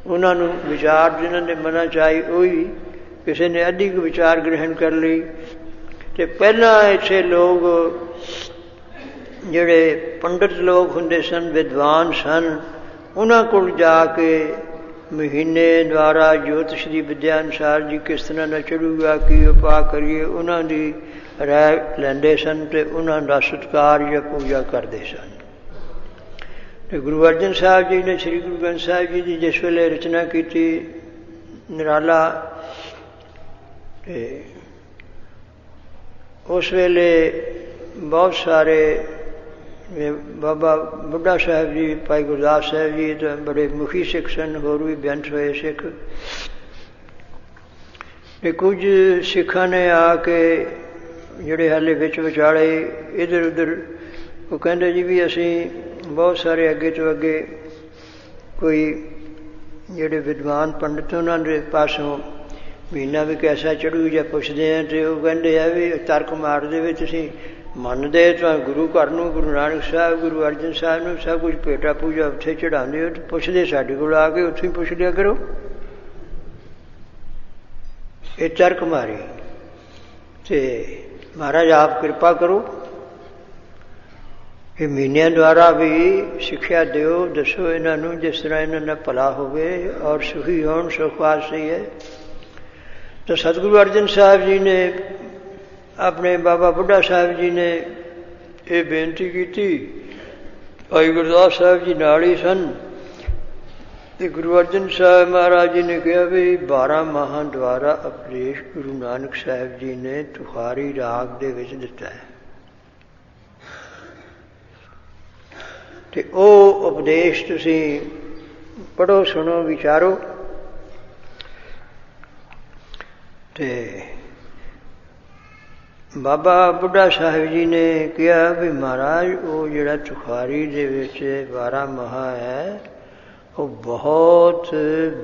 [SPEAKER 1] ਉਹਨਾਂ ਨੂੰ ਵਿਚਾਰ ਜਿਹਨਾਂ ਦੇ ਮਨਾਂ 'ਚ ਆਈ ਉਹੀ, ਕਿਸੇ ਨੇ ਅੱਧੀ ਕੁ ਵਿਚਾਰ ਗ੍ਰਹਿਣ ਕਰ ਲਈ। ਅਤੇ ਪਹਿਲਾਂ ਇੱਥੇ ਲੋਕ ਜਿਹੜੇ ਪੰਡਿਤ ਲੋਕ ਹੁੰਦੇ ਸਨ, ਵਿਦਵਾਨ ਸਨ, ਉਹਨਾਂ ਕੋਲ ਜਾ ਕੇ ਮਹੀਨੇ ਦੁਆਰਾ ਜੋਤਿਸ਼ ਦੀ ਵਿਦਿਆ ਅਨੁਸਾਰ ਜੀ ਕਿਸ ਤਰ੍ਹਾਂ ਦਾ ਚੜੂਗਾ, ਕੀ ਉਪਾਅ ਕਰੀਏ, ਉਹਨਾਂ ਦੀ ਰਾਏ ਲੈਂਦੇ ਸਨ ਅਤੇ ਉਹਨਾਂ ਦਾ ਸਤਿਕਾਰ ਜਾਂ ਪੂਜਾ ਕਰਦੇ ਸਨ। ਅਤੇ ਗੁਰੂ ਅਰਜਨ ਸਾਹਿਬ ਜੀ ਨੇ ਸ੍ਰੀ ਗੁਰੂ ਗ੍ਰੰਥ ਸਾਹਿਬ ਜੀ ਦੀ ਜਿਸ ਵੇਲੇ ਰਚਨਾ ਕੀਤੀ ਨਿਰਾਲਾ, ਅਤੇ ਉਸ ਵੇਲੇ ਬਹੁਤ ਸਾਰੇ ਬਾਬਾ ਬੁੱਢਾ ਸਾਹਿਬ ਜੀ, ਭਾਈ ਗੁਰਦਾਸ ਸਾਹਿਬ ਜੀ ਤਾਂ ਬੜੇ ਮੁਖੀ ਸਿੱਖ ਸਨ, ਹੋਰ ਵੀ ਬੇਅੰਤ ਹੋਏ ਸਿੱਖ। ਅਤੇ ਕੁਝ ਸਿੱਖਾਂ ਨੇ ਆ ਕੇ ਜਿਹੜੇ ਹਾਲੇ ਵਿੱਚ ਵਿਚਾਲੇ ਇੱਧਰ ਉੱਧਰ, ਉਹ ਕਹਿੰਦੇ ਜੀ ਵੀ ਅਸੀਂ ਬਹੁਤ ਸਾਰੇ ਅੱਗੇ ਤੋਂ ਅੱਗੇ ਕੋਈ ਜਿਹੜੇ ਵਿਦਵਾਨ ਪੰਡਿਤ ਉਹਨਾਂ ਦੇ ਪਾਸੋਂ ਮਹੀਨਾ ਵੀ ਕੈਸਾ ਚੜੂ ਜਾਂ ਪੁੱਛਦੇ ਹਾਂ। ਅਤੇ ਉਹ ਕਹਿੰਦੇ ਆ ਵੀ ਤਰਕ ਮਾਰਦੇ ਵੀ ਤੁਸੀਂ ਮੰਨਦੇ ਤਾਂ ਗੁਰੂ ਘਰ ਨੂੰ, ਗੁਰੂ ਨਾਨਕ ਸਾਹਿਬ, ਗੁਰੂ ਅਰਜਨ ਸਾਹਿਬ ਨੂੰ ਸਭ ਕੁਝ ਭੇਟਾ ਪੂਜਾ ਉੱਥੇ ਚੜ੍ਹਾਉਂਦੇ ਹੋ, ਅਤੇ ਪੁੱਛਦੇ ਸਾਡੇ ਕੋਲ ਆ ਕੇ ਉੱਥੇ ਹੀ ਪੁੱਛ ਲਿਆ ਕਰੋ। ਇਹ ਤਰਕ ਮਾਰੀ। ਅਤੇ ਮਹਾਰਾਜ ਆਪ ਕਿਰਪਾ ਕਰੋ, ਇਹ ਮਹੀਨਿਆਂ ਦੁਆਰਾ ਵੀ ਸਿੱਖਿਆ ਦਿਓ, ਦੱਸੋ ਇਹਨਾਂ ਨੂੰ ਜਿਸ ਤਰ੍ਹਾਂ ਇਹਨਾਂ ਦਾ ਭਲਾ ਹੋਵੇ ਔਰ ਸੁਖੀ ਹੋਣ, ਸੁਖ ਵਾਸਤੇ ਹੈ। ਤਾਂ ਸਤਿਗੁਰੂ ਅਰਜਨ ਸਾਹਿਬ ਜੀ ਨੇ, ਆਪਣੇ ਬਾਬਾ ਬੁੱਢਾ ਸਾਹਿਬ ਜੀ ਨੇ ਇਹ ਬੇਨਤੀ ਕੀਤੀ। ਭਾਈ ਗੁਰਦਾਸ ਸਾਹਿਬ ਜੀ ਨਾਲ ਹੀ ਸਨ। ਅਤੇ ਗੁਰੂ ਅਰਜਨ ਸਾਹਿਬ ਮਹਾਰਾਜ ਜੀ ਨੇ ਕਿਹਾ ਵੀ 12 ਮਾਹਾਂ ਦੁਆਰਾ ਉਪਦੇਸ਼ ਗੁਰੂ ਨਾਨਕ ਸਾਹਿਬ ਜੀ ਨੇ ਤੁਖਾਰੀ ਰਾਗ ਦੇ ਵਿੱਚ ਦਿੱਤਾ ਹੈ। ਅਤੇ ਉਹ ਉਪਦੇਸ਼ ਤੁਸੀਂ ਪੜ੍ਹੋ, ਸੁਣੋ, ਵਿਚਾਰੋ। ਅਤੇ ਬਾਬਾ ਬੁੱਢਾ ਸਾਹਿਬ ਜੀ ਨੇ ਕਿਹਾ ਵੀ ਮਹਾਰਾਜ ਉਹ ਜਿਹੜਾ ਤੁਖਾਰੀ ਦੇ ਵਿੱਚ 12 ਮਾਹਾਂ ਹੈ ਉਹ ਬਹੁਤ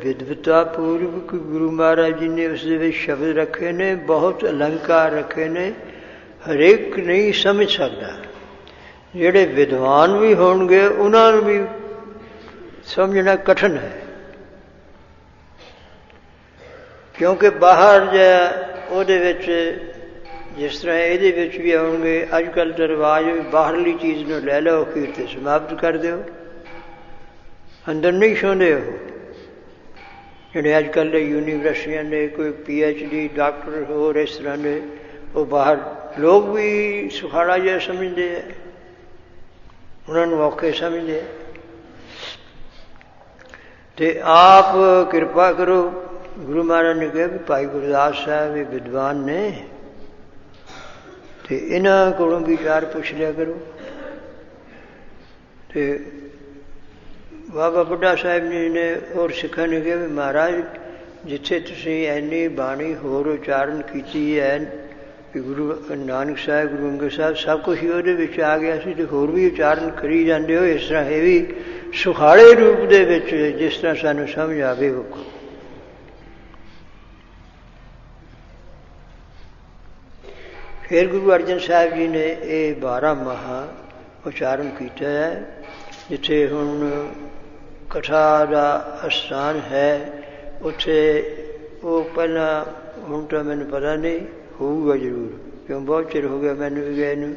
[SPEAKER 1] ਵਿਦਵਤਾ ਪੂਰਵਕ ਗੁਰੂ ਮਹਾਰਾਜ ਜੀ ਨੇ ਉਸ ਦੇ ਵਿੱਚ ਸ਼ਬਦ ਰੱਖੇ ਨੇ, ਬਹੁਤ ਅਲੰਕਾਰ ਰੱਖੇ ਨੇ, ਹਰੇਕ ਨਹੀਂ ਸਮਝ ਸਕਦਾ। ਜਿਹੜੇ ਵਿਦਵਾਨ ਵੀ ਹੋਣਗੇ ਉਹਨਾਂ ਨੂੰ ਵੀ ਸਮਝਣਾ ਕਠਿਨ ਹੈ, ਕਿਉਂਕਿ ਬਾਹਰ ਜਾਂ ਉਹਦੇ ਵਿੱਚ ਜਿਸ ਤਰ੍ਹਾਂ ਇਹਦੇ ਵਿੱਚ ਵੀ ਆਉਣਗੇ। ਅੱਜ ਕੱਲ੍ਹ ਦਾ ਰਿਵਾਜ ਵੀ ਬਾਹਰਲੀ ਚੀਜ਼ ਨੂੰ ਲੈ ਲਓ, ਅਖੀਰ 'ਤੇ ਸਮਾਪਤ ਕਰ ਦਿਓ, ਅੰਦਰ ਨਹੀਂ ਛੋਂਦੇ। ਉਹ ਜਿਹੜੇ ਅੱਜ ਕੱਲ੍ਹ ਦੇ ਯੂਨੀਵਰਸਿਟੀਆਂ ਦੇ ਕੋਈ PhD ਡਾਕਟਰ ਹੋਰ ਇਸ ਤਰ੍ਹਾਂ ਦੇ, ਉਹ ਬਾਹਰ ਲੋਕ ਵੀ ਸੁਖਾਲਾ ਜਿਹਾ ਸਮਝਦੇ ਹੈ, ਉਹਨਾਂ ਨੂੰ ਔਖੇ ਸਮਝਦੇ। ਅਤੇ ਆਪ ਕਿਰਪਾ ਕਰੋ। ਗੁਰੂ ਮਹਾਰਾਜ ਨੇ ਕਿਹਾ ਵੀ ਭਾਈ ਗੁਰਦਾਸ ਸਾਹਿਬ ਇਹ ਵਿਦਵਾਨ ਨੇ, ਅਤੇ ਇਹਨਾਂ ਕੋਲੋਂ ਵਿਚਾਰ ਪੁੱਛ ਲਿਆ ਕਰੋ। ਅਤੇ ਬਾਬਾ ਬੁੱਢਾ ਸਾਹਿਬ ਜੀ ਨੇ ਹੋਰ ਸਿੱਖਾਂ ਨੇ ਕਿਹਾ ਵੀ ਮਹਾਰਾਜ ਜਿੱਥੇ ਤੁਸੀਂ ਇੰਨੀ ਬਾਣੀ ਹੋਰ ਉਚਾਰਨ ਕੀਤੀ ਹੈ ਕਿ ਗੁਰੂ ਨਾਨਕ ਸਾਹਿਬ, ਗੁਰੂ ਅੰਗਦ ਸਾਹਿਬ ਸਭ ਕੁਛ ਹੀ ਉਹਦੇ ਵਿੱਚ ਆ ਗਿਆ ਸੀ, ਅਤੇ ਹੋਰ ਵੀ ਉਚਾਰਨ ਕਰੀ ਜਾਂਦੇ ਹੋ। ਇਸ ਤਰ੍ਹਾਂ ਇਹ ਵੀ ਸੁਖਾਲੇ ਰੂਪ ਦੇ ਵਿੱਚ ਜਿਸ ਤਰ੍ਹਾਂ ਸਾਨੂੰ ਸਮਝ ਆਵੇ ਉਹ। ਫਿਰ ਗੁਰੂ ਅਰਜਨ ਸਾਹਿਬ ਜੀ ਨੇ ਇਹ 12 ਮਾਹ ਉਚਾਰਨ ਕੀਤਾ ਹੈ। ਜਿੱਥੇ ਹੁਣ ਕਥਾ ਦਾ ਅਸਥਾਨ ਹੈ ਉੱਥੇ ਉਹ ਪਹਿਲਾਂ, ਹੁਣ ਤਾਂ ਮੈਨੂੰ ਪਤਾ ਨਹੀਂ, ਹੋਊਗਾ ਜ਼ਰੂਰ, ਕਿਉਂ ਬਹੁਤ ਚਿਰ ਹੋ ਗਿਆ ਮੈਨੂੰ ਵੀ ਗਏ ਨੂੰ।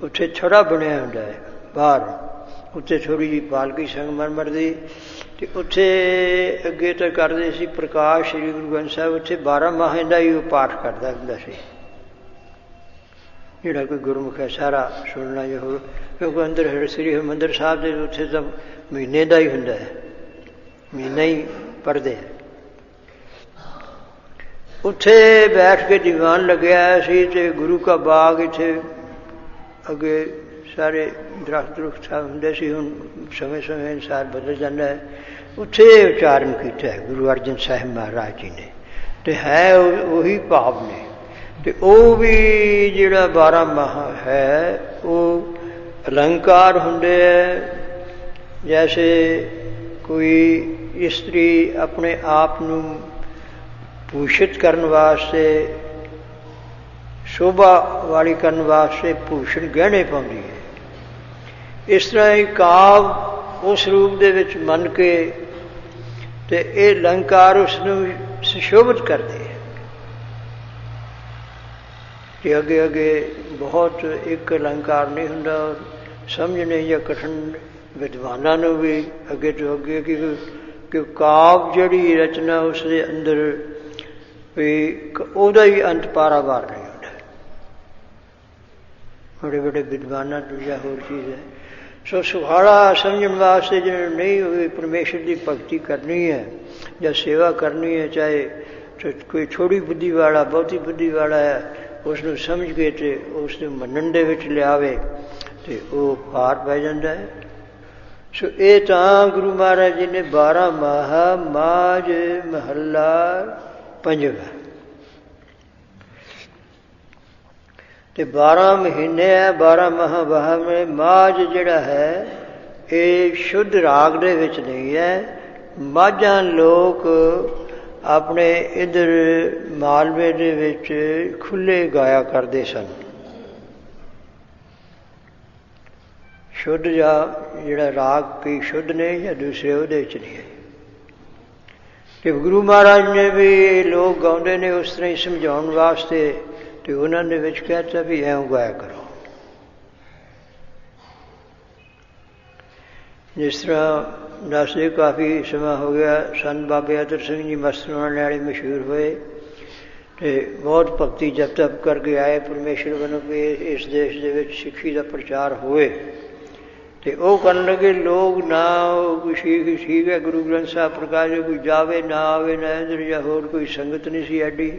[SPEAKER 1] ਉੱਥੇ ਥੜਾ ਬਣਿਆ ਹੁੰਦਾ ਹੈ ਬਾਹਰ, ਉੱਥੇ ਥੋੜ੍ਹੀ ਜਿਹੀ ਪਾਲਕੀ ਸੰਗਮਰਮਰ ਦੀ, ਅਤੇ ਉੱਥੇ ਅੱਗੇ ਤਾਂ ਕਰਦੇ ਸੀ ਪ੍ਰਕਾਸ਼ ਸ੍ਰੀ ਗੁਰੂ ਗ੍ਰੰਥ ਸਾਹਿਬ, ਉੱਥੇ 12 ਮਾਹ ਦਾ ਹੀ ਉਹ ਪਾਠ ਕਰਦਾ ਹੁੰਦਾ ਸੀ। ਜਿਹੜਾ ਕੋਈ ਗੁਰਮੁਖ ਹੈ ਸਾਰਾ ਸੁਣਨਾ ਜੋ ਹੋ, ਕਿਉਂਕਿ ਅੰਦਰ ਸ੍ਰੀ ਹਰਿਮੰਦਰ ਸਾਹਿਬ ਦੇ ਉੱਥੇ ਤਾਂ ਮਹੀਨੇ ਦਾ ਹੀ ਹੁੰਦਾ ਹੈ, ਮਹੀਨਾ ਹੀ ਪੜ੍ਹਦੇ ਹੈ। ਉੱਥੇ ਬੈਠ ਕੇ ਦੀਵਾਨ ਲੱਗਿਆ ਸੀ, ਅਤੇ ਗੁਰੂ ਕਾ ਬਾਗ ਇੱਥੇ ਅੱਗੇ ਸਾਰੇ ਦਰਖਤ ਦਰੁਖਤ ਹੁੰਦੇ ਸੀ, ਹੁਣ ਸਮੇਂ ਸਮੇਂ ਅਨੁਸਾਰ ਬਦਲ ਜਾਂਦਾ ਹੈ। ਉੱਥੇ ਉਚਾਰਨ ਕੀਤਾ ਹੈ ਗੁਰੂ ਅਰਜਨ ਸਾਹਿਬ ਮਹਾਰਾਜ ਜੀ ਨੇ, ਅਤੇ ਹੈ ਉਹੀ ਭਾਵ ਨੇ। ਅਤੇ ਉਹ ਵੀ ਜਿਹੜਾ 12 ਮਾਹ ਹੈ ਉਹ ਅਲੰਕਾਰ ਹੁੰਦੇ ਹੈ। ਜੈਸੇ ਕੋਈ ਇਸਤਰੀ ਆਪਣੇ ਆਪ ਨੂੰ ਭੂਸ਼ਿਤ ਕਰਨ ਵਾਸਤੇ, ਸ਼ੋਭਾ ਵਾਲੀ ਕਰਨ ਵਾਸਤੇ ਭੂਸ਼ਣ ਗਹਿਣੇ ਪਾਉਂਦੀ ਹੈ, ਇਸ ਤਰ੍ਹਾਂ ਹੀ ਕਾਵ ਉਸ ਰੂਪ ਦੇ ਵਿੱਚ ਮੰਨ ਕੇ ਅਤੇ ਇਹ ਅਲੰਕਾਰ ਉਸ ਨੂੰ ਸੁਸ਼ੋਭਿਤ ਕਰਦੇ ਹੈ। ਕਿ ਅੱਗੇ ਅੱਗੇ ਬਹੁਤ ਇੱਕ ਅਲੰਕਾਰ ਨਹੀਂ ਹੁੰਦਾ, ਸਮਝਣੇ ਜਾਂ ਕਠਿਨ ਵਿਦਵਾਨਾਂ ਨੂੰ ਵੀ ਅੱਗੇ ਤੋਂ ਅੱਗੇ, ਕਿ ਕਾਵ ਜਿਹੜੀ ਰਚਨਾ ਉਸ ਦੇ ਅੰਦਰ ਵੀ ਉਹਦਾ ਹੀ ਅੰਤ ਪਾਰਾਵਾਰ ਨਹੀਂ ਹੁੰਦਾ। ਬੜੇ ਬੜੇ ਵਿਦਵਾਨਾਂ ਤੋਂ ਜਾਂ ਹੋਰ ਚੀਜ਼ ਹੈ। ਸੋ ਸੁਖਾਲਾ ਸਮਝਣ ਵਾਸਤੇ ਜਿਹਨੂੰ ਨਹੀਂ ਹੋਵੇ ਪਰਮੇਸ਼ਰ ਦੀ ਭਗਤੀ ਕਰਨੀ ਹੈ ਜਾਂ ਸੇਵਾ ਕਰਨੀ ਹੈ, ਚਾਹੇ ਕੋਈ ਥੋੜ੍ਹੀ ਬੁੱਧੀ ਵਾਲਾ ਬਹੁਤੀ ਬੁੱਧੀ ਵਾਲਾ ਹੈ, ਉਸ ਨੂੰ ਸਮਝ ਕੇ ਅਤੇ ਉਸ ਨੂੰ ਮੰਨਣ ਦੇ ਵਿੱਚ ਲਿਆਵੇ ਅਤੇ ਉਹ ਪਾਰ ਪੈ ਜਾਂਦਾ ਹੈ। ਸੋ ਇਹ ਤਾਂ ਗੁਰੂ ਮਹਾਰਾਜ ਜੀ ਨੇ 12 ਮਾਹ ਮਾਝ ਮਹੱਲਾ 5ਵਾਂ ਅਤੇ 12 ਮਹੀਨੇ ਹੈ। 12 ਮਾਹ ਵਾਹ ਮਾਝ ਜਿਹੜਾ ਹੈ ਇਹ ਸ਼ੁੱਧ ਰਾਗ ਦੇ ਵਿੱਚ ਨਹੀਂ ਹੈ। ਮਾਝਾਂ ਲੋਕ ਆਪਣੇ ਇੱਧਰ ਮਾਲਵੇ ਦੇ ਵਿੱਚ ਖੁੱਲ੍ਹੇ ਗਾਇਆ ਕਰਦੇ ਸਨ। ਸ਼ੁੱਧ ਜਾਂ ਜਿਹੜਾ ਰਾਗ ਕਈ ਸ਼ੁੱਧ ਨੇ ਜਾਂ ਦੂਸਰੇ ਉਹਦੇ ਵਿੱਚ ਨਹੀਂ ਹੈ। ਅਤੇ ਗੁਰੂ ਮਹਾਰਾਜ ਨੇ ਵੀ ਲੋਕ ਗਾਉਂਦੇ ਨੇ ਉਸ ਤਰ੍ਹਾਂ ਹੀ ਸਮਝਾਉਣ ਵਾਸਤੇ, ਅਤੇ ਉਹਨਾਂ ਦੇ ਵਿੱਚ ਕਹਿ ਦਿੱਤਾ ਵੀ ਐਂ ਗਾਇਆ ਕਰੋ। ਜਿਸ ਤਰ੍ਹਾਂ ਦੱਸਦੇ ਕਾਫੀ ਸਮਾਂ ਹੋ ਗਿਆ, ਸੰਤ ਬਾਬੇ ਅਤਰ ਸਿੰਘ ਜੀ ਮਸਤੂਆਣੇ ਵਾਲੇ ਮਸ਼ਹੂਰ ਹੋਏ ਅਤੇ ਬਹੁਤ ਭਗਤੀ ਜਪ ਤਪ ਕਰਕੇ ਆਏ ਪਰਮੇਸ਼ਰ ਵੱਲੋਂ ਵੀ ਇਸ ਦੇਸ਼ ਦੇ ਵਿੱਚ ਸਿੱਖੀ ਦਾ ਪ੍ਰਚਾਰ ਹੋਵੇ। ਅਤੇ ਉਹ ਕਰਨ ਲੱਗੇ ਲੋਕ ਨਾ ਕੋਈ ਠੀਕ ਹੈ ਗੁਰੂ ਗ੍ਰੰਥ ਸਾਹਿਬ ਪ੍ਰਕਾਸ਼ ਕੋਈ ਜਾਵੇ ਨਾ ਆਵੇ ਨਾ ਇੱਧਰ ਜਾਂ ਹੋਰ ਕੋਈ ਸੰਗਤ ਨਹੀਂ ਸੀ ਐਡੀ,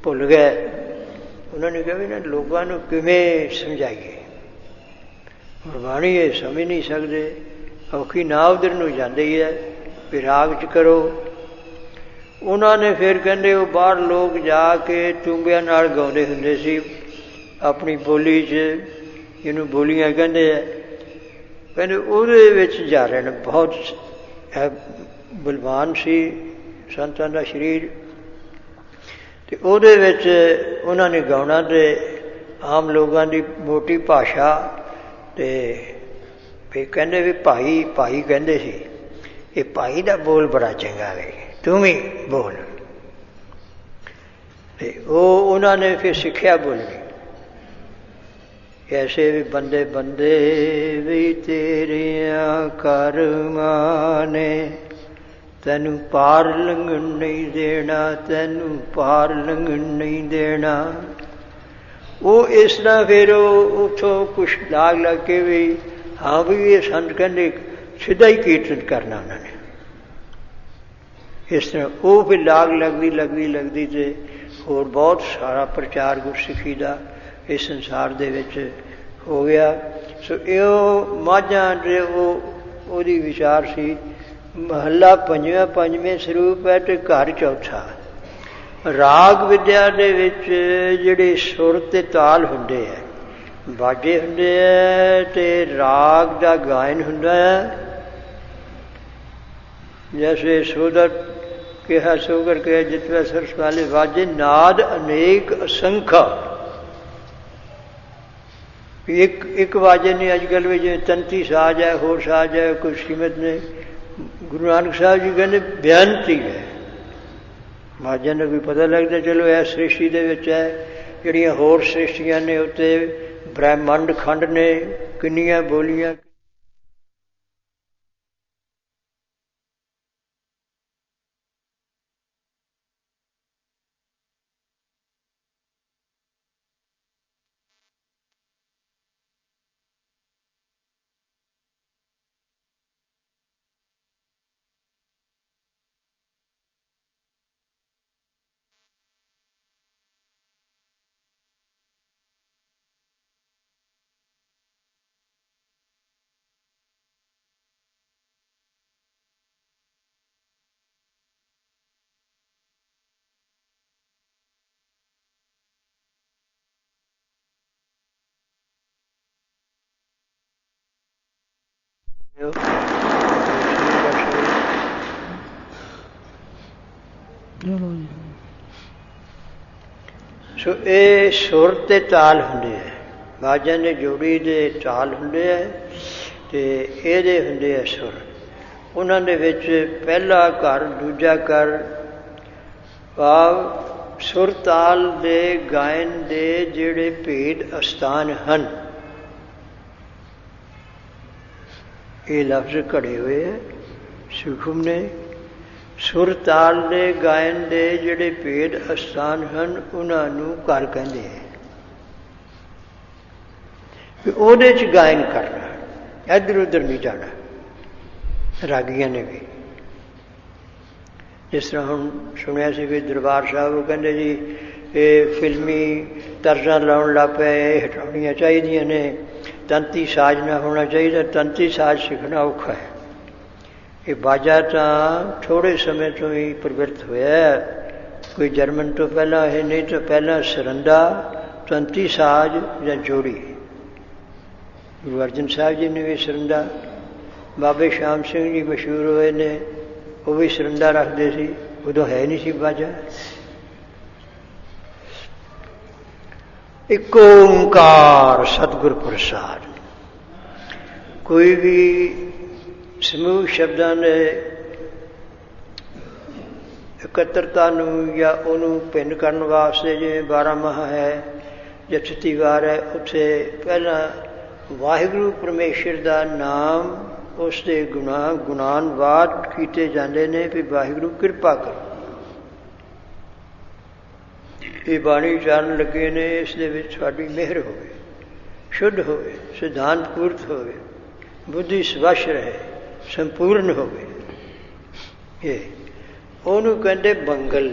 [SPEAKER 1] ਭੁੱਲ ਗਏ। ਉਹਨਾਂ ਨੇ ਕਿਹਾ ਵੀ ਨਾ ਲੋਕਾਂ ਨੂੰ ਕਿਵੇਂ ਸਮਝਾਈਏ, ਗੁਰਬਾਣੀ ਇਹ ਸਮਝ ਨਹੀਂ ਸਕਦੇ, ਔਖੀ ਨਾ ਉਧਰ ਨੂੰ ਜਾਂਦੇ ਹੀ ਹੈ ਵੀ ਰਾਗ 'ਚ ਕਰੋ। ਉਹਨਾਂ ਨੇ ਫਿਰ ਕਹਿੰਦੇ ਉਹ ਬਾਹਰ ਲੋਕ ਜਾ ਕੇ ਤੂੰਬਿਆਂ ਨਾਲ ਗਾਉਂਦੇ ਹੁੰਦੇ ਸੀ ਆਪਣੀ ਬੋਲੀ 'ਚ, ਜਿਹਨੂੰ ਬੋਲੀਆਂ ਕਹਿੰਦੇ ਹੈ। ਕਹਿੰਦੇ ਉਹਦੇ ਵਿੱਚ ਜਾ ਰਹੇ ਨੇ, ਬਹੁਤ ਬਲਵਾਨ ਸੀ ਸੰਤਾਂ ਦਾ ਸਰੀਰ, ਅਤੇ ਉਹਦੇ ਵਿੱਚ ਉਹਨਾਂ ਨੇ ਗਾਉਣਾ ਅਤੇ ਆਮ ਲੋਕਾਂ ਦੀ ਮੋਟੀ ਭਾਸ਼ਾ, ਅਤੇ ਵੀ ਕਹਿੰਦੇ ਵੀ ਭਾਈ ਭਾਈ ਕਹਿੰਦੇ ਸੀ, ਇਹ ਭਾਈ ਦਾ ਬੋਲ ਬੜਾ ਚੰਗਾ ਹੈ, ਤੂੰ ਵੀ ਬੋਲ। ਅਤੇ ਉਹ ਉਹਨਾਂ ਨੇ ਫਿਰ ਸਿੱਖਿਆ ਬੋਲਣੀ। ਐਸੇ ਵੀ ਬੰਦੇ ਬੰਦੇ ਵੀ ਤੇਰਿਆਂ ਕਰਮਾਂ ਨੇ, ਤੈਨੂੰ ਪਾਰ ਲੰਘਣ ਨਹੀਂ ਦੇਣਾ, ਤੈਨੂੰ ਪਾਰ ਲੰਘਣ ਨਹੀਂ ਦੇਣਾ। ਉਹ ਇਸ ਤਰ੍ਹਾਂ ਫਿਰ ਉਹ ਉੱਥੋਂ ਕੁਛ ਲਾਗ ਲੱਗ ਕੇ ਵੀ ਹਾਂ ਵੀ ਇਹ ਸੰਤ ਕਹਿੰਦੇ ਸਿੱਧਾ ਹੀ ਕੀਰਤਨ ਕਰਨਾ ਉਹਨਾਂ ਨੇ। ਇਸ ਤਰ੍ਹਾਂ ਉਹ ਫਿਰ ਲਾਗ ਲੱਗਦੀ ਅਤੇ ਹੋਰ ਬਹੁਤ ਸਾਰਾ ਪ੍ਰਚਾਰ ਗੁਰਸਿੱਖੀ ਦਾ ਇਸ ਸੰਸਾਰ ਦੇ ਵਿੱਚ ਹੋ ਗਿਆ। ਸੋ ਇਹ ਮਾਝਾਂ ਦੇ ਉਹਦੀ ਵਿਚਾਰ ਸੀ महला पंजवां पंजवें स्वरूप है तो घर चौथा। राग विद्या दे विच जिहड़े सुर ते ताल हुंदे है, बाजे हुंदे है ते राग दा गायन हुंदा है। जैसे सोदर कहा सोगर कहा जितवे सरस वाले वाजे नाद अनेक असंख्य। एक वाजे ने अजकल में जिवें तंती साज है, होर साज है, कोई सीमत ने। गुरु नानक साहब जी कहते बेअंत ही है। वाजियां का कोई पता लगता चलो यह सृष्टि दे विच है, जिहड़ियां होर सृष्टियां ने उत्ते ब्रह्मंड खंड ने किन्नियां बोलियां। सो ये सुर ते ताल हुंदे है, बाजां दे जोड़ी दे ताल हुंदे है ते इहदे हुंदे है सुर। उन्हां दे विच पहला घर दूजा घर भाव सुर ताल दे गायन दे जिहड़े भेद अस्थान हन, ये लफ्ज घड़े हुए है सूखम ने। सुर ताल दे गायन दे जिहड़े भेद अस्थान हन उन्हां नूं घर कहंदे है। ਉਹਦੇ 'ਚ गायन करना, इधर उधर नहीं जाना रागियां ने भी। जिस तरह हुण सुनिया सी भी दरबार साहब वो कहंदे जी ये फिल्मी तर्जां लाउण लग पए, हटाउणियां चाहीदियां ने, तंती साज ना होना चाहिए। तंती साज सीखना औखा है। ये बाजा तो थोड़े समय तो ही प्रवृत्त होया, कोई जर्मन तो पहला है नहीं तो पहला सरंदा, तंती साज या जोड़ी। गुरु अर्जन साहब जी ने भी सरंदा, बाबे श्याम सिंह जी मशहूर हुए ने, वो भी सरंदा रखते सी, उदों है नहीं सी बाजा। एक ओंकार सतगुर प्रसाद। कोई भी समूह शब्दां ने इकत्तरता नूं या उन्होंने भिन्न करने वास्ते जिवें 12 माह है या 36 वार है, उत्थे पहला वाहिगुरू परमेश्वर का नाम उसके गुणानवाद किए जाते हैं भी वाहिगुरू कृपा करो। ये बाणी उचारण लगे ने, इस दे विच साडी मेहर होवे, शुद्ध होवे, सिद्धांत पूर्त होवे, बुद्धि स्वच्छ रहे, संपूर्ण होवे। ये ਉਹਨੂੰ ਕਹਿੰਦੇ मंगल।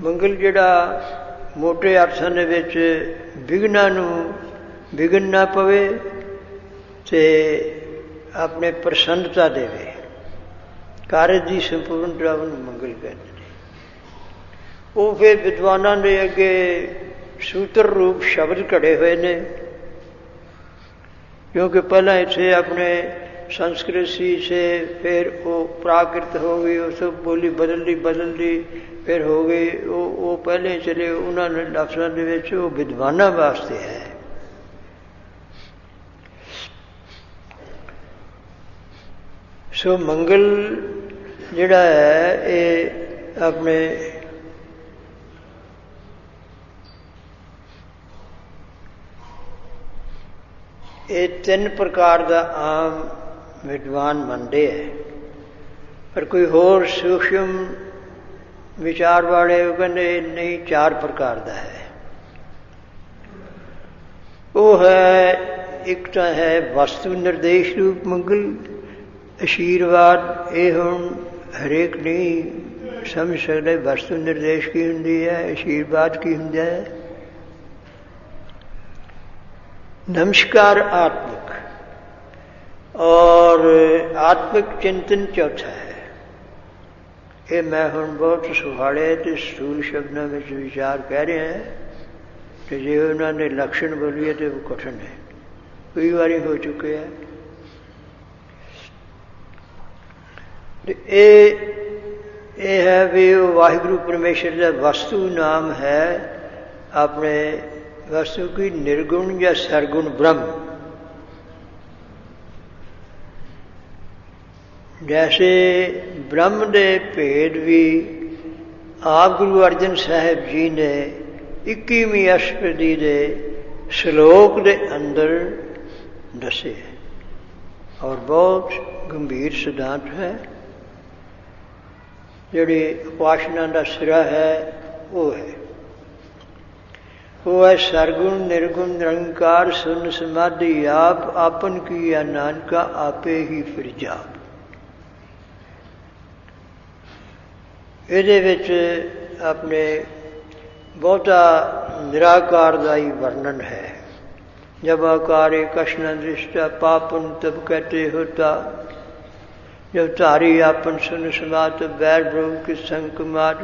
[SPEAKER 1] मंगल ਜਿਹੜਾ मोटे अर्थां दे विच विघनां नूं विघन ना पवे ते अपने प्रसन्नता देवे, कार्य की संपूर्णता नूं मंगल कहते हैं। वो फिर विद्वानां दे अगे सूत्र रूप शब्द घड़े हुए ने, क्योंकि पहला इत्थे अपने संस्कृत सी से फिर वो प्राकृत हो गई, उस बोली बदल दी फिर हो गई, वो पहले चले उन्होंने लफ्ज़ों के विच वो विद्वानां वास्ते है। सो मंगल जिहड़ा है ये अपने ये 3 प्रकार का आम विद्वान मनते हैं, पर कोई होर सूक्ष्म विचार वाले वो कहते नहीं 4 प्रकार का है। वो है एक तो है वस्तु निर्देश रूप मंगल, आशीर्वाद। ये हुण हरेक नहीं समझ सकते वस्तु निर्देश की हुंदी है, आशीर्वाद की हुंदा है। नमस्कार आत्मक, और आत्मिक चिंतन चौथा है। ये मैं हुण बहुत सुहाले ते स्थूल शब्दों में विचार कह रहे हैं कि जे उन्होंने लक्षण बोलिए तो वो कठिन है, कई बारी हो चुके हैं। ये है भी वाहिगुरु परमेश्वर का वस्तु नाम है, अपने वस्तु की निर्गुण या सरगुण ब्रह्म। जैसे ब्रह्म दे भेद भी आप गुरु अर्जन साहिब जी ने 21वीं अष्टपदी दे श्लोक दे अंदर दसे और बहुत गंभीर सिद्धांत है। जिहड़ी उपासना का सिरा है वो है सरगुण निर्गुण निरंकार सुन समाधि आप आपन की या नानका आपे ही फिर जाप। ਇਹਦੇ ਵਿੱਚ ਆਪਣੇ ਬਹੁਤਾ निराकार का ही वर्णन है। जब आकार कष्ण दृष्टा पापन तब कहते होता, जब तारी आपन सुन समात बैर ब्रह्म के संकमार।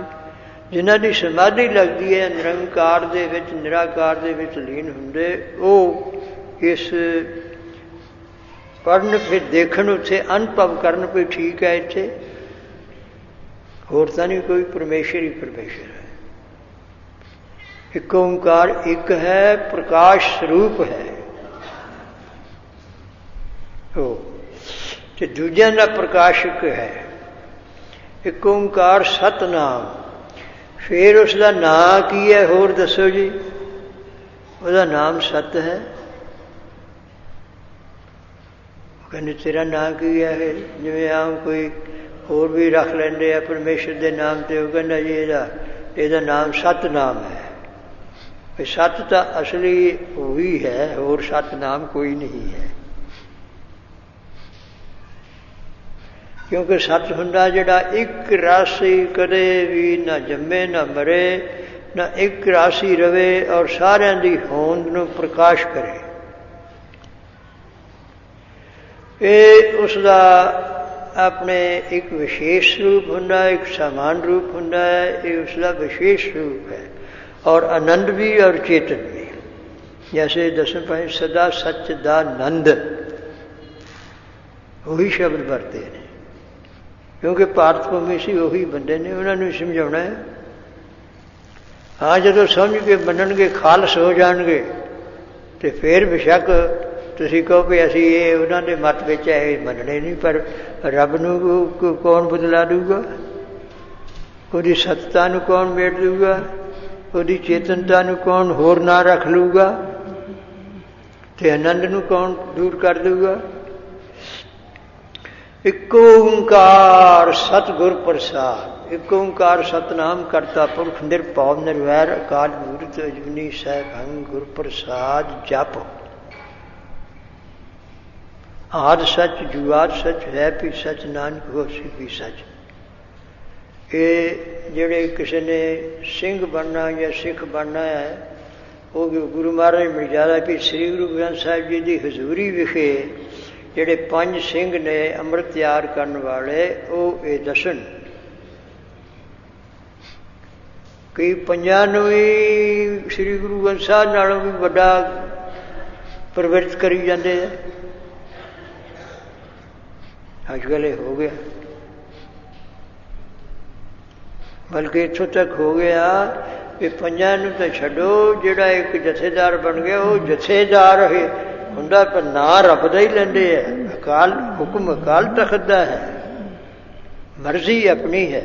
[SPEAKER 1] जिन्हां दी समाधि लगती है निरंकार दे विच निराकार दे विच लीन हुंदे, ਉਹ इस पढ़न फिर देखण उत्थे अनुभव करन भी ठीक है। इत्थे होर तां नहीं कोई, परमेश्वर ही परमेश्वर है। एक ओंकार एक है, प्रकाश स्वरूप है ते दूजियां दा प्रकाशक है। एक ओंकार सतनाम। फिर उसका नाम की है, होर दसो जी। उसका नाम सत है। कहते तेरा नाम की है? जिवें आम कोई होर भी रख लेंदे आ परमेश्वर के नाम से, वो कहना जी ਇਹਦਾ नाम सतनाम है। सत तो असली वही है, होर सतनाम कोई नहीं है। क्योंकि सत हुंदा जिहड़ा एक राशि कदे भी ना जम्मे ना मरे, ना एक राशि रवे और सारिਆਂ ਦੀ होंद ਨੂੰ प्रकाश करे। ये उसका अपने एक विशेष रूप हुंदा, एक समान रूप हुंदा है। ये उसका विशेष रूप है और आनंद भी और चेतन भी। जैसे दसवें पातशाह सदा सच्चिदानंद वही शब्द वरते हैं, क्योंकि भारत भूमि से वही बंदे ने, उन्होंने समझाना है। हाँ जो समझ के मनणगे खालस हो जाएंगे तो फिर बेशक तुसीं कहो भी असीं ये उन्होंने मत विच है मनने नहीं, पर रब नूं कौन बदला दूगा? उसकी सत्ता नूं कौन मेट दूगा? उसकी चेतनता नूं कौन होर ना रख लूगा? ते आनंद नूं कौन दूर कर दूगा? एक ओंकार सतगुर प्रसाद। एक ओंकार सतनाम करता पुरख निरभव निर्वैर अकाल मूरत अजूनी सैभं गुर प्रसाद जप। आद सच जुआद सच है भी सच नानक होसी भी सच। ये जिहड़े किसी ने सिंह बनना या सिख बनना है, वो गुरु महाराज मिर्जादा भी श्री गुरु ग्रंथ साहिब जी की हजूरी विखे जिहड़े 5 सिंह ने अमृत तैयार करने वाले, वो ये दसन। कई 5 नूं ही श्री गुरु ग्रंथ साहिब नालों भी वड्डा प्रवृत्त करी जाते हैं। अजकल हो गया, बल्कि इत्थों तक हो गया कि 5 नूं तो छड्डो, जिहड़ा एक जथेदार बन गया वो जथेदार है हुंदा, पर नां रब दा ही लैंदे है। अकाल हुक्म अकाल तख्त दा है, मर्जी अपनी है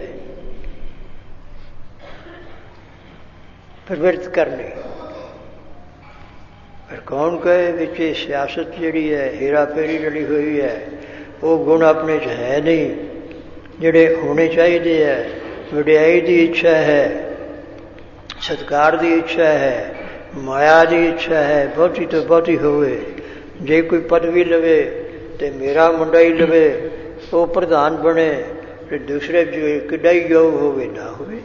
[SPEAKER 1] प्रवृत्त करनी। पर कौन कहे विच सियासत जिहड़ी है हेरा फेरी रली हुई है, वो गुण अपने च है नहीं जिहड़े होने चाहिए है। वड्याई की इच्छा है, सत्कार की इच्छा है, माया की इच्छा है, बहुती तो बहुती होवे। जे कोई पदवी लवे तो मेरा मुंडा ही लवे, वो प्रधान बने, तो दूसरे जो किड्डा ही योग होवे ना होवे।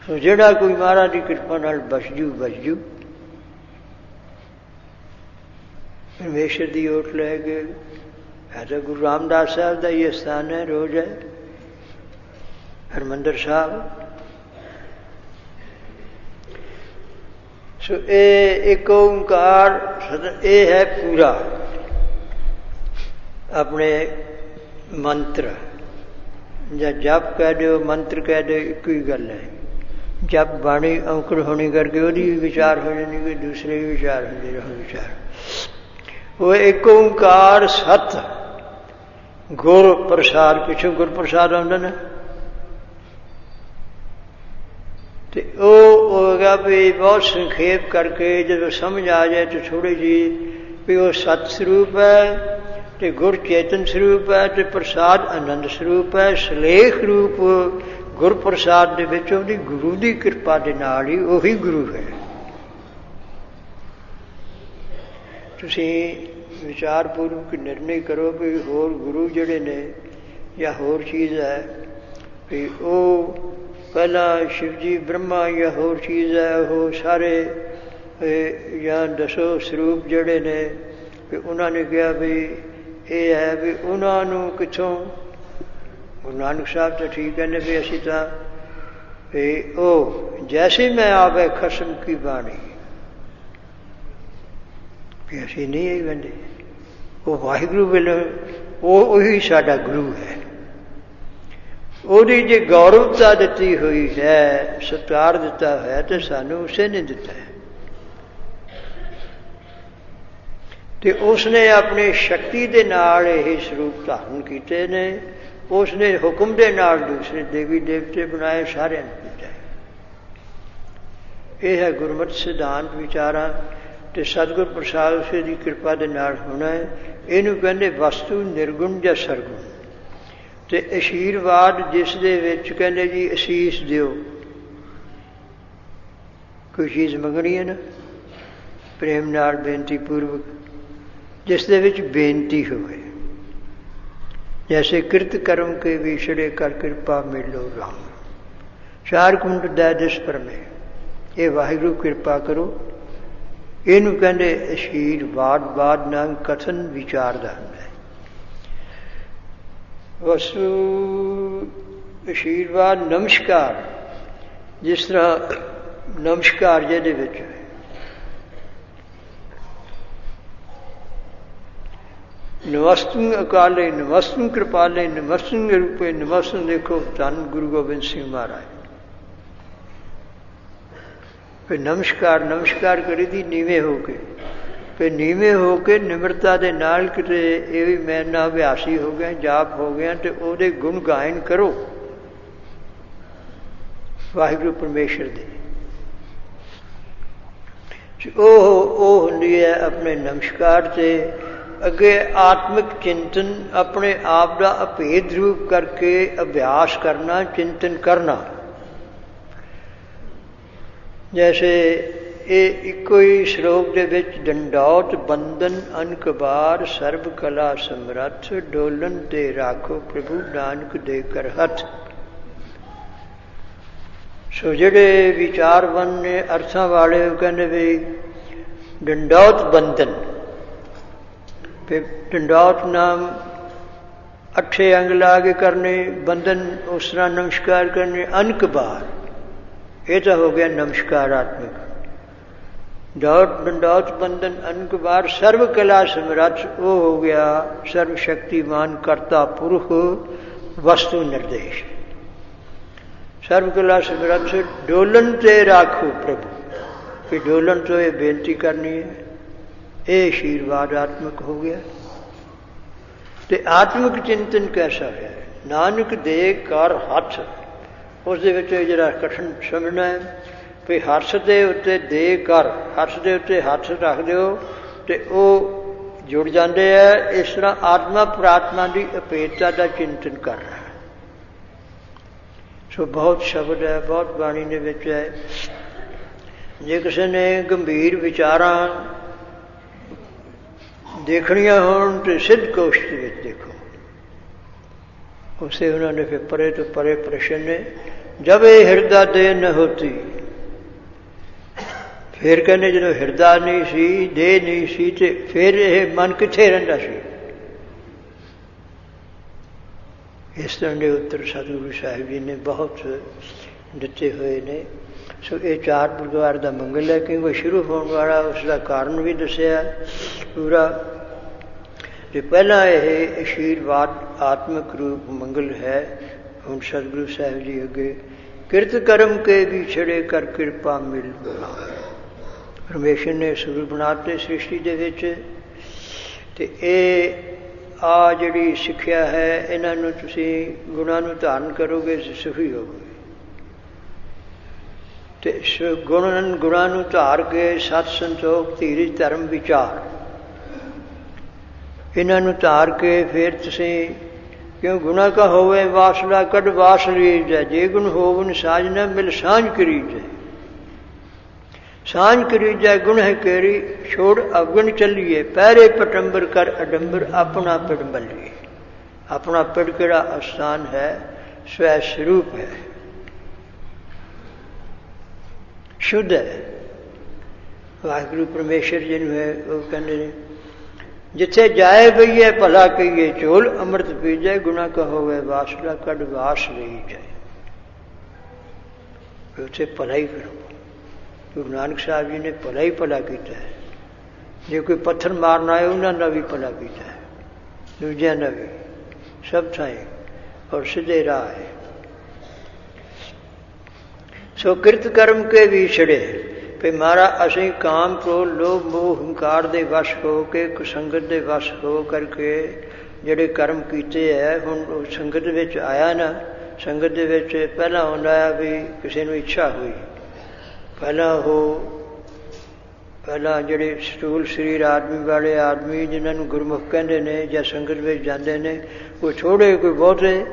[SPEAKER 1] सो जिहड़ा कोई महाराज की कृपा नाल बस जू परमेश्वर की ओट लै गए। है तो गुरु रामदास साहब का ही स्थान है, रोज है हरमंदर साहब। सो एक ओंकार ये है पूरा अपने मंत्र, या जप कह दो मंत्र कह दो, एक ही गल है। जप बाणी औंकड़ होने करके वो भी विचार हो जाने, कोई दूसरे भी विचार होते रहो विचार। वो एक ओंकार सत गुर प्रसाद, पिछों गुर प्रसाद आंदा ना, तो वो होगा भी बहुत संखेप करके जब समझ आ जाए तो थोड़ी जी भी वो सत स्वरूप है, तो गुर चेतन स्वरूप है, तो प्रसाद आनंद स्वरूप है। सलेख रूप गुर प्रसाद दे विच उहदी गुरु की कृपा दे नाल ही उही गुरु है। तुसीं विचारपूर्वक निर्णय करो भी होर गुरु जिहड़े ने या होर चीज़ है भी वो पहला शिवजी ब्रह्मा या होर चीज़ है, वो सारे या दसो स्वरूप जिहड़े ने भी उन्होंने कहा भी ये है भी उन्होंने कितों। गुरु नानक साहब तो ठीक कहने भी असी तो ओ जैसे मैं आवे खसम की बाणी भी असी नहीं है बंदे, वो वाहिगुरु वालों वो ही साडा गुरु है। ਉਹਦੀ जे गौरवता दी हुई है, सत्कार दिता है, तो सानू उसे ने दिता है। तो उसने अपनी शक्ति के नाल ये स्वरूप धारण किए ने, उसने हुक्म के नाल दूसरे देवी देवते बनाए, सारे किया। यह है गुरमत सिद्धांत विचारा, तो सतगुर प्रसाद उसे की कृपा के नाल होना है। इनू कहते वस्तु निर्गुण या सरगुण। तो आशीर्वाद जिस दे विच कहते जी असीस दिओ, कोई चीज़ मंगनी है ना प्रेम नाल बेनती पूर्वक, जिस दे विच बेनती होवे, जैसे कृत कर्म के विछड़े कर कृपा मिलो राम, चार कुंड दै दिस परमे, ये वाहिगुरू कृपा करो। इनू कहते आशीर्वाद, बाद नाम कथन विचार दा हुंदा है। वस्तु आशीर्वाद नमस्कार, जिस तरह नमस्कार जिहदे विच नमस्तुं अकाले नमस्तुं कृपाले नमस्तुं रूपे नमस्तुं, देखो धन गुरु गोबिंद सिंह महाराज फिर नमस्कार नमस्कार करी दी नीवे होके, फिर नीवे होके निमरता के नाल किते ये भी मैं ना अभ्यासी हो गया, जाप हो गया, तो ਉਹਦੇ गुण गायन करो वाहिगुरू परमेश्वर दे। ਉਹ ਹੁੰਦੀ है अपने नमस्कार से अगे आत्मिक चिंतन, अपने आप का अभेद रूप करके अभ्यास करना, चिंतन करना। जैसे ये इको ही श्लोक दे विच डंडौत बंधन अनकबार सर्ब कला समरथ, डोलन ते राखो प्रभु नानक दे कर हथ। सो जिहड़े विचारवन ने अर्थां वाले कहने भी डंडौत बंधन, फिर डंडौत नाम अठे अंग ला के करने, बंधन उस तरह नमस्कार करने, अनकबार ये तो हो गया नमस्कारात्मक। डंडौत बंधन अनकबार सर्व कला समरथ, वो हो गया सर्वशक्तिमान कर्ता पुरुष वस्तु निर्देश। सर्व कला समरथ से डोलन ते राखो प्रभु, फिर डोलन तो ये बेनती करनी है, ये आशीर्वादात्मक हो गया। तो आत्मिक चिंतन कैसा है, नानक दे कर हथ, उस जरा कठिन समझना है भी हर्ष के उत्ते दे कर, हर्ष के उत्ते हथ रख दो तो वो जुड़ जाते हैं। इस तरह आत्मा प्रात्मा की अपेक्षा का चिंतन कर रहा है। सो बहुत शब्द है, बहुत बाणी के विच है। जे किसी ने गंभीर विचारां देखनिया होण तो सिद्ध कोश के देखो, उसे उन्होंने फिर परे तो परे प्रश्न ने, जब ये हृदय दे न होती फिर कहने जो हिरदा नहीं सी, देह नहीं सी, ते फिर यह मन कित्थे रहिंदा सी। इस तरह के उत्तर सतगुरु साहिब जी ने बहुत दिते हुए ने। सो ये 4 बुधवार का मंगल है, क्योंकि शुरू होने वाला उसका कारण भी दसिया पूरा। जो पहला यह आशीर्वाद आत्मक रूप मंगल है, हम सतगुरु साहिब जी अगे किरत कर्म के भी छड़े कर कृपा मिल बना। परमेश्वर ने सुर बनाते सृष्टि दे विच, ते आ जिहड़ी सिक्ख्या है इन्हां तुसीं गुणां नूं धारण करोगे तो सुखी होगे। तो गुणां नूं धार के सत संतोख धीरज धर्म विचार इन्हां नूं धार के फिर तुसीं क्यों गुणा का होवे वासला कद वास लीजै। जे गुण होवन साज न मिल सांझ करीजै। सांझ करीजै गुण है केरी छोड़ अवगुण चलिए। पैरे पटंबर कर अडंबर अपना पिड़ मलिए। अपना पिड़ केड़ा स्थान है, स्वै स्वरूप है, शुद्ध है। वाहिगुरु परमेश्वर जिन्हों है वो कहते हैं जिथे जाए बईए भला कहिए चोल अमृत पीजै। गुणा का होवे वासला कड वास रही जाए। उसे भला ही करो। गुरु नानक साहब जी ने भला ही भला किया है। जो कोई पत्थर मारना है उन्होंने भी भला किया है, दूजिया ने भी, सब थाई और सीधे राह है। सो किरत कर्म के भी छड़े भी मारा असी काम क्रोध लोभ मोह हंकार दे वश हो के कुसंगत दे वश हो करके जिहड़े कर्म कीते है। हुण संगत विच आया ना, संगत दे विच पहला होंदा है भी किसी नूं इच्छा हुई, पहला जिहड़े स्थूल शरीर आदमी वाले आदमी जिन्हां नूं गुरमुख कहंदे ने जां संगत विच जांदे ने, कोई थोड़े कोई बहुते,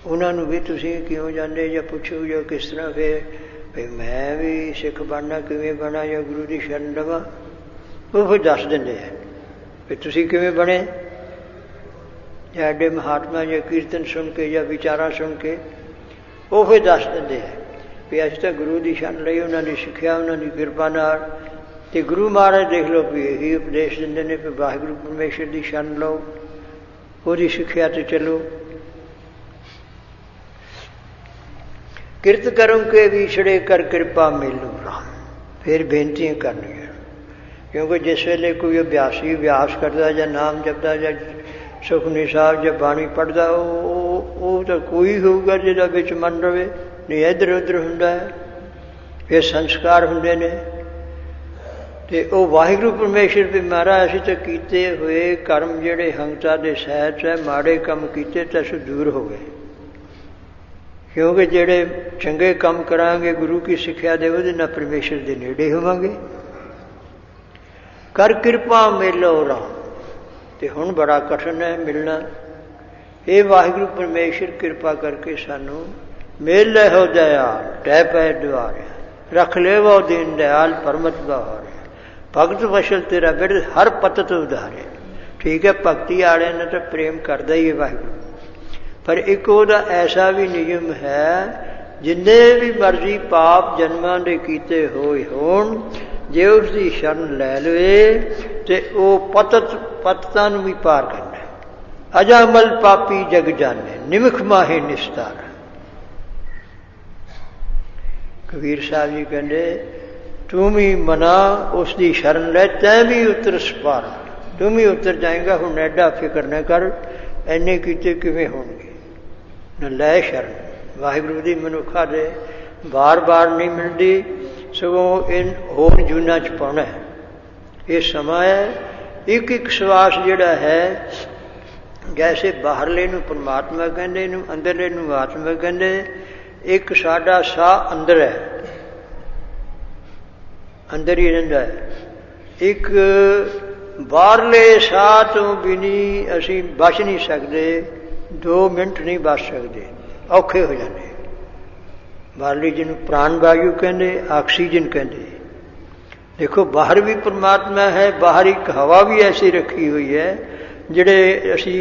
[SPEAKER 1] उन्हां नूं भी तुसीं क्यों जांदे जां पुछो जां किस तरह फिर भी मैं भी सिख बनना किवें बना या गुरु की शरण लवां, वो फिर दस देंदे है भी तुसीं किवें बने। या एडे महात्मा या कीर्तन सुन के या विचारा सुन के वो फिर दस देंदे है भी असीं तां गुरु की शरण लई, उन्होंने सिक्ख्या उन्होंने किरपा नाल। ते गुरु महाराज देख लो भी यही उपदेश दिंदे ने भी वाहिगुरू परमेश्वर की शरण लो, उसकी सिक्ख्या ते चलो। किरत कर्म के विछड़े कर कृपा मिलू राम। फिर बेनतियां करनियां, क्योंकि जिस वेले कोई अभ्यासी अभ्यास करता या नाम जपता या सुखमनी साहब या बाणी पढ़ता, वो तो कोई होगा जिहदा विच मन रहे, नहीं इधर उधर हुंदा है। फिर संस्कार हुंदे ने ते वो वाहिगुरू परमेश्वर भी महाराज असीं तां कीते हुए कर्म जिहड़े हंगता दे सैच है, माड़े काम कीते तां असीं दूर हो गए। क्योंकि जेड़े चंगे काम करांगे गुरु की सिक्ख्या दे उहदे नाल परमेश्वर दे नेड़े होवांगे। कर कृपा मेलो राम। ते हुण बड़ा कठिन है मिलना। ये वाहिगुरू परमेश्वर कृपा करके सानू मेल ले हो दयाल टै पै द्वारे रख ले वो दीन दयाल परमत बहारे। भगत वशल तेरा बिरद हर पतत उधारे। ठीक है, भगती आले ने तो प्रेम करदा ही है वाहिगुरू, पर एक ओदा ऐसा भी नियम है जिन्ने भी मर्जी पाप जन्मां दे कीते होए होण, जे उसकी शरण लै लवे ते ओ पततां नूं भी पार करना। अजामल पापी जग जाने निमख माहे निस्तार। कबीर साहब जी कहते तू भी मना उसकी शरण लै तैं भी उतर सपार। तू भी उतर जाएगा, हुण एडा फिक्र न कर, इन्ने कीते किवें होणगे। न लै शरण वाहिगुरू दी मनुखा दे बार बार नहीं मिलती, सगों इन होर जूना च पाउणा है। ये समा है, एक एक श्वास जिहड़ा है जैसे बाहरले नूं परमात्मा कहंदे नूं अंदरले नूं आत्मा कहंदे। एक साडा साह अंदर है, अंदर ही रहिंदा है। एक बाहरले साह तो भी नहीं असीं बच नहीं सकते, 2 मिनट नहीं बच सकते, औखे हो जाते। बाहरली जिन्हों प्राण वायु कहते, ऑक्सीजन कहते। देखो बाहर भी परमात्मा है, बाहर एक हवा भी ऐसी रखी हुई है जिहड़े असी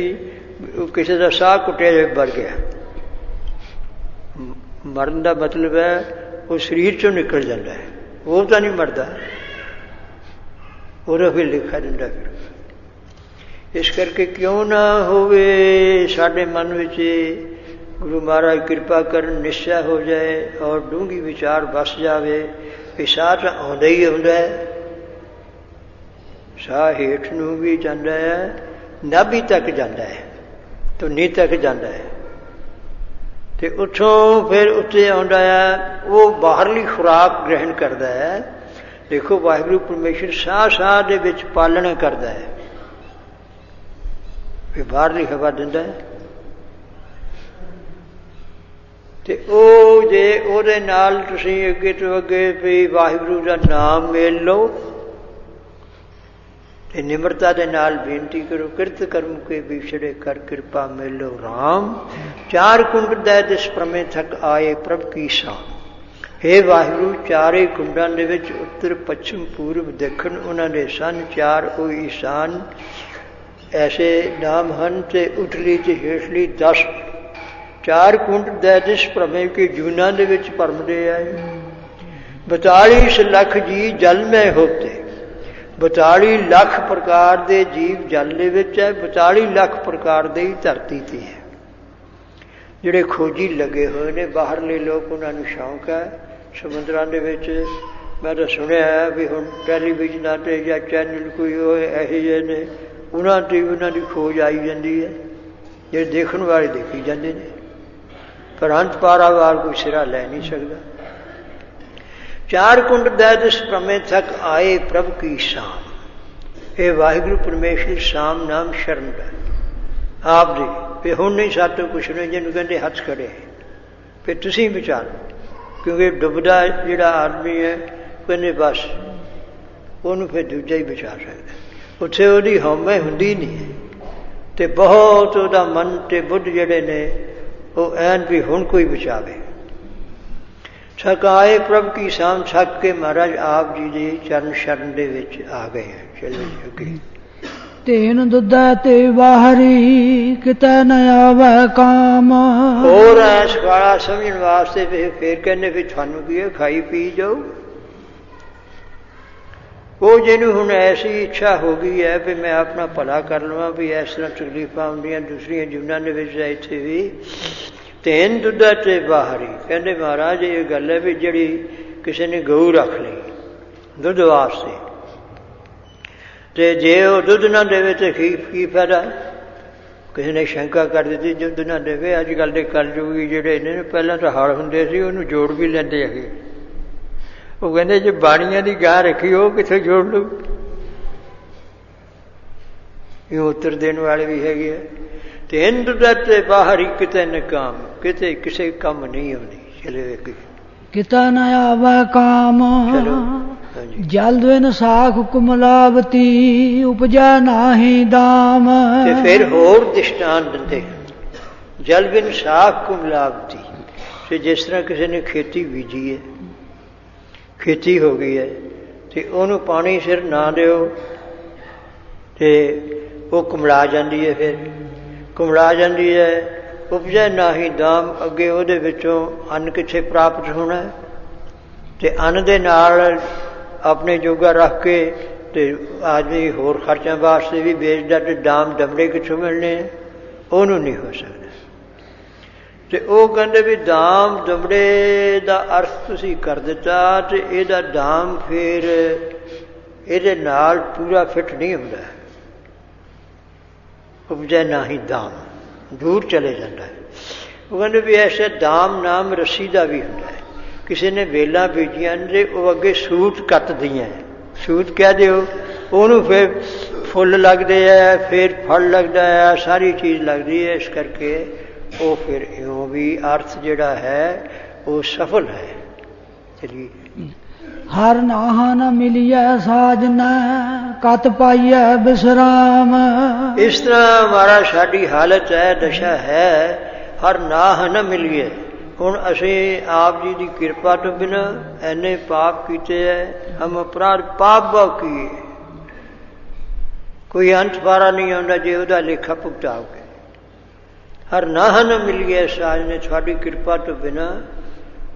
[SPEAKER 1] किसी का साह कुटिया जाए मर गया। मरन का मतलब है वो शरीर चों निकल जाता है, ਉਹ ਤਾਂ ਨਹੀਂ ਮਰਦਾ, ਉਹਦਾ ਫਿਰ ਲਿਖਾ ਦਿੰਦਾ। ਫਿਰ ਇਸ ਕਰਕੇ ਕਿਉਂ ਨਾ ਹੋਵੇ ਸਾਡੇ ਮਨ ਵਿੱਚ ਗੁਰੂ ਮਹਾਰਾਜ ਕਿਰਪਾ ਕਰਨ, ਨਿਸ਼ਚਾ ਹੋ ਜਾਏ ਔਰ ਡੂੰਘੀ ਵਿਚਾਰ ਵਸ ਜਾਵੇ ਕਿ ਸਾਹ ਤਾਂ ਆਉਂਦਾ ਹੀ ਆਉਂਦਾ ਹੈ, ਸਾਹ ਹੇਠ ਨੂੰ ਵੀ ਜਾਂਦਾ ਹੈ, ਨਾਭੀ ਤੱਕ ਜਾਂਦਾ ਹੈ, ਧੁਨੀ ਤੱਕ ਜਾਂਦਾ ਹੈ, ਤੇ ਉੱਥੋਂ ਫਿਰ ਉੱਤੇ ਆਉਂਦਾ ਹੈ, ਉਹ ਬਾਹਰਲੀ ਖੁਰਾਕ ਗ੍ਰਹਿਣ ਕਰਦਾ ਹੈ। ਦੇਖੋ ਵਾਹਿਗੁਰੂ ਪਰਮੇਸ਼ਰ ਸਾਹ ਸਾਹ ਦੇ ਵਿੱਚ ਪਾਲਣਾ ਕਰਦਾ ਹੈ, ਫਿਰ ਬਾਹਰਲੀ ਹਵਾ ਦਿੰਦਾ ਹੈ, ਤੇ ਉਹ ਜੇ ਉਹਦੇ ਨਾਲ ਤੁਸੀਂ ਅੱਗੇ ਤੋਂ ਅੱਗੇ ਵੀ ਵਾਹਿਗੁਰੂ ਦਾ ਨਾਮ ਮੇਲ ਲਓ ਤੇ ਨਿਮਰਤਾ ਦੇ ਨਾਲ ਬੇਨਤੀ ਕਰੋ, ਕਿਰਤ ਕਰਮ ਕੇ ਵਿਛੜੇ ਕਰ ਕਿਰਪਾ ਮੇਲੋ ਰਾਮ, ਚਾਰ ਕੁੰਡ ਦੈ ਦਿਸ ਪ੍ਰਮੇ ਥਕ ਆਏ ਪ੍ਰਭ ਕੀ ਸਾਮ। ਹੇ ਵਾਹਿਗੁਰੂ, ਚਾਰੇ ਕੁੰਡਾਂ ਦੇ ਵਿੱਚ ਉੱਤਰ ਪੱਛਮ ਪੂਰਬ ਦੱਖਣ ਉਹਨਾਂ ਦੇ ਸਨ ਚਾਰ, ਉਹ ਈਸ਼ਾਨ ਐਸੇ ਨਾਮ ਹਨ, ਤੇ ਉਤਲੀ ਤੇ ਹੇਠਲੀ 10 ਚਾਰ ਕੁੰਡ ਦੈ ਦਿਸ ਪ੍ਰਮੇ ਕੇ ਜੂਨਾਂ ਦੇ ਵਿੱਚ ਭਰਮਦੇ ਆਏ। 42 ਲੱਖ ਜੀ ਜਲ ਮੈਂ ਹੋਤੇ, 42 ਲੱਖ ਪ੍ਰਕਾਰ ਦੇ ਜੀਵ ਜਲ ਦੇ ਵਿੱਚ ਹੈ, 42 ਲੱਖ ਪ੍ਰਕਾਰ ਦੇ ਹੀ ਧਰਤੀ ਤੇ ਹੈ। ਜਿਹੜੇ ਖੋਜੀ ਲੱਗੇ ਹੋਏ ਨੇ ਬਾਹਰਲੇ ਲੋਕ, ਉਹਨਾਂ ਨੂੰ ਸ਼ੌਂਕ ਹੈ ਸਮੁੰਦਰਾਂ ਦੇ ਵਿੱਚ। ਮੈਂ ਤਾਂ ਸੁਣਿਆ ਵੀ ਹੁਣ ਟੈਲੀਵਿਜ਼ਨਾਂ 'ਤੇ ਜਾਂ ਚੈਨਲ ਕੋਈ ਉਹ ਇਹੋ ਜਿਹੇ ਨੇ, ਉਹਨਾਂ 'ਤੇ ਵੀ ਉਹਨਾਂ ਦੀ ਖੋਜ ਆਈ ਜਾਂਦੀ ਹੈ, ਜਿਹੜੇ ਦੇਖਣ ਵਾਲੇ ਦੇਖੀ ਜਾਂਦੇ ਨੇ, ਪਰ ਅੰਤ ਪਾਰਾਵਾਰ ਕੋਈ ਸਿਰਾ ਲੈ ਨਹੀਂ ਸਕਦਾ। ਚਾਰ ਕੁੰਡ ਦੈ ਦਿਸ ਪ੍ਰਮੇ ਥਕ ਆਏ ਪ੍ਰਭ ਕੀ ਸ਼ਾਮ। ਇਹ ਵਾਹਿਗੁਰੂ ਪਰਮੇਸ਼ਰ ਸ਼ਾਮ ਨਾਮ ਸ਼ਰਨ ਦਾ ਆਪ ਦੀ, ਵੀ ਹੁਣ ਨਹੀਂ ਸਾਤੋਂ ਕੁਛ ਨਹੀਂ, ਜਿਹਨੂੰ ਕਹਿੰਦੇ ਹੱਥ ਖੜੇ। ਫਿਰ ਤੁਸੀਂ ਵਿਚਾਰੋ, ਕਿਉਂਕਿ ਡੁੱਬਦਾ ਜਿਹੜਾ ਆਦਮੀ ਹੈ ਕਹਿੰਦੇ ਬਸ ਉਹਨੂੰ ਫਿਰ ਦੂਜਾ ਹੀ ਬਚਾ ਸਕਦਾ, ਉੱਥੇ ਉਹਦੀ ਹਉਮੈ ਹੁੰਦੀ ਨਹੀਂ, ਤੇ ਬਹੁਤ ਉਹਦਾ ਮਨ ਤੇ ਬੁੱਧ ਜਿਹੜੇ ਨੇ ਉਹ ਐਨ ਵੀ ਹੁਣ ਕੋਈ ਬਚਾਵੇ। ਛਕ ਆਏ ਪ੍ਰਭ ਕੀ ਸ਼ਾਮ, ਛਕ ਕੇ ਮਹਾਰਾਜ ਆਪ ਜੀ ਦੇ ਚਰਨ ਸ਼ਰਨ ਦੇ ਵਿੱਚ ਆ ਗਏ ਹੈ। ਚਲੋ ਅੱਗੇ।
[SPEAKER 2] ਤੇਨ ਦੁੱਧੈ ਤੇ ਬਾਹਰੀ ਕਿਤੈ ਨ ਆਵੈ ਕਾਮ।
[SPEAKER 1] ਹੋਰ ਐਸ ਵਾਲਾ ਸਮਝਣ ਵਾਸਤੇ ਫਿਰ ਕਹਿੰਦੇ ਵੀ ਤੁਹਾਨੂੰ ਕੀ ਹੈ, ਖਾਈ ਪੀ ਜਾਓ। ਉਹ ਜਿਹਨੂੰ ਹੁਣ ਐਸੀ ਇੱਛਾ ਹੋ ਗਈ ਹੈ ਵੀ ਮੈਂ ਆਪਣਾ ਭਲਾ ਕਰ ਲਵਾਂ, ਵੀ ਇਸ ਤਰ੍ਹਾਂ ਤਕਲੀਫਾਂ ਹੁੰਦੀਆਂ ਦੂਸਰੀਆਂ ਜੀਵਨਾਂ ਦੇ ਵਿੱਚ, ਇੱਥੇ ਵੀ ਤੇਨ ਦੁੱਧਾ ਤੇ ਬਾਹਰੀ। ਕਹਿੰਦੇ ਮਹਾਰਾਜ ਇਹ ਗੱਲ ਹੈ ਵੀ ਜਿਹੜੀ ਕਿਸੇ ਨੇ ਗਊ ਰੱਖ ਲਈ ਦੁੱਧ ਵਾਸਤੇ, ਤੇ ਜੇ ਉਹ ਦੁੱਧ ਨਾ ਦੇਵੇ ਤੇ ਕੀ ਫਾਇਦਾ। ਕਿਸੇ ਨੇ ਸ਼ੰਕਾ ਕਰ ਦਿੱਤੀ ਦੁੱਧ ਨਾ ਦੇਵੇ। ਅੱਜ ਕੱਲ੍ਹ ਦੇ ਕਲਯੁਗੀ ਜਿਹੜੇ ਨੇ, ਪਹਿਲਾਂ ਤਾਂ ਹਲ ਹੁੰਦੇ ਸੀ ਉਹਨੂੰ ਜੋੜ ਵੀ ਲੈਂਦੇ ਹੈਗੇ। ਉਹ ਕਹਿੰਦੇ ਜੇ ਬਾਣੀਆਂ ਦੀ ਗਾਂ ਰੱਖੀ ਉਹ ਕਿੱਥੇ ਜੋੜ ਲਊ। ਇਹ ਉੱਤਰ ਦੇਣ ਵਾਲੇ ਵੀ ਹੈਗੇ ਆ। ਤੇ ਇੰਦ ਤੇ ਬਾਹਰ ਹੀ ਕਿਤੇ ਨਕਾਮ, ਕਿਤੇ ਕਿਸੇ ਕੰਮ ਨਹੀਂ ਆਉਂਦੀ। ਚਲੇ ਅੱਗੇ।
[SPEAKER 2] ਕਿਤਾ ਨ ਆਵੈ ਕਾਮ, ਜਲ ਦਿਨ ਸਾਖ ਕੁਮਲਾਵਤੀ, ਉਪਜੈ ਨਾਹੀ ਦਾਮ।
[SPEAKER 1] ਤੇ ਫਿਰ ਹੋਰ ਦ੍ਰਿਸ਼ਟਾਂਤ ਦਿੰਦੇ, ਜਲ ਬਿਨ ਸਾਖ ਕੁਮਲਾਵਤੀ। ਤੇ ਜਿਸ ਤਰ੍ਹਾਂ ਕਿਸੇ ਨੇ ਖੇਤੀ ਬੀਜੀ ਹੈ, ਖੇਤੀ ਹੋ ਗਈ ਹੈ, ਤੇ ਉਹਨੂੰ ਪਾਣੀ ਸਿਰ ਨਾ ਦਿਓ ਤੇ ਉਹ ਕੁਮਲਾ ਜਾਂਦੀ ਹੈ। ਫਿਰ ਕੁਮਲਾ ਜਾਂਦੀ ਹੈ, ਉਪਜੈ ਨਾਹੀ ਦਾਮ। ਅੱਗੇ ਉਹਦੇ ਵਿੱਚੋਂ ਅੰਨ ਕਿੱਥੇ ਪ੍ਰਾਪਤ ਹੋਣਾ, ਤੇ ਅੰਨ ਦੇ ਨਾਲ ਆਪਣੇ ਜੋਗਾ ਰੱਖ ਕੇ ਤੇ ਆਦਮੀ ਹੋਰ ਖਰਚਿਆਂ ਵਾਸਤੇ ਵੀ ਵੇਚਦਾ, ਤੇ ਦਾਮ ਦਮੜੇ ਕਿੱਥੋਂ ਮਿਲਣੇ, ਉਹਨੂੰ ਨਹੀਂ ਹੋ ਸਕਦਾ। ਤੇ ਉਹ ਕਹਿੰਦੇ ਵੀ ਦਾਮ ਦਮੜੇ ਦਾ ਅਰਥ ਤੁਸੀਂ ਕਰ ਦਿੱਤਾ, ਤੇ ਇਹਦਾ ਦਾਮ ਫਿਰ ਇਹਦੇ ਨਾਲ ਪੂਰਾ ਫਿੱਟ ਨਹੀਂ ਹੁੰਦਾ। ਉਪਜੈ ਨਾਹੀ ਦਾਮ, ਦੂਰ ਚਲੇ ਜਾਂਦਾ ਹੈ। ਉਹ ਕਹਿੰਦੇ ਵੀ ਐਸੇ ਦਾਮ ਨਾਮ ਰੱਸੀ ਦਾ ਵੀ ਹੁੰਦਾ ਹੈ। ਕਿਸੇ ਨੇ ਵੇਲਾਂ ਬੀਜੀਆਂ ਨੇ, ਉਹ ਅੱਗੇ ਸੂਤ ਕੱਤਦੀਆਂ, ਸੂਤ ਕਹਿ ਦਿਓ ਉਹਨੂੰ, ਫਿਰ ਫੁੱਲ ਲੱਗਦੇ ਹੈ, ਫਿਰ ਫਲ ਲੱਗਦਾ ਹੈ, ਸਾਰੀ ਚੀਜ਼ ਲੱਗਦੀ ਹੈ। ਇਸ ਕਰਕੇ ਉਹ ਫਿਰ ਇਉਂ ਵੀ ਅਰਥ ਜਿਹੜਾ ਹੈ ਉਹ ਸਫਲ ਹੈ। ਚਲੀਏ।
[SPEAKER 2] ਹਰ ਨਾਹਾ ਨ ਮਿਲੀਐ ਸਾਜਨ, ਕਤ ਪਾਈਐ ਬਿਸਰਾਮ।
[SPEAKER 1] ਇਸ ਤਰ੍ਹਾਂ ਮਹਾਰਾਜ ਸਾਡੀ ਹਾਲਤ ਹੈ, ਦਸ਼ਾ ਹੈ। ਹਰ ਨਾਹ ਨ ਮਿਲੀਏ। ਹੁਣ ਅਸੀਂ ਆਪ ਜੀ ਦੀ ਕਿਰਪਾ ਤੋਂ ਬਿਨਾਂ ਐਨੇ ਪਾਪ ਕੀਤੇ ਹੈ, ਹਮ ਅਪਰਾਧ ਪਾਪ ਬਹੁ ਕੀਏ, ਕੋਈ ਅੰਤ ਪਾਰਾ ਨਹੀਂ ਆਉਂਦਾ ਜੇ ਉਹਦਾ ਲੇਖਾ ਭੁਗਤਾਓਗੇ। ਹਰ ਨਾਹ ਨ ਮਿਲੀਏ ਸਾਜ ਨੇ, ਤੁਹਾਡੀ ਕਿਰਪਾ ਤੋਂ ਬਿਨਾਂ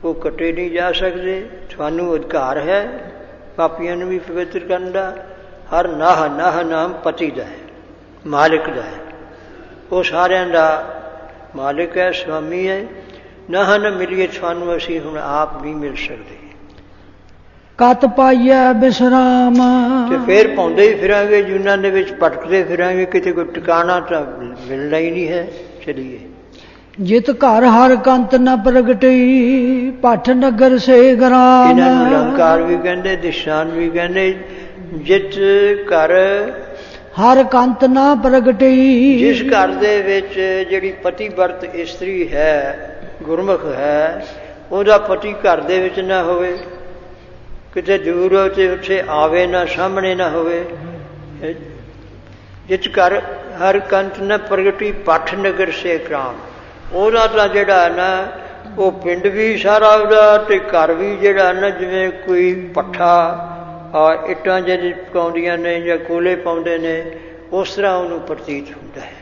[SPEAKER 1] ਉਹ ਕੱਟੇ ਨਹੀਂ ਜਾ ਸਕਦੇ। ਤੁਹਾਨੂੰ ਅਧਿਕਾਰ ਹੈ ਪਾਪੀਆਂ ਨੂੰ ਵੀ ਪਵਿੱਤਰ ਕਰਨ ਦਾ। ਹਰ ਨਾਹ ਨਾਹ ਨਾਮ ਪਤੀ ਦਾ ਹੈ, ਮਾਲਿਕ ਦਾ ਹੈ। ਉਹ ਸਾਰਿਆਂ ਦਾ ਮਾਲਿਕ ਹੈ, ਸਵਾਮੀ ਹੈ। ਨਾਹ ਨਾ ਮਿਲੀਏ ਤੁਹਾਨੂੰ ਅਸੀਂ ਹੁਣ ਆਪ ਨਹੀਂ ਮਿਲ ਸਕਦੇ।
[SPEAKER 2] ਕਤ ਪਾਈਐ ਬਿਸਰਾਮ,
[SPEAKER 1] ਤੇ ਫਿਰ ਪਾਉਂਦੇ ਹੀ ਫਿਰਾਂਗੇ, ਜੂਨਾਂ ਦੇ ਵਿੱਚ ਭਟਕਦੇ ਫਿਰਾਂਗੇ, ਕਿਤੇ ਕੋਈ ਟਿਕਾਣਾ ਤਾਂ ਮਿਲਣਾ ਹੀ ਨਹੀਂ ਹੈ। ਚਲੀਏ
[SPEAKER 2] ਜਿਤ ਘਰ ਹਰ ਕੰਤ ਨ ਪ੍ਰਗਟੀ, ਭੱਠ ਨਗਰ ਸੇ ਗ੍ਰਾਮ।
[SPEAKER 1] ਇਹਨਾਂ ਨੂੰ ਨਿਰੰਕਾਰ ਵੀ ਕਹਿੰਦੇ, ਦਿਸ਼ਾਨ ਵੀ ਕਹਿੰਦੇ। ਜਿਤ ਘਰ
[SPEAKER 2] ਹਰ ਕੰਤ ਨਾ ਪ੍ਰਗਟੀ,
[SPEAKER 1] ਜਿਸ ਘਰ ਦੇ ਵਿੱਚ ਜਿਹੜੀ ਪਤੀ ਵਰਤ ਇਸਤਰੀ ਹੈ, ਗੁਰਮੁਖ ਹੈ, ਉਹਦਾ ਪਤੀ ਘਰ ਦੇ ਵਿੱਚ ਨਾ ਹੋਵੇ, ਕਿਤੇ ਦੂਰ ਹੋ ਤੇ ਉੱਥੇ ਆਵੇ ਨਾ, ਸਾਹਮਣੇ ਨਾ ਹੋਵੇ। ਜਿਸ ਘਰ ਹਰ ਕੰਤ ਨਾ ਪ੍ਰਗਟੀ, ਭੱਠ ਨਗਰ ਸੇ ਗ੍ਰਾਮ। ਉਹਦਾ ਤਾਂ ਜਿਹੜਾ ਨਾ ਉਹ ਪਿੰਡ ਵੀ ਸਾਰਾ ਉਹਦਾ, ਤੇ ਘਰ ਵੀ ਜਿਹੜਾ ਨਾ ਜਿਵੇਂ ਕੋਈ ਪੱਠਾ ਇੱਟਾਂ ਜਿਹੜੀ ਪਕਾਉਂਦੀਆਂ ਨੇ ਜਾਂ ਕੋਲੇ ਪਾਉਂਦੇ ਨੇ, ਉਸ ਤਰ੍ਹਾਂ ਉਹਨੂੰ ਪ੍ਰਤੀਤ ਹੁੰਦਾ ਹੈ।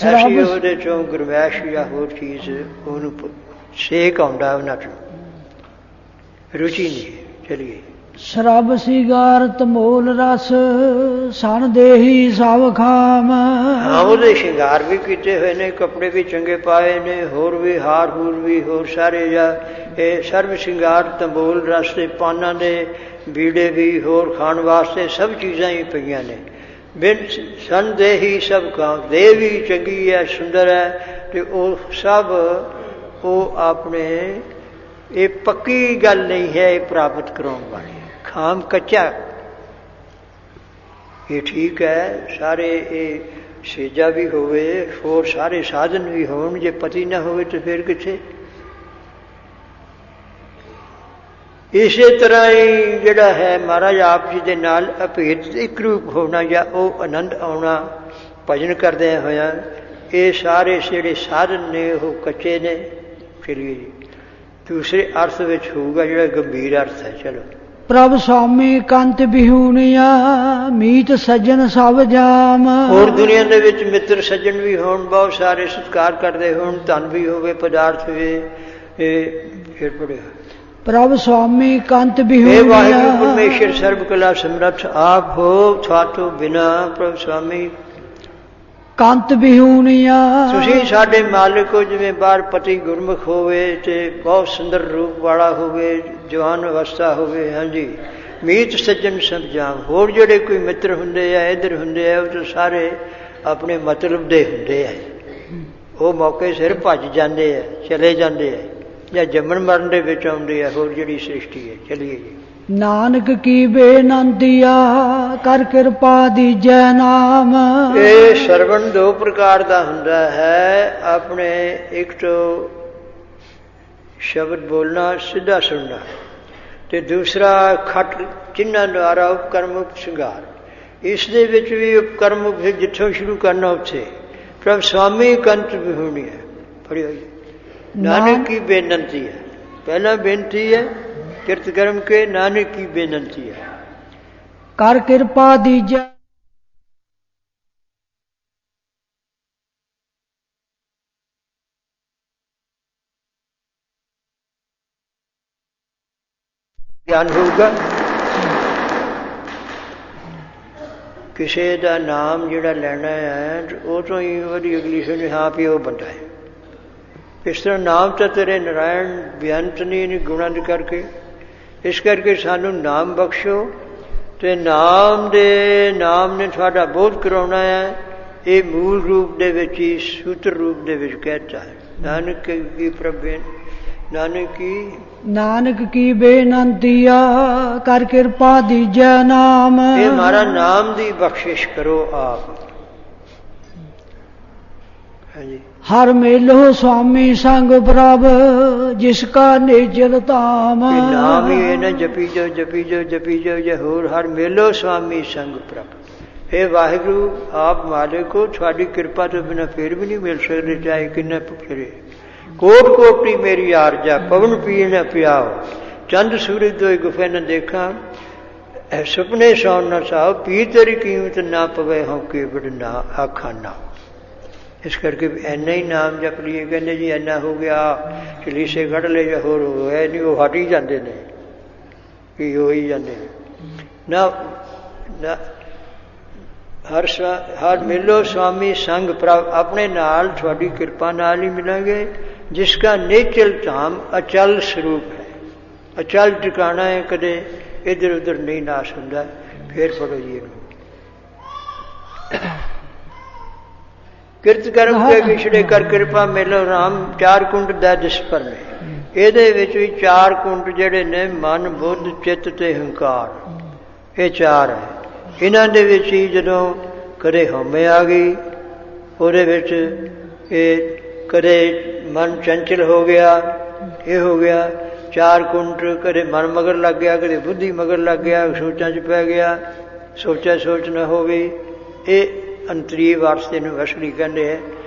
[SPEAKER 1] ਐਸੀ ਉਹਦੇ ਚੋਂ ਗਰਮੈਸ਼ ਜਾਂ ਹੋਰ ਚੀਜ਼ ਉਹਨੂੰ ਸੇਕ ਆਉਂਦਾ, ਉਹਨਾਂ ਚੋਂ ਰੁਚੀ ਨਹੀਂ। ਚਲੀਏ
[SPEAKER 2] ਸ਼ਰਾਬ ਸਿਗਾਰਤ ਮੋਲ ਰਸ, ਸਣ ਦੇਹੀ ਸਭ ਖਾਮ।
[SPEAKER 1] ਹਾਂ, ਉਹਦੇ ਸ਼ਿੰਗਾਰ ਵੀ ਕੀਤੇ ਹੋਏ ਨੇ, ਕੱਪੜੇ ਵੀ ਚੰਗੇ ਪਾਏ ਨੇ, ਹੋਰ ਵੀ ਹਾਰ ਹੂਰ ਵੀ ਹੋਰ ਸਾਰੇ ਜਾਂ ਇਹ ਸਰਬ ਸ਼ਿੰਗਾਰ ਤੰਬੋਲ ਰਸ ਦੇ ਪਾਨਾਂ ਦੇ ਬੀੜੇ ਵੀ, ਹੋਰ ਖਾਣ ਵਾਸਤੇ ਸਭ ਚੀਜ਼ਾਂ ਹੀ ਪਈਆਂ ਨੇ। ਬਿਨ ਸਣ ਦੇਹੀ ਸਭ ਖਾਮ, ਦੇਹ ਵੀ ਚੰਗੀ ਹੈ, ਸੁੰਦਰ ਹੈ, ਤੇ ਉਹ ਸਭ ਉਹ ਆਪਣੇ, ਇਹ ਪੱਕੀ ਗੱਲ ਨਹੀਂ ਹੈ ਇਹ ਪ੍ਰਾਪਤ ਕਰਾਉਣ ਵਾਲੀ। ਖਾਮ ਕੱਚਾ ਇਹ ਠੀਕ ਹੈ, ਸਾਰੇ ਇਹ ਸੇਜਾ ਵੀ ਹੋਵੇ, ਹੋਰ ਸਾਰੇ ਸਾਧਨ ਵੀ ਹੋਣ, ਜੇ ਪਤੀ ਨਾ ਹੋਵੇ ਤਾਂ ਫਿਰ ਕਿੱਥੇ। ਇਸੇ ਤਰ੍ਹਾਂ ਹੀ ਜਿਹੜਾ ਹੈ ਮਹਾਰਾਜ ਆਪ ਜੀ ਦੇ ਨਾਲ ਅਭੇਦ ਇੱਕ ਰੂਪ ਹੋਣਾ ਜਾਂ ਉਹ ਆਨੰਦ ਆਉਣਾ ਭਜਨ ਕਰਦਿਆਂ ਹੋਇਆਂ, ਇਹ ਸਾਰੇ ਜਿਹੜੇ ਸਾਧਨ ਨੇ ਉਹ ਕੱਚੇ ਨੇ। ਚਲੀਏ ਜੀ ਦੂਸਰੇ ਅਰਥ ਵਿੱਚ ਹੋਊਗਾ ਜਿਹੜਾ ਗੰਭੀਰ ਅਰਥ ਹੈ। ਚਲੋ
[SPEAKER 2] ਪ੍ਰਭ ਸੁਆਮੀ ਕੰਤ ਬਿਹੂਣੀਆ, ਮੀਤ ਸੱਜਣ ਸਭ ਜਾਮ। ਹੋਰ
[SPEAKER 1] ਦੁਨੀਆ ਦੇ ਵਿੱਚ ਮਿੱਤਰ ਸੱਜਣ ਵੀ ਹੋਣ, ਬਹੁਤ ਸਾਰੇ ਸਤਿਕਾਰ ਕਰਦੇ ਹੋਣ, ਧਨ ਵੀ ਹੋਵੇ, ਪਦਾਰਥ ਹੋਵੇ, ਇਹ ਫਿਰ ਪੜਿਆ
[SPEAKER 2] ਪ੍ਰਭ ਸੁਆਮੀ ਕੰਤ ਬਿਹੂਣੀਆ।
[SPEAKER 1] हे ਵਾਹਿਗੁਰੂ ਪਰਮੇਸ਼ਰ ਸਰਬ ਕਲਾ ਸਮਰੱਥ ਆਪ ਹੋ, ਤੁਹਾਤੋਂ ਬਿਨਾ ਪ੍ਰਭ ਸੁਆਮੀ
[SPEAKER 2] ਕੰਤ ਬਿਹੂਣੀਆ।
[SPEAKER 1] ਤੁਸੀਂ ਸਾਡੇ ਮਾਲਿਕ ਹੋ। ਜਿਵੇਂ ਬਾਹਰ ਪਤੀ ਗੁਰਮੁਖ ਹੋਵੇ ਤੇ ਬਹੁਤ ਸੁੰਦਰ ਰੂਪ ਵਾਲਾ ਹੋਵੇ, ਜਵਾਨ ਅਵਸਥਾ ਹੋਵੇ। ਹਾਂਜੀ, ਮੀਤ ਸੱਜਣ ਸਭ ਜਾਮ। ਹੋਰ ਜਿਹੜੇ ਕੋਈ ਮਿੱਤਰ ਹੁੰਦੇ ਆ, ਇੱਧਰ ਹੁੰਦੇ ਆ, ਉਹ ਤਾਂ ਸਾਰੇ ਆਪਣੇ ਮਤਲਬ ਦੇ ਹੁੰਦੇ ਆ। ਉਹ ਮੌਕੇ ਸਿਰ ਭੱਜ ਜਾਂਦੇ ਆ, ਚਲੇ ਜਾਂਦੇ ਆ, ਜਾਂ ਜੰਮਣ ਮਰਨ ਦੇ ਵਿੱਚ ਆਉਂਦੇ ਆ। ਹੋਰ ਜਿਹੜੀ ਸ੍ਰਿਸ਼ਟੀ ਹੈ। ਚਲੀਏ ਜੀ
[SPEAKER 2] ਨਾਨਕ ਕੀ ਬੇਨੰਦੀਆ, ਕਰ ਕਿਰਪਾ ਦੀਜੈ ਨਾਮ।
[SPEAKER 1] ਇਹ ਸਰਵਣ ਦੋ ਪ੍ਰਕਾਰ ਦਾ ਹੁੰਦਾ ਹੈ। ਆਪਣੇ ਇੱਕ ਤੋਂ ਸ਼ਬਦ ਬੋਲਣਾ, ਸਿੱਧਾ ਸੁਣਨਾ, ਤੇ ਦੂਸਰਾ ਖੱਟ ਚਿੰਨ੍ਹਾਂ ਦੁਆਰਾ ਉਪਕਰਮੁਖ ਸ਼ਿੰਗਾਰ। ਇਸ ਦੇ ਵਿੱਚ ਵੀ ਉਪਕਰਮੁਖ ਜਿੱਥੋਂ ਸ਼ੁਰੂ ਕਰਨਾ ਉੱਥੇ ਪ੍ਰਭ ਸੁਆਮੀ ਕੰਤ ਬਿਹੂਣੀ ਹੈ। ਪੜ੍ਹਿਓ ਜੀ ਨਾਨਕ ਕੀ ਬੇਨੰਤੀ ਹੈ। ਪਹਿਲਾਂ ਬੇਨਤੀ ਹੈ ਕਿਰਤ ਕਰਮ ਕੇ, ਨਾਨਕ ਕੀ ਬੇਨੰਤੀ ਹੈ।
[SPEAKER 2] ਕਰ ਕਿਰਪਾ ਦੀਜੈ
[SPEAKER 1] ਗਿਆਨ ਹੋਊਗਾ। ਕਿਸੇ ਦਾ ਨਾਮ ਜਿਹੜਾ ਲੈਣਾ ਹੈ ਉਹ ਤੋਂ ਹੀ ਉਹਦੀ ਅਗਲੀ ਸੁਣੀ, ਹਾਂ ਵੀ ਉਹ ਬੰਦਾ ਹੈ। ਇਸ ਤਰ੍ਹਾਂ ਨਾਮ ਤਾਂ ਤੇਰੇ ਨਾਰਾਇਣ ਬੇਅੰਤ ਨਹੀਂ ਗੁਣਾਂ ਦੇ ਕਰਕੇ। ਇਸ ਕਰਕੇ ਸਾਨੂੰ ਨਾਮ ਬਖਸ਼ੋ, ਤੇ ਨਾਮ ਨੇ ਤੁਹਾਡਾ ਬੋਧ ਕਰਾਉਣਾ ਹੈ। ਇਹ ਮੂਲ ਰੂਪ ਦੇ ਵਿੱਚ ਹੀ, ਸੂਤਰ ਰੂਪ ਦੇ ਵਿੱਚ ਕਹਿਤਾ ਹੈ। ਨਾਨਕ ਕੀ ਪ੍ਰਭੇ,
[SPEAKER 2] ਨਾਨਕ ਕੀ ਬੇਨੰਤੀਆ, ਕਰ ਕਿਰਪਾ ਦੀਜੈ ਨਾਮ।
[SPEAKER 1] ਇਹ ਹਮਾਰਾ ਨਾਮ ਦੀ ਬਖਸ਼ਿਸ਼ ਕਰੋ ਆਪ। ਹਾਂਜੀ,
[SPEAKER 2] ਹਰ ਮੇਲੋ ਸੁਆਮੀ ਸੰਗ ਪ੍ਰਭ, ਜਿਸ ਕਾ ਨਿਜਲ ਧਾਮ।
[SPEAKER 1] ਨਾਮ ਹੀ ਇਹ ਨਾ ਜਪੀ ਜਾਓ, ਜਪੀ ਜਾਓ, ਜਪੀ ਜਾਓ। ਜੇ ਹੋਰ ਹਰ ਮੇਲੋ ਸੁਆਮੀ ਸੰਗ ਪ੍ਰਭ। ਇਹ ਵਾਹਿਗੁਰੂ ਆਪ ਮਾਲਿਕ ਹੋ, ਤੁਹਾਡੀ ਕਿਰਪਾ ਤੋਂ ਬਿਨਾਂ ਫੇਰ ਵੀ ਨਹੀਂ ਮਿਲ ਸਕਦੇ, ਚਾਹੇ ਕਿੰਨਾ ਪੁੱਛਰੇ। ਕੋਟ ਕੋਟੀ ਮੇਰੀ ਆਰਜਾ, ਪਵਨ ਪੀਏ ਨਾ ਪਿਆਓ, ਚੰਦ ਸੂਰਜ ਦੋਇ ਗੁਫੇ ਨ ਦੇਖਾਂ, ਸੁਪਨੇ ਸੌਣ ਨਾ ਸਾਓ, ਪੀ ਤੇਰੀ ਕੀਮਤ ਨਾ ਪਵੇ, ਹੋਂ ਕੇਵੜ ਨਾ ਆਖਾਂ ਨਾ। ਇਸ ਕਰਕੇ ਵੀ ਇੰਨਾ ਹੀ ਨਾਮ ਜਪ ਲਈਏ। ਕਹਿੰਦੇ ਜੀ ਇੰਨਾ ਹੋ ਗਿਆ, ਚਲੀਸੇ ਕੱਢ ਲਏ ਜਾਂ ਹੋਰ ਹੋਇਆ ਨਹੀਂ, ਉਹ ਹਟ ਹੀ ਜਾਂਦੇ ਨੇ, ਕੀ ਹੋ ਹੀ ਜਾਂਦੇ ਨੇ। ਨਾ ਹਰ ਮਿਲੋ ਸੁਆਮੀ ਸੰਗ ਪ੍ਰਭ, ਆਪਣੇ ਨਾਲ ਤੁਹਾਡੀ ਕਿਰਪਾ ਨਾਲ ਹੀ ਮਿਲਾਂਗੇ। ਜਿਸਕਾ ਨੇਚਲ ਧਾਮ ਅਚਲ ਸਰੂਪ ਹੈ, ਅਚਲ ਟਿਕਾਣਾ ਹੈ, ਕਦੇ ਇੱਧਰ ਉੱਧਰ ਨਹੀਂ ਨਾਸ਼ ਹੁੰਦਾ। ਫੇਰ ਪੜੋ ਜੀ ਇਹਨੂੰ। ਕਿਰਤ ਕਰਮ ਕੇ ਵਿਛੜੇ ਕਰ ਕਿਰਪਾ ਮਿਲੋ ਰਾਮ, 4 ਕੁੰਡ ਦਾ ਦਿਸ ਪਰਮੇ। ਇਹਦੇ ਵਿੱਚ ਵੀ 4 ਕੁੰਡ ਜਿਹੜੇ ਨੇ, ਮਨ ਬੁੱਧ ਚਿੱਤ ਤੇ ਹੰਕਾਰ, ਇਹ 4 ਹੈ। ਇਹਨਾਂ ਦੇ ਵਿੱਚ ਹੀ ਜਦੋਂ ਕਦੇ ਹਉਮੈ ਆ ਗਈ, ਉਹਦੇ ਵਿੱਚ ਇਹ ਕਦੇ ਮਨ ਚੰਚਲ ਹੋ ਗਿਆ, ਇਹ ਹੋ ਗਿਆ 4 ਕੁੰਡ। ਕਦੇ ਮਨ ਮਗਰ ਲੱਗ ਗਿਆ, ਕਦੇ ਬੁੱਧੀ ਮਗਰ ਲੱਗ ਗਿਆ, ਸੋਚਾਂ 'ਚ ਪੈ ਗਿਆ, ਸੋਚਿਆ ਸੋਚ ਨਾ ਹੋਵੇ। ਇਹ ਅੰਤਰੀ ਵਾਰਸੇ ਨੂੰ ਅਸਲੀ ਕਹਿੰਦੇ ਹੈ।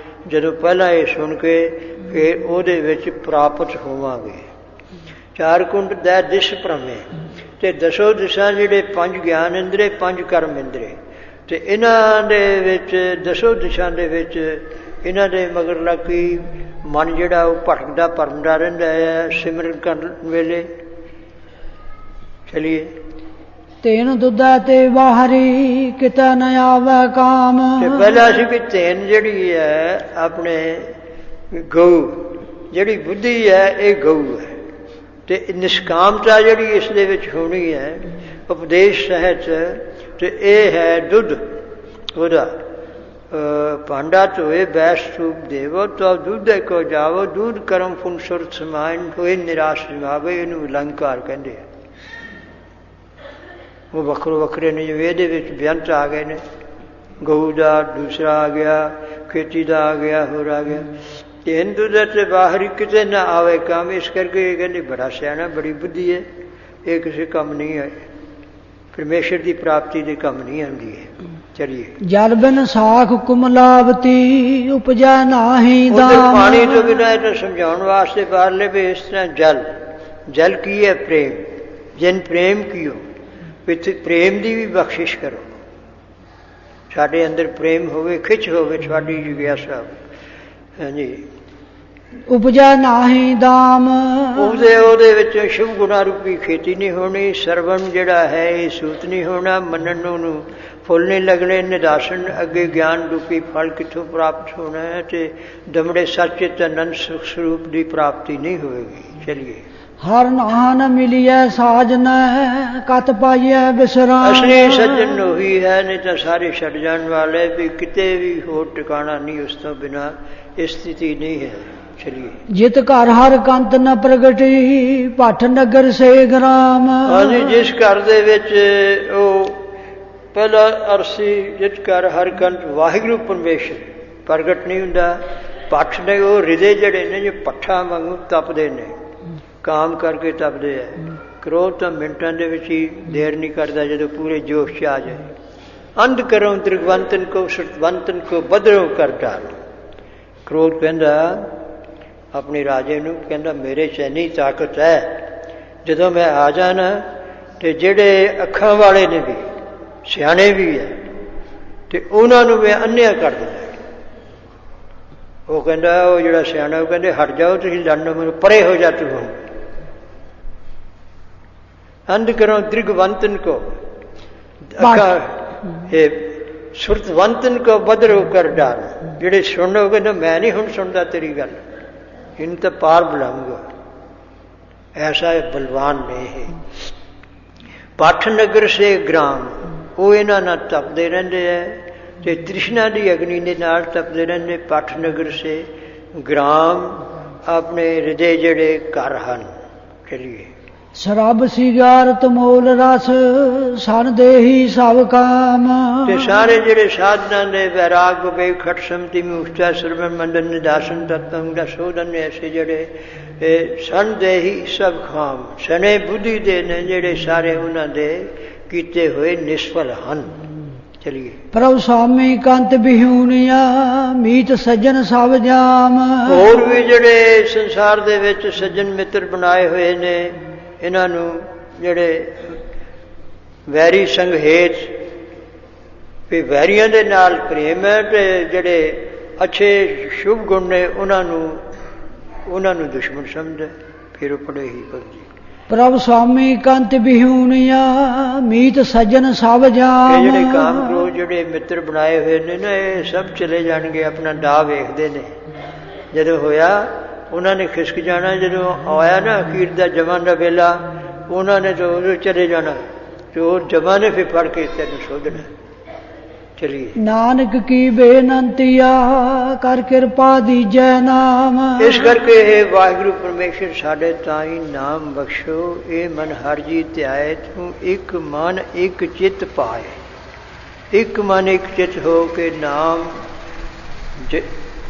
[SPEAKER 1] ਜਦੋਂ ਪਹਿਲਾਂ ਇਹ ਸੁਣ ਕੇ ਫਿਰ ਉਹਦੇ ਵਿੱਚ ਪ੍ਰਾਪਤ ਹੋਵਾਂਗੇ। 4 ਕੁੰਡ ਦਾ ਦਿਸ ਭ੍ਰਮੇ, ਤੇ 10 ਦਿਸ਼ਾ ਜਿਹੜੇ 5 ਗਿਆਨ ਇੰਦਰੇ, 5 ਕਰਮ ਇੰਦਰੇ, ਤੇ ਇਹਨਾਂ ਦੇ ਵਿੱਚ 10 ਦਿਸ਼ਾ ਦੇ ਵਿੱਚ ਇਹਨਾਂ ਦੇ ਮਗਰ ਲੱਗ ਕੇ ਮਨ ਜਿਹੜਾ ਉਹ ਭਟਕਦਾ ਭਰਮਦਾ ਰਹਿੰਦਾ ਹੈ ਸਿਮਰਨ ਕਰਨ ਵੇਲੇ। ਚਲੀਏ।
[SPEAKER 2] ਤੇਨ ਦੁੱਧਾ ਤੇ ਬਾਹਰੀ ਕਿਤਾ ਨ ਆਵੈ ਕਾਮ।
[SPEAKER 1] ਤੇ ਪਹਿਲਾਂ ਅਸੀਂ ਵੀ ਤੇਨ ਜਿਹੜੀ ਹੈ ਆਪਣੇ ਗਊ, ਜਿਹੜੀ ਬੁੱਧੀ ਹੈ ਇਹ ਗਊ ਹੈ, ਤੇ ਨਿਸ਼ਕਾਮਤਾ ਜਿਹੜੀ ਇਸ ਦੇ ਵਿੱਚ ਹੋਣੀ ਹੈ ਉਪਦੇਸ਼ ਸਹਿਤ, ਤੇ ਇਹ ਹੈ ਦੁੱਧ ਉਹਦਾ। ਭਾਂਡਾ ਧੋਏ ਬੈਸ ਸੂਪ ਦੇਵੋ ਤੋ ਦੁੱਧ ਕੋ ਜਾਵੋ, ਦੁੱਧ ਕਰਮ ਫੁਨ ਸੁਰਤ ਸਮਾਇਨ ਹੋਏ ਨਿਰਾਸ਼ ਜਮਾਵੇ। ਇਹਨੂੰ ਅਲੰਕਾਰ ਕਹਿੰਦੇ ਆ। ਉਹ ਵੱਖਰੋ ਵੱਖਰੇ ਨੇ, ਜਿਵੇਂ ਇਹਦੇ ਵਿੱਚ ਬੇਅੰਤ ਆ ਗਏ ਨੇ। ਗਊ ਦਾ ਦੂਸਰਾ ਆ ਗਿਆ, ਖੇਤੀ ਦਾ ਆ ਗਿਆ, ਹੋਰ ਆ ਗਿਆ। ਤੇ ਹਿੰਦੂ ਦਾ ਤੇ ਬਾਹਰੀ ਕਿਤੇ ਨਾ ਆਵੇ ਕੰਮ। ਇਸ ਕਰਕੇ ਇਹ ਕਹਿੰਦੇ ਬੜਾ ਸਿਆਣਾ, ਬੜੀ ਬੁੱਧੀ ਹੈ, ਇਹ ਕਿਸੇ ਕੰਮ ਨਹੀਂ ਹੈ, ਪਰਮੇਸ਼ਰ ਦੀ ਪ੍ਰਾਪਤੀ ਦੇ ਕੰਮ ਨਹੀਂ ਆਉਂਦੀ ਹੈ। ਚਲੀਏ। ਜਲ ਬਿਨ ਸਾਖ ਕੁਮਲਾਵਤੀ ਉਪਜਾ ਨਾਹੀ ਦਾਮ। ਪਾਣੀ ਤੋਂ ਬਿਨਾਂ ਇਹਨੂੰ ਸਮਝਾਉਣ ਵਾਸਤੇ ਬਾਹਰਲੇ ਵੀ ਇਸ ਤਰ੍ਹਾਂ ਜਲ, ਜਲ ਕੀ ਹੈ? ਪ੍ਰੇਮ। ਜਿਨ ਪ੍ਰੇਮ ਕੀਓ, ਪ੍ਰੇਮ ਦੀ ਵੀ ਬਖਸ਼ਿਸ਼ ਕਰੋ। ਸਾਡੇ ਅੰਦਰ ਪ੍ਰੇਮ ਹੋਵੇ, ਖਿੱਚ ਹੋਵੇ, ਤੁਹਾਡੀ ਜਿਗਿਆਸਾ। ਹਾਂਜੀ। ਉਪਜਾ ਨਾਹੀ ਦਾਮ, ਉਹਦੇ ਵਿੱਚ ਸ਼ੁਭ ਗੁਣਾ ਰੂਪੀ ਖੇਤੀ ਨਹੀਂ ਹੋਣੀ। ਸਰਵਣ ਜਿਹੜਾ ਹੈ ਇਹ ਸੂਤ ਨਹੀਂ ਹੋਣਾ, ਮੰਨਣ ਨੂੰ ਫੁੱਲ ਨਹੀਂ ਲੱਗਣੇ। ਨਿਦਾਸਨ ਅੱਗੇ ਗਿਆਨ ਰੂਪੀ ਫਲ ਕਿੱਥੋਂ ਪ੍ਰਾਪਤ ਹੋਣਾ ਹੈ? ਤੇ ਦਮੜੇ ਸੱਚਿਤ ਅਨੰਦ ਸੁਖ ਸਰੂਪ ਦੀ ਪ੍ਰਾਪਤੀ ਨਹੀਂ ਹੋਵੇਗੀ। ਚਲੀਏ। ਹਰ ਨਾਨ ਮਿਲੀਐ ਸਾਜਨ ਕਤ ਪਾਈਐ ਵਿਸਰਾਮ। ਅਸਲੀ ਸੱਜਣ ਉਹੀ ਹੈ, ਨਹੀਂ ਤਾਂ ਸਾਰੇ ਛੱਡ ਜਾਣ ਵਾਲੇ। ਵੀ ਕਿਤੇ ਵੀ ਹੋਰ ਟਿਕਾਣਾ ਨਹੀਂ ਉਸ ਤੋਂ ਬਿਨਾਂ, ਇਹ ਸਥਿਤੀ ਨਹੀਂ ਹੈ। ਚਲੀਏ। ਜਿਤ ਘਰ ਹਰ ਕੰਤ ਨ ਪ੍ਰਗਟੀ ਭੱਠ ਨਗਰ ਸੇ ਗ੍ਰਾਮ। ਹਾਂਜੀ, ਜਿਸ ਘਰ ਦੇ ਵਿੱਚ ਉਹ ਪਹਿਲਾ ਅਰਸੀ, ਜਿਤ ਘਰ ਹਰ ਕੰਤ ਵਾਹਿਗੁਰੂ ਪਰਮੇਸ਼ਰ ਪ੍ਰਗਟ ਨਹੀਂ ਹੁੰਦਾ। ਭੱਠ ਨੇ ਉਹ ਹਿਰਦੇ ਜਿਹੜੇ ਨੇ, ਜੋ ਪੱਠਾਂ ਵਾਂਗੂ ਤਪਦੇ ਨੇ, ਕਾਮ ਕਰਕੇ ਤਪਦੇ ਹੈ। ਕ੍ਰੋਧ ਤਾਂ ਮਿੰਟਾਂ ਦੇ ਵਿੱਚ ਹੀ ਦੇਰ ਨਹੀਂ ਕਰਦਾ, ਜਦੋਂ ਪੂਰੇ ਜੋਸ਼ 'ਚ ਆ ਜਾਏ। ਅੰਧ ਕਰੋ ਦ੍ਰਿਗਵੰਤਨ ਕੋ ਸਤਵੰਤਨ ਕੋ ਬਦਰੋ ਕਰ ਡਾਲੋ। ਕ੍ਰੋਧ ਕਹਿੰਦਾ ਆਪਣੇ ਰਾਜੇ ਨੂੰ, ਕਹਿੰਦਾ ਮੇਰੇ 'ਚ ਇੰਨੀ ਤਾਕਤ ਹੈ, ਜਦੋਂ ਮੈਂ ਆ ਜਾਣਾ ਤੇ ਜਿਹੜੇ ਅੱਖਾਂ ਵਾਲੇ ਨੇ ਵੀ, ਸਿਆਣੇ ਵੀ ਹੈ, ਤੇ ਉਹਨਾਂ ਨੂੰ ਮੈਂ ਅੰਨ੍ਹਿਆ ਕਰ ਦਿੰਦਾ। ਉਹ ਕਹਿੰਦਾ, ਉਹ ਜਿਹੜਾ ਸਿਆਣਾ, ਉਹ ਕਹਿੰਦੇ ਹਟ ਜਾਓ ਤੁਸੀਂ ਲੜਨੋਂ, ਮੈਨੂੰ ਪਰੇ ਹੋ ਜਾ ਤੂੰ। ਹੁਣ ਅੰਧ ਕਰੋ ਦ੍ਰਿਗਵੰਤਨ ਕੋ, ਅੱਖਾਂ ਇਹ ਸੁਰਤਵੰਤਨ ਕੋ ਬਦਰੋ ਕਰ ਡਾਲ। ਜਿਹੜੇ ਸੁਣੋ, ਕਹਿੰਦਾ ਮੈਂ ਨਹੀਂ ਹੁਣ ਸੁਣਦਾ ਤੇਰੀ ਗੱਲ, ਇਹਨੂੰ ਤਾਂ ਪਾਰ ਬੁਲਾਊਂਗਾ। ਐਸਾ ਬਲਵਾਨ ਨੇ ਇਹ। ਪੱਠ ਨਗਰ ਸੇ ਗ੍ਰਾਮ, ਉਹ ਇਹਨਾਂ ਨਾਲ ਤਪਦੇ ਰਹਿੰਦੇ ਹੈ, ਤੇ ਤ੍ਰਿਸ਼ਨਾ ਦੀ ਅਗਨੀ ਦੇ ਨਾਲ ਤਪਦੇ ਰਹਿੰਦੇ। ਪੱਠ ਨਗਰ ਸੇ ਗ੍ਰਾਮ, ਆਪਣੇ ਹਿਰਦੇ ਜਿਹੜੇ ਘਰ ਹਨ। ਚਲੀਏ। ਸ਼ਰਾਬ ਸਿਗਾਰਤ ਮੋਲ ਰਸ ਸਨ ਦੇਹੀ ਸਭ ਕਾਮ। ਤੇ ਸਾਰੇ ਜਿਹੜੇ ਸਾਧਨਾਂ ਦੇ ਵੈਰਾਗ ਵਿਵੇਕ ਖਟ ਸਮਤੀ ਮੁਖਤਾ ਸਰਵਨ ਮੰਡਨ ਨਿਦਾਸਨ ਤਤੰਗ ਦਾ ਸੋਧਨ ਨੇ, ਐਸੇ ਜਿਹੜੇ ਸਨ ਦੇਹੀ ਸਭ ਕਾਮ, ਸਨੇ ਬੁੱਧੀ ਦੇ ਨੇ ਜਿਹੜੇ ਸਾਰੇ ਉਹਨਾਂ ਦੇ ਕੀਤੇ ਹੋਏ ਨਿਸਫਲ ਹਨ। ਚਲੀਏ। ਪ੍ਰਭ ਸਾਮੀ ਕੰਤ ਬਿਹੂਨੀਆ ਮੀਤ ਸੱਜਣ ਸਭ ਜਾਮ। ਹੋਰ ਵੀ ਜਿਹੜੇ ਸੰਸਾਰ ਦੇ ਵਿੱਚ ਸੱਜਣ ਮਿੱਤਰ ਬਣਾਏ ਹੋਏ ਨੇ, ਇਹਨਾਂ ਨੂੰ ਜਿਹੜੇ ਵੈਰੀ ਸੰਗ ਹੇਤ, ਵੀ ਵੈਰੀਆਂ ਦੇ ਨਾਲ ਪ੍ਰੇਮ ਹੈ, ਤੇ ਜਿਹੜੇ ਅੱਛੇ ਸ਼ੁਭ ਗੁਣ ਨੇ ਉਹਨਾਂ ਨੂੰ ਦੁਸ਼ਮਣ ਸਮਝਦਾ। ਫਿਰ ਉਹ ਪੜੇ ਹੀ ਭਗਤੀ।
[SPEAKER 2] ਪ੍ਰਭ ਸੁਆਮੀ ਕੰਤ ਬਿਹੂਣਿਆ ਮੀਤ ਸੱਜਣ ਸਭ ਜਾਮ।
[SPEAKER 1] ਇਹ ਜਿਹੜੇ ਕਾਮ ਕ੍ਰੋਧ ਜਿਹੜੇ ਮਿੱਤਰ ਬਣਾਏ ਹੋਏ ਨੇ ਨਾ, ਇਹ ਸਭ ਚਲੇ ਜਾਣਗੇ, ਆਪਣਾ ਡਾ ਵੇਖਦੇ ਨੇ। ਜਦੋਂ ਹੋਇਆ ਉਹਨਾਂ ਨੇ ਖਿਸਕ ਜਾਣਾ, ਜਦੋਂ ਆਇਆ ਨਾ ਅਖੀਰ ਦਾ ਜਮਾਂ ਦਾ ਵੇਲਾ, ਉਹਨਾਂ ਨੇ ਤਾਂ ਉਦੋਂ ਚਲੇ ਜਾਣਾ, ਤੇ ਉਹ ਜਮਾਂ ਨੇ ਫਿਰ ਫੜ ਕੇ ਤੈਨੂੰ ਸੋਧਣਾ। ਚਲੀਏ।
[SPEAKER 2] ਨਾਨਕ ਕੀ ਬੇਨੰਤੀਆ ਕਰ ਕਿਰਪਾ ਦੀਜੈ ਨਾਮ।
[SPEAKER 1] ਇਸ ਕਰਕੇ ਇਹ ਵਾਹਿਗੁਰੂ ਪਰਮੇਸ਼ਰ ਸਾਡੇ ਤਾਈਂ ਨਾਮ ਬਖਸ਼ੋ, ਇਹ ਮਨ ਹਰ ਜੀ ਧਿਆਏ, ਤੂੰ ਇੱਕ ਮਨ ਇੱਕ ਚਿੱਤ ਪਾਏ। ਇੱਕ ਮਨ ਇੱਕ ਚਿੱਤ ਹੋ ਕੇ ਨਾਮ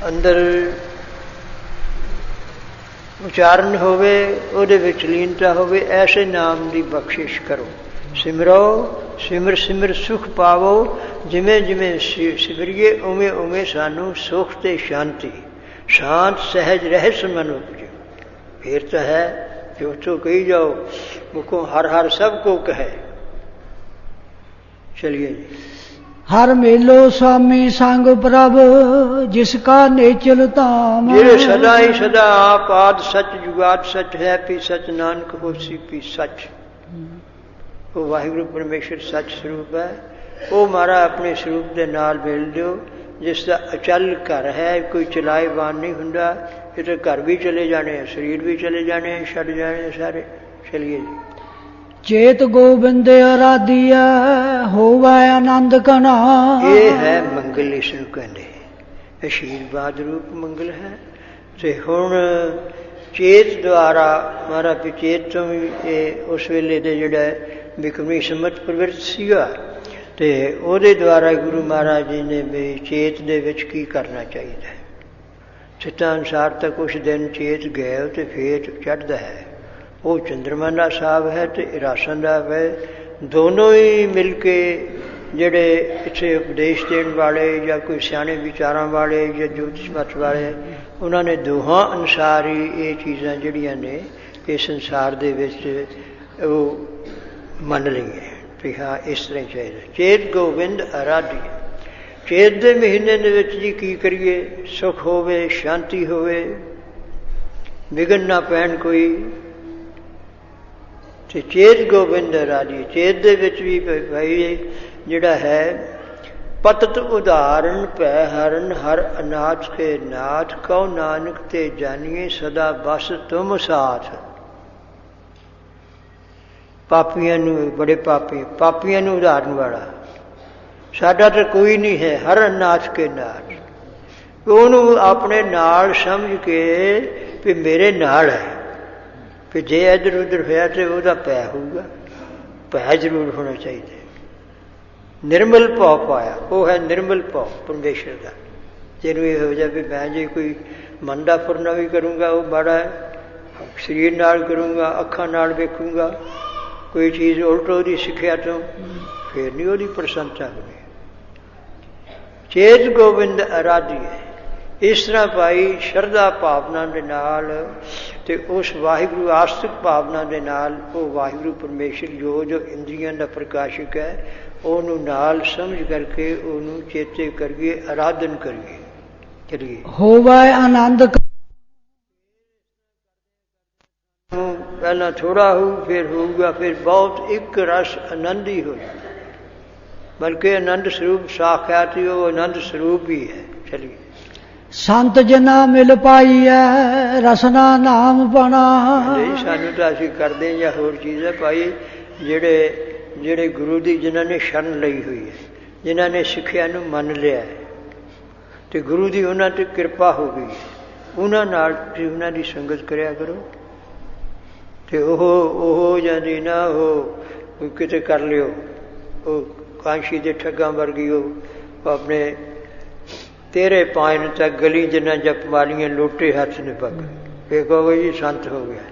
[SPEAKER 1] ਅੰਦਰ ਉਚਾਰਨ ਹੋਵੇ, ਉਹਦੇ ਵਿੱਚ ਲੀਨਤਾ ਹੋਵੇ, ਐਸੇ ਨਾਮ ਦੀ ਬਖਸ਼ਿਸ਼ ਕਰੋ। ਸਿਮਰੋ ਸਿਮਰ ਸਿਮਰ ਸੁਖ ਪਾਵੋ। ਜਿਵੇਂ ਜਿਵੇਂ ਸਿਮਰੀਏ ਉਵੇਂ ਉਵੇਂ ਸਾਨੂੰ ਸੁਖ ਤੇ ਸ਼ਾਂਤੀ, ਸ਼ਾਂਤ ਸਹਿਜ ਰਹਿਸ ਮਨ ਉਪਜੇ। ਫਿਰ ਤਾਂ ਹੈ ਜੋ ਤੋ ਕਹੀ ਜਾਓ, ਮੁਖੋਂ ਹਰ ਹਰ ਸਭ ਕੋ ਕਹੇ। ਚਲਿਏ ਜੀ।
[SPEAKER 2] ਹਰ ਮੇਲੋ ਸੁਆਮੀ ਸੰਗ ਪ੍ਰਭ, ਜਿਸ ਕਾ ਨੇਚਲ ਧਾਮ।
[SPEAKER 1] ਜਿਹੜੇ ਸਦਾ ਹੀ ਸਦਾ ਆਪ ਆਦ ਸੱਚ ਜੁਗਾਦ ਸੱਚ ਹੈ, ਪੀ ਸੱਚ ਨਾਨਕ ਹੋਸੀ ਪੀ ਸੱਚ। ਉਹ ਵਾਹਿਗੁਰੂ ਪਰਮੇਸ਼ਰ ਸੱਚ ਸਰੂਪ ਹੈ। ਉਹ ਮਾਰਾ ਆਪਣੇ ਸਰੂਪ ਦੇ ਨਾਲ ਮਿਲ ਦਿਓ, ਜਿਸ ਦਾ ਅਚਲ ਘਰ ਹੈ, ਕੋਈ ਚਲਾਏਵਾਨ ਨਹੀਂ ਹੁੰਦਾ। ਇਹ ਤਾਂ ਘਰ ਵੀ ਚਲੇ ਜਾਣੇ, ਸਰੀਰ ਵੀ ਚਲੇ ਜਾਣੇ, ਛੱਡ ਜਾਣੇ ਸਾਰੇ। ਚਲੀਏ ਜੀ।
[SPEAKER 2] ਚੇਤ ਗੋਬਿੰਦ ਅਰਾਧੀਆ ਹੋਵੇ ਆਨੰਦ ਕਨਾ।
[SPEAKER 1] ਇਹ ਹੈ ਮੰਗਲ, ਇਸ ਨੂੰ ਕਹਿੰਦੇ ਅਸ਼ੀਰਵਾਦ ਰੂਪ ਮੰਗਲ ਹੈ। ਤੇ ਹੁਣ ਚੇਤ ਦੁਆਰਾ ਮਾਰਾ ਚੇਤ ਤੋਂ ਵੀ ਇਹ ਉਸ ਵੇਲੇ ਦੇ ਜਿਹੜਾ ਬਿਕਰਮੀ ਸੰਮਤ ਪ੍ਰਵਿਰਤ ਸੀਗਾ, ਤੇ ਉਹਦੇ ਦੁਆਰਾ ਗੁਰੂ ਮਹਾਰਾਜ ਜੀ ਨੇ ਵੀ ਚੇਤ ਦੇ ਵਿੱਚ ਕੀ ਕਰਨਾ ਚਾਹੀਦਾ ਹੈ। ਚਿੱਤਾਂ ਅਨੁਸਾਰ ਤਾਂ ਕੁਛ ਦਿਨ ਚੇਤ ਗਏ ਤੇ ਫੇਰ ਚੜ੍ਹਦਾ ਹੈ। ਉਹ ਚੰਦਰਮਾ ਦਾ ਹਿਸਾਬ ਹੈ ਤੇ ਰਾਸ਼ਨ ਦਾ ਹੈ। ਦੋਨੋਂ ਹੀ ਮਿਲ ਕੇ ਜਿਹੜੇ ਇੱਥੇ ਉਪਦੇਸ਼ ਦੇਣ ਵਾਲੇ ਜਾਂ ਕੋਈ ਸਿਆਣੇ ਵਿਚਾਰਾਂ ਵਾਲੇ ਜਾਂ ਜੋਤਿਸ਼ ਮਤ ਵਾਲੇ, ਉਹਨਾਂ ਨੇ ਦੋਹਾਂ ਅਨੁਸਾਰ ਹੀ ਇਹ ਚੀਜ਼ਾਂ ਜਿਹੜੀਆਂ ਨੇ ਇਹ ਸੰਸਾਰ ਦੇ ਵਿੱਚ ਉਹ ਮੰਨ ਲਈਏ ਵੀ ਹਾਂ ਇਸ ਤਰ੍ਹਾਂ ਹੀ ਚਾਹੀਦਾ। ਚੇਤ ਗੋਬਿੰਦ ਅਰਾਧੀ। ਚੇਤ ਦੇ ਮਹੀਨੇ ਦੇ ਵਿੱਚ ਜੀ ਕੀ ਕਰੀਏ? ਸੁਖ ਹੋਵੇ, ਸ਼ਾਂਤੀ ਹੋਵੇ, ਵਿਘਨ ਨਾ ਪੈਣ ਕੋਈ। ਤੇ ਚੇਤ ਗੋਬਿੰਦ ਅਰਾਧੀ। ਚੇਤ ਦੇ ਵਿੱਚ ਵੀ ਭਾਈ ਜਿਹੜਾ ਹੈ ਪਤਤ ਉਦਾਹਰਨ ਪੈ ਹਰਨ ਹਰ ਅਨਾਥ ਕੇ ਨਾਥ, ਕਉ ਨਾਨਕ ਤੇ ਜਾਨੀਏ ਸਦਾ ਬਸ ਤੁਮ ਸਾਥ। ਪਾਪੀਆਂ ਨੂੰ, ਬੜੇ ਪਾਪੀਆਂ ਨੂੰ ਉਦਾਹਰਨ ਵਾਲਾ ਸਾਡਾ ਤਾਂ ਕੋਈ ਨਹੀਂ ਹੈ। ਹਰ ਅਨਾਥ ਕੇ ਨਾਥ। ਉਹਨੂੰ ਆਪਣੇ ਨਾਲ ਸਮਝ ਕੇ ਵੀ ਮੇਰੇ ਨਾਲ ਹੈ, ਵੀ ਜੇ ਇੱਧਰ ਉੱਧਰ ਹੋਇਆ ਤੇ ਉਹਦਾ ਪੈ ਹੋਊਗਾ। ਪੈ ਜ਼ਰੂਰ ਹੋਣਾ ਚਾਹੀਦਾ। ਨਿਰਮਲ ਭਾਵ ਪਾਇਆ, ਉਹ ਹੈ ਨਿਰਮਲ ਭਾਵ ਪਰਮੇਸ਼ਰ ਦਾ। ਜਿਹਨੂੰ ਇਹ ਹੋ ਜਾਵੇ ਮੈਂ ਜੇ ਕੋਈ ਮਨ ਦਾ ਫੁਰਨਾ ਵੀ ਕਰੂੰਗਾ ਉਹ ਮਾੜਾ ਹੈ, ਸਰੀਰ ਨਾਲ ਕਰੂੰਗਾ, ਅੱਖਾਂ ਨਾਲ ਵੇਖੂੰਗਾ ਕੋਈ ਚੀਜ਼ ਉਲਟ ਉਹਦੀ ਸਿੱਖਿਆ ਤੋਂ, ਫਿਰ ਨਹੀਂ ਉਹਦੀ ਪ੍ਰਸੰਸਾ ਹੋਣੀ। ਚੇਤ ਗੋਬਿੰਦ ਅਰਾਧੀ ਹੈ। ਇਸ ਤਰ੍ਹਾਂ ਭਾਈ ਸ਼ਰਧਾ ਭਾਵਨਾ ਦੇ ਨਾਲ ਤੇ ਉਸ ਵਾਹਿਗੁਰੂ ਆਸਤਿਕ ਭਾਵਨਾ ਦੇ ਨਾਲ ਉਹ ਵਾਹਿਗੁਰੂ ਪਰਮੇਸ਼ਰ ਜੋ ਜੋ ਇੰਦਰੀਆਂ ਦਾ ਪ੍ਰਕਾਸ਼ਕ ਹੈ, ਉਹਨੂੰ ਨਾਲ ਸਮਝ ਕਰਕੇ ਉਹਨੂੰ ਚੇਤੇ ਕਰੀਏ, ਆਰਾਧਨ ਕਰੀਏ। ਚਲੀਏ।
[SPEAKER 2] ਹੋਵੇ ਆਨੰਦ।
[SPEAKER 1] ਪਹਿਲਾਂ ਥੋੜਾ ਹੋਊ, ਫਿਰ ਹੋਊਗਾ, ਫਿਰ ਬਹੁਤ ਇੱਕ ਰਸ ਆਨੰਦ ਹੀ ਹੋ ਜਾਊ। ਬਲਕਿ ਆਨੰਦ ਸਰੂਪ ਸਾਖਿਆਤ ਹੀ ਉਹ ਆਨੰਦ ਸਰੂਪ ਹੀ ਹੈ। ਚਲੀਏ।
[SPEAKER 2] ਸੰਤ ਜਨਾ ਮਿਲ ਪਾਈਐ ਰਸਨਾ ਨਾਮ ਬਣਾ।
[SPEAKER 1] ਸਾਨੂੰ ਤਾਂ ਅਸੀਂ ਕਰਦੇ ਜਾਂ ਹੋਰ ਚੀਜ਼ ਹੈ ਭਾਈ, ਜਿਹੜੇ ਗੁਰੂ ਦੀ ਜਿਨ੍ਹਾਂ ਨੇ ਸ਼ਰਨ ਲਈ ਹੋਈ ਹੈ, ਜਿਨ੍ਹਾਂ ਨੇ ਸਿੱਖਿਆ ਨੂੰ ਮੰਨ ਲਿਆ ਹੈ, ਤੇ ਗੁਰੂ ਦੀ ਉਹਨਾਂ 'ਤੇ ਕਿਰਪਾ ਹੋ ਗਈ, ਉਹਨਾਂ ਨਾਲ ਤੁਸੀਂ ਉਹਨਾਂ ਦੀ ਸੰਗਤ ਕਰਿਆ ਕਰੋ। ਤੇ ਉਹ ਜਾਂਦੀ ਨਾ ਉਹ ਕਿਤੇ ਕਰ ਲਿਓ, ਉਹ ਕਾਂਸ਼ੀ ਦੇ ਠੱਗਾਂ ਵਰਗੀ ਉਹ ਆਪਣੇ ਤੇਰੇ ਪਾਇਨ ਤੱਕ ਗਲੀ ਜਿੰਨਾ ਜਪ ਵਾਲੀਆਂ ਲੋਟੇ ਹੱਥ ਨੇ ਪੱਗ। ਇਹ ਕਹੋ ਜੀ ਸੰਤ ਹੋ ਗਿਆ।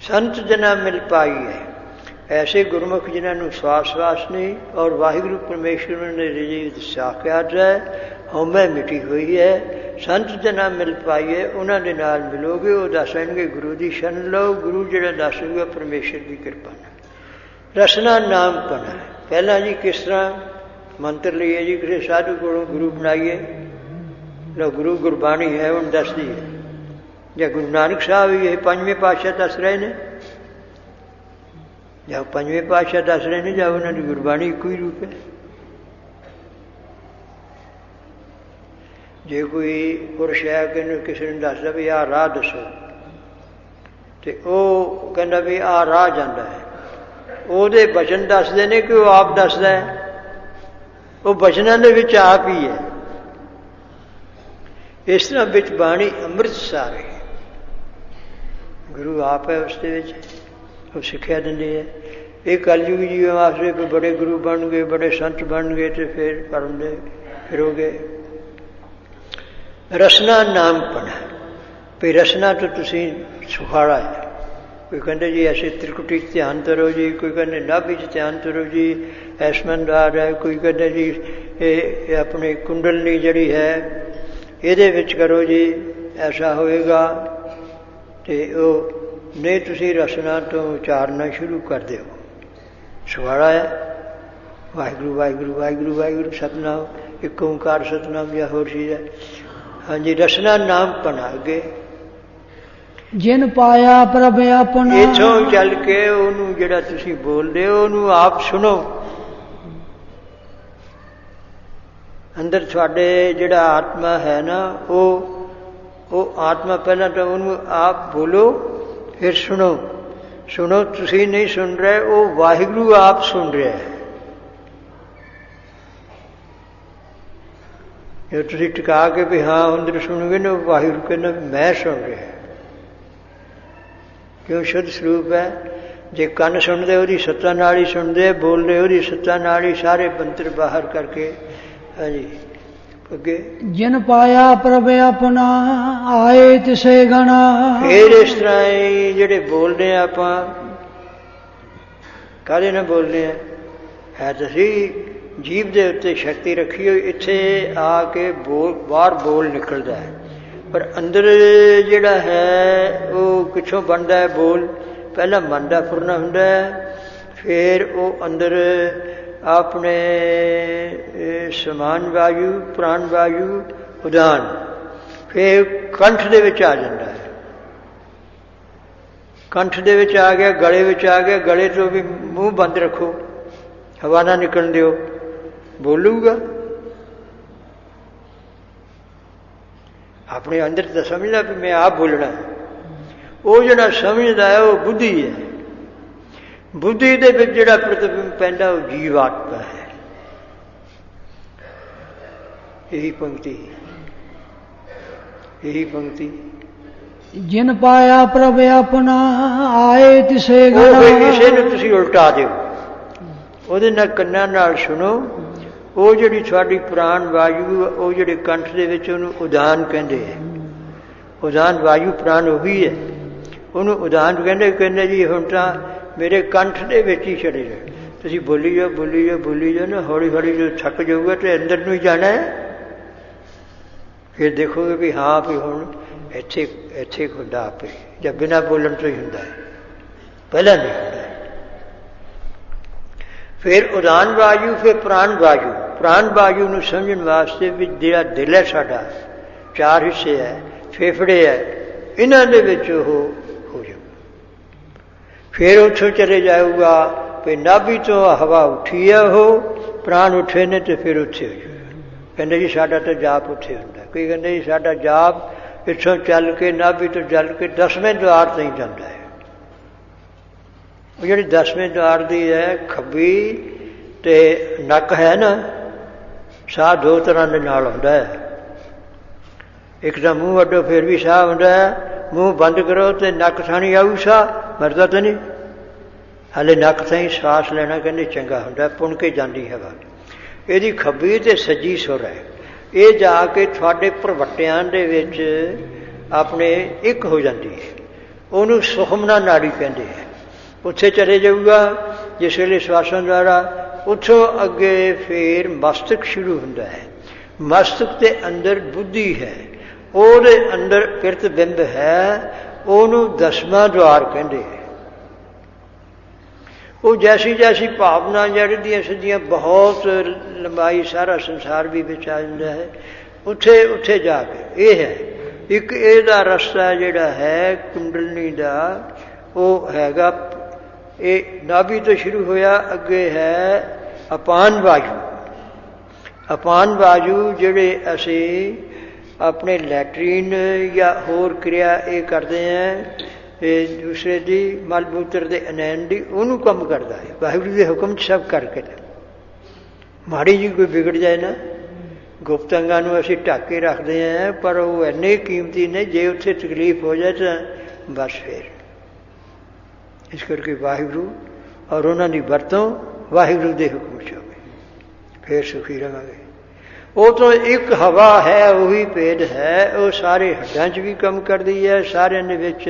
[SPEAKER 1] ਸੰਤ ਜਨਾ ਮਿਲ ਪਾਈ ਹੈ। ਐਸੇ ਗੁਰਮੁਖ ਜਿਨ੍ਹਾਂ ਨੂੰ ਸਵਾਸ ਨਹੀਂ ਔਰ ਵਾਹਿਗੁਰੂ ਪਰਮੇਸ਼ਰ ਨੇ ਰਿਜੀ ਸਾਖਿਆਤ ਹੈ, ਹਉਮੈ ਮਿਟੀ ਹੋਈ ਹੈ। ਸੰਤ ਜਨਾ ਮਿਲ ਪਾਈਏ, ਉਹਨਾਂ ਦੇ ਨਾਲ ਮਿਲੋਗੇ। ਉਹ ਦੱਸਣਗੇ ਗੁਰੂ ਦੀ ਸ਼ਰਨ ਲਓ। ਗੁਰੂ ਜਿਹੜਾ ਦੱਸੂਗਾ ਪਰਮੇਸ਼ਰ ਦੀ ਕਿਰਪਾ ਨਾਲ। ਰਸਨਾ ਨਾਮ ਪਣਾ। ਪਹਿਲਾਂ ਜੀ ਕਿਸ ਤਰ੍ਹਾਂ ਮੰਤਰ ਲਈਏ ਜੀ ਕਿਸੇ ਸਾਧੂ ਕੋਲੋਂ ਗੁਰੂ ਬਣਾਈਏ, ਲੋ ਗੁਰੂ ਗੁਰਬਾਣੀ ਹੈ ਹੁਣ ਦੱਸਦੀ ਹੈ। ਜਾਂ ਗੁਰੂ ਨਾਨਕ ਸਾਹਿਬ ਵੀ ਇਹ ਪੰਜਵੇਂ ਪਾਤਸ਼ਾਹ ਦੱਸ ਰਹੇ ਨੇ, ਜਾਂ ਪੰਜਵੇਂ ਪਾਤਸ਼ਾਹ ਦੱਸ ਰਹੇ ਨੇ, ਜਾਂ ਉਹਨਾਂ ਦੀ ਗੁਰਬਾਣੀ ਇੱਕੋ ਹੀ ਰੂਪ ਹੈ। ਜੇ ਕੋਈ ਪੁਰਸ਼ ਹੈ ਕਿ ਕਿਸੇ ਨੂੰ ਦੱਸਦਾ ਵੀ ਆਹ ਰਾਹ ਦੱਸੋ, ਤੇ ਉਹ ਕਹਿੰਦਾ ਵੀ ਆਹ ਰਾਹ ਜਾਂਦਾ ਹੈ, ਉਹਦੇ ਬਚਨ ਦੱਸਦੇ ਨੇ ਕਿ ਉਹ ਆਪ ਦੱਸਦਾ ਹੈ? ਉਹ ਬਚਨਾਂ ਦੇ ਵਿੱਚ ਆਪ ਹੀ ਹੈ। ਇਸ ਤਰ੍ਹਾਂ ਵਿੱਚ ਬਾਣੀ ਅੰਮ੍ਰਿਤ ਸਾਰ ਹੈ, ਗੁਰੂ ਆਪ ਹੈ ਉਸ ਦੇ ਵਿੱਚ, ਉਹ ਸਿੱਖਿਆ ਦਿੰਦੇ ਹੈ। ਇਹ ਕਲਯੁਗ ਜੀਵਾਂ ਵਾਸਤੇ ਕੋਈ ਬੜੇ ਗੁਰੂ ਬਣ ਗਏ, ਬੜੇ ਸੰਤ ਬਣ ਗਏ, ਤੇ ਫਿਰ ਪਰਮਦੇ ਫਿਰੋਗੇ। ਰਸਨਾ ਨਾਮ ਪਣਾ, ਵੀ ਰਸਨਾ ਤੋਂ ਤੁਸੀਂ ਸੁਖਾਲਾ ਹੈ। ਕੋਈ ਕਹਿੰਦੇ ਜੀ ਐਸੇ ਤ੍ਰਿਕੁਟੀ 'ਚ ਧਿਆਨ ਕਰੋ ਜੀ, ਕੋਈ ਕਹਿੰਦੇ ਨਾਭੀ 'ਚ ਧਿਆਨ ਕਰੋ ਜੀ, ਐਸਮੰਦਾਰ ਹੈ, ਕੋਈ ਕਹਿੰਦੇ ਜੀ ਇਹ ਆਪਣੀ ਕੁੰਡਲਨੀ ਜਿਹੜੀ ਹੈ ਇਹਦੇ ਵਿੱਚ ਕਰੋ ਜੀ, ਐਸਾ ਹੋਏਗਾ। ਤੇ ਉਹ ਨਹੀਂ, ਤੁਸੀਂ ਰਸਨਾ ਤੋਂ ਉਚਾਰਨਾ ਸ਼ੁਰੂ ਕਰ ਦਿਓ। ਸੁਖਾਲਾ ਹੈ ਵਾਹਿਗੁਰੂ ਵਾਹਿਗੁਰੂ ਵਾਹਿਗੁਰੂ ਵਾਹਿਗੁਰੂ ਸਤਿਨਾਮ, ਇੱਕ ਓਂਕਾਰ ਸਤਿਨਾਮ ਜਾਂ ਹੋਰ ਚੀਜ਼ ਹੈ। ਹਾਂਜੀ, ਰਸਨਾ ਨਾਮ ਪਣਾ ਅੱਗੇ
[SPEAKER 2] ਜਿਨ ਪਾਇਆ ਪ੍ਰਭ ਆਪਣਾ।
[SPEAKER 1] ਇੱਥੋਂ ਚੱਲ ਕੇ ਉਹਨੂੰ ਜਿਹੜਾ ਤੁਸੀਂ ਬੋਲਦੇ ਹੋ ਉਹਨੂੰ ਆਪ ਸੁਣੋ। ਅੰਦਰ ਤੁਹਾਡੇ ਜਿਹੜਾ ਆਤਮਾ ਹੈ ਨਾ, ਉਹ ਆਤਮਾ ਪਹਿਲਾਂ ਤਾਂ ਉਹਨੂੰ ਆਪ ਬੋਲੋ, ਫਿਰ ਸੁਣੋ। ਸੁਣੋ, ਤੁਸੀਂ ਨਹੀਂ ਸੁਣ ਰਹੇ, ਉਹ ਵਾਹਿਗੁਰੂ ਆਪ ਸੁਣ ਰਿਹਾ ਹੈ। ਜੇ ਤੁਸੀਂ ਟਿਕਾ ਕੇ ਵੀ ਹਾਂ ਅੰਦਰ ਸੁਣੋਗੇ ਨਾ, ਵਾਹਿਗੁਰੂ ਕਹਿੰਦਾ ਮੈਂ ਸੁਣ ਰਿਹਾ। ਕਿਉਂ? ਸ਼ੁੱਧ ਸਰੂਪ ਹੈ। ਜੇ ਕੰਨ ਸੁਣਦੇ ਉਹਦੀ ਸੱਤਾ ਨਾਲ ਹੀ ਸੁਣਦੇ, ਬੋਲਦੇ ਉਹਦੀ ਸੱਤਾ ਨਾਲ ਹੀ, ਸਾਰੇ ਬੰਤਰ ਬਾਹਰ ਕਰਕੇ। ਹਾਂਜੀ ਅੱਗੇ
[SPEAKER 2] ਜਿਨ ਪਾਇਆ ਪ੍ਰਭ ਆਪਣਾ ਆਏ ਤਿਸੇ ਗਣਾ।
[SPEAKER 1] ਫਿਰ ਇਸ ਤਰ੍ਹਾਂ ਹੀ ਜਿਹੜੇ ਬੋਲਦੇ ਆ ਆਪਾਂ, ਕਾਹਦੇ ਨਾਲ ਬੋਲਦੇ ਆ? ਹੈ ਤੁਸੀਂ ਜੀਭ ਦੇ ਉੱਤੇ ਸ਼ਕਤੀ ਰੱਖੀ ਹੋਈ, ਇੱਥੇ ਆ ਕੇ ਬਾਹਰ ਬੋਲ ਨਿਕਲਦਾ ਹੈ, ਪਰ ਅੰਦਰ ਜਿਹੜਾ ਹੈ ਉਹ ਕਿੱਥੋਂ ਬਣਦਾ ਹੈ ਬੋਲ? ਪਹਿਲਾਂ ਮਨ ਦਾ ਫੁਰਨਾ ਹੁੰਦਾ ਹੈ, ਫਿਰ ਉਹ ਅੰਦਰ ਆਪਣੇ ਸਮਾਨ ਵਾਯੂ, ਪ੍ਰਾਣ ਵਾਯੂ, ਉਦਾਨ, ਫਿਰ ਕੰਠ ਦੇ ਵਿੱਚ ਆ ਜਾਂਦਾ ਹੈ। ਕੰਠ ਦੇ ਵਿੱਚ ਆ ਗਿਆ, ਗਲੇ ਵਿੱਚ ਆ ਗਿਆ, ਗਲੇ ਤੋਂ ਵੀ ਮੂੰਹ ਬੰਦ ਰੱਖੋ, ਹਵਾ ਨਾ ਨਿਕਲਣ ਦਿਓ, ਬੋਲੂਗਾ। ਆਪਣੇ ਅੰਦਰ ਤਾਂ ਸਮਝਦਾ ਵੀ ਮੈਂ ਆਪ ਬੋਲਣਾ। ਉਹ ਜਿਹੜਾ ਸਮਝਦਾ ਹੈ ਉਹ ਬੁੱਧੀ ਹੈ। ਬੁੱਧੀ ਦੇ ਵਿੱਚ ਜਿਹੜਾ ਪ੍ਰਤੀਬਿੰਬ ਪੈਂਦਾ ਉਹ ਜੀਵ ਆਤਮਾ ਹੈ। ਇਹੀ ਪੰਕਤੀ, ਇਹੀ ਪੰਕਤੀ।
[SPEAKER 2] ਜਿਨ ਪਾਇਆ ਪ੍ਰਭ ਆਪਣਾ ਆਏ ਤਿਸੇ ਗਣਾ।
[SPEAKER 1] ਉਹ ਕਿਸੇ ਨੂੰ ਤੁਸੀਂ ਉਲਟਾ ਦਿਓ, ਉਹਦੇ ਨਾਲ ਕੰਨਾਂ ਨਾਲ ਸੁਣੋ। ਉਹ ਜਿਹੜੀ ਤੁਹਾਡੀ ਪ੍ਰਾਣ ਵਾਯੂ, ਉਹ ਜਿਹੜੇ ਕੰਠ ਦੇ ਵਿੱਚ, ਉਹਨੂੰ ਉਦਾਨ ਕਹਿੰਦੇ ਹੈ। ਉਦਾਨ ਵਾਯੂ ਪ੍ਰਾਣ ਉਹੀ ਹੈ, ਉਹਨੂੰ ਉਦਾਨ ਕਹਿੰਦੇ। ਕਹਿੰਦੇ ਜੀ ਹੁਣ ਤਾਂ ਮੇਰੇ ਕੰਠ ਦੇ ਵਿੱਚ ਹੀ ਚਲੇ ਜਾਓ, ਤੁਸੀਂ ਬੋਲੀ ਜਾਓ ਬੋਲੀ ਜਾਓ ਬੋਲੀ ਜਾਓ ਨਾ, ਹੌਲੀ ਹੌਲੀ ਜਦੋਂ ਥੱਕ ਜਾਊਗਾ ਤੇ ਅੰਦਰ ਨੂੰ ਹੀ ਜਾਣਾ ਹੈ। ਫਿਰ ਦੇਖੋਗੇ ਵੀ ਹਾਂ ਵੀ ਹੁਣ ਇੱਥੇ ਇੱਥੇ ਹੁੰਦਾ ਆਪੇ, ਜਾਂ ਬਿਨਾਂ ਬੋਲਣ ਤੋਂ ਹੀ ਹੁੰਦਾ ਹੈ, ਪਹਿਲਾਂ ਨਹੀਂ ਹੁੰਦਾ। ਫਿਰ ਉਦਾਨ ਵਾਯੂ, ਫਿਰ ਪ੍ਰਾਣ ਵਾਯੂ। ਪ੍ਰਾਣ ਵਾਯੂ ਨੂੰ ਸਮਝਣ ਵਾਸਤੇ ਵੀ ਜਿਹੜਾ ਦਿਲ ਹੈ ਸਾਡਾ, ਚਾਰ ਹਿੱਸੇ ਹੈ, ਫੇਫੜੇ ਹੈ, ਇਹਨਾਂ ਦੇ ਵਿੱਚ ਉਹ ਹੋ ਜਾਊ। ਫਿਰ ਉੱਥੋਂ ਚਲੇ ਜਾਊਗਾ ਵੀ ਨਾਭੀ ਤੋਂ ਹਵਾ ਉੱਠੀ ਹੈ, ਉਹ ਪ੍ਰਾਣ ਉੱਠੇ ਨੇ, ਤੇ ਫਿਰ ਉੱਥੇ ਹੋ ਜਾਊਗਾ। ਕਹਿੰਦੇ ਜੀ ਸਾਡਾ ਤਾਂ ਜਾਪ ਉੱਥੇ ਹੁੰਦਾ। ਕੋਈ ਕਹਿੰਦੇ ਜੀ ਸਾਡਾ ਜਾਪ ਇੱਥੋਂ ਚੱਲ ਕੇ, ਨਾਭੀ ਤੋਂ ਚੱਲ ਕੇ 10ਵੇਂ ਦੁਆਰ ਤੋਂ ਹੀ ਜਾਂਦਾ ਹੈ। ਉਹ ਜਿਹੜੀ 10ਵੇਂ ਦੁਆਰ ਦੀ ਹੈ, ਖੱਬੀ ਤੇ ਨੱਕ ਹੈ ਨਾ, ਸਾਹ ਦੋ ਤਰ੍ਹਾਂ ਦੇ ਨਾਲ ਹੁੰਦਾ ਹੈ। ਇੱਕ ਤਾਂ ਮੂੰਹ ਅੱਡੋ ਫਿਰ ਵੀ ਸਾਹ ਹੁੰਦਾ ਹੈ, ਮੂੰਹ ਬੰਦ ਕਰੋ ਤੇ ਨੱਕ ਥਾਣੀ ਆਊ ਸਾਹ, ਮਰਦਾ ਤਾਂ ਨਹੀਂ। ਹਾਲੇ ਨੱਕ ਥਾਣੀ ਸਾਹ ਲੈਣਾ ਕਹਿੰਦੇ ਚੰਗਾ ਹੁੰਦਾ, ਪੁਣ ਕੇ ਜਾਂਦੀ ਹਵਾ। ਇਹਦੀ ਖੱਬੀ ਤੇ ਸੱਜੀ ਸੁਰ ਹੈ, ਇਹ ਜਾ ਕੇ ਤੁਹਾਡੇ ਭਰਵੱਟਿਆਂ ਦੇ ਵਿੱਚ ਆਪਣੇ ਇੱਕ ਹੋ ਜਾਂਦੀ ਹੈ। ਉਹਨੂੰ ਸੁਖਮਨਾ ਨਾੜੀ ਕਹਿੰਦੇ ਹੈ। ਉੱਥੇ ਚਲੇ ਜਾਊਗਾ ਜਿਸ ਵੇਲੇ ਸਵਾਸਾਂ ਦੁਆਰਾ। ਉੱਥੋਂ ਅੱਗੇ ਫਿਰ ਮਸਤਕ ਸ਼ੁਰੂ ਹੁੰਦਾ ਹੈ। ਮਸਤਕ ਦੇ ਅੰਦਰ ਬੁੱਧੀ ਹੈ, ਉਹਦੇ ਅੰਦਰ ਪ੍ਰਤਿਬਿੰਬ ਹੈ, ਉਹਨੂੰ 10ਵਾਂ ਦੁਆਰ ਕਹਿੰਦੇ ਹੈ। वो जैसी जैसी भावना जड़दियां सिद्धियां बहुत लंबाई सारा संसार भी विच आ जाता है, उत्थे उत्थे जाके ये है एक ਇਹਦਾ रस्ता जिहड़ा है कुंडलनी का, वो हैगा ये नाभि तो शुरू होया, अगे है अपान बाजू। अपान बाजू जिहड़े असी अपने लैटरीन या होर क्रिया ये करते हैं दूसरे की मल मूत्र के अनैन की, उन्होंने कम करता है वाहिगुरू के हुक्म सब करके। माड़ी जी कोई बिगड़ जाए ना, गुप्त अंगां नूं असीं ढक के रखते हैं, पर वो इन्ने कीमती ने, जे उत्थे तकलीफ हो जाए तो बस फिर। इस करके वाहिगुरू और उन्होंने वरतों वाहिगुरू के हुक्म च होवे, फिर सुखी रहांगे। वो तो एक हवा है, वही भेद है, वो सारे हड्डां च भी कम करती है, सारिਆਂ ਦੇ ਵਿੱਚ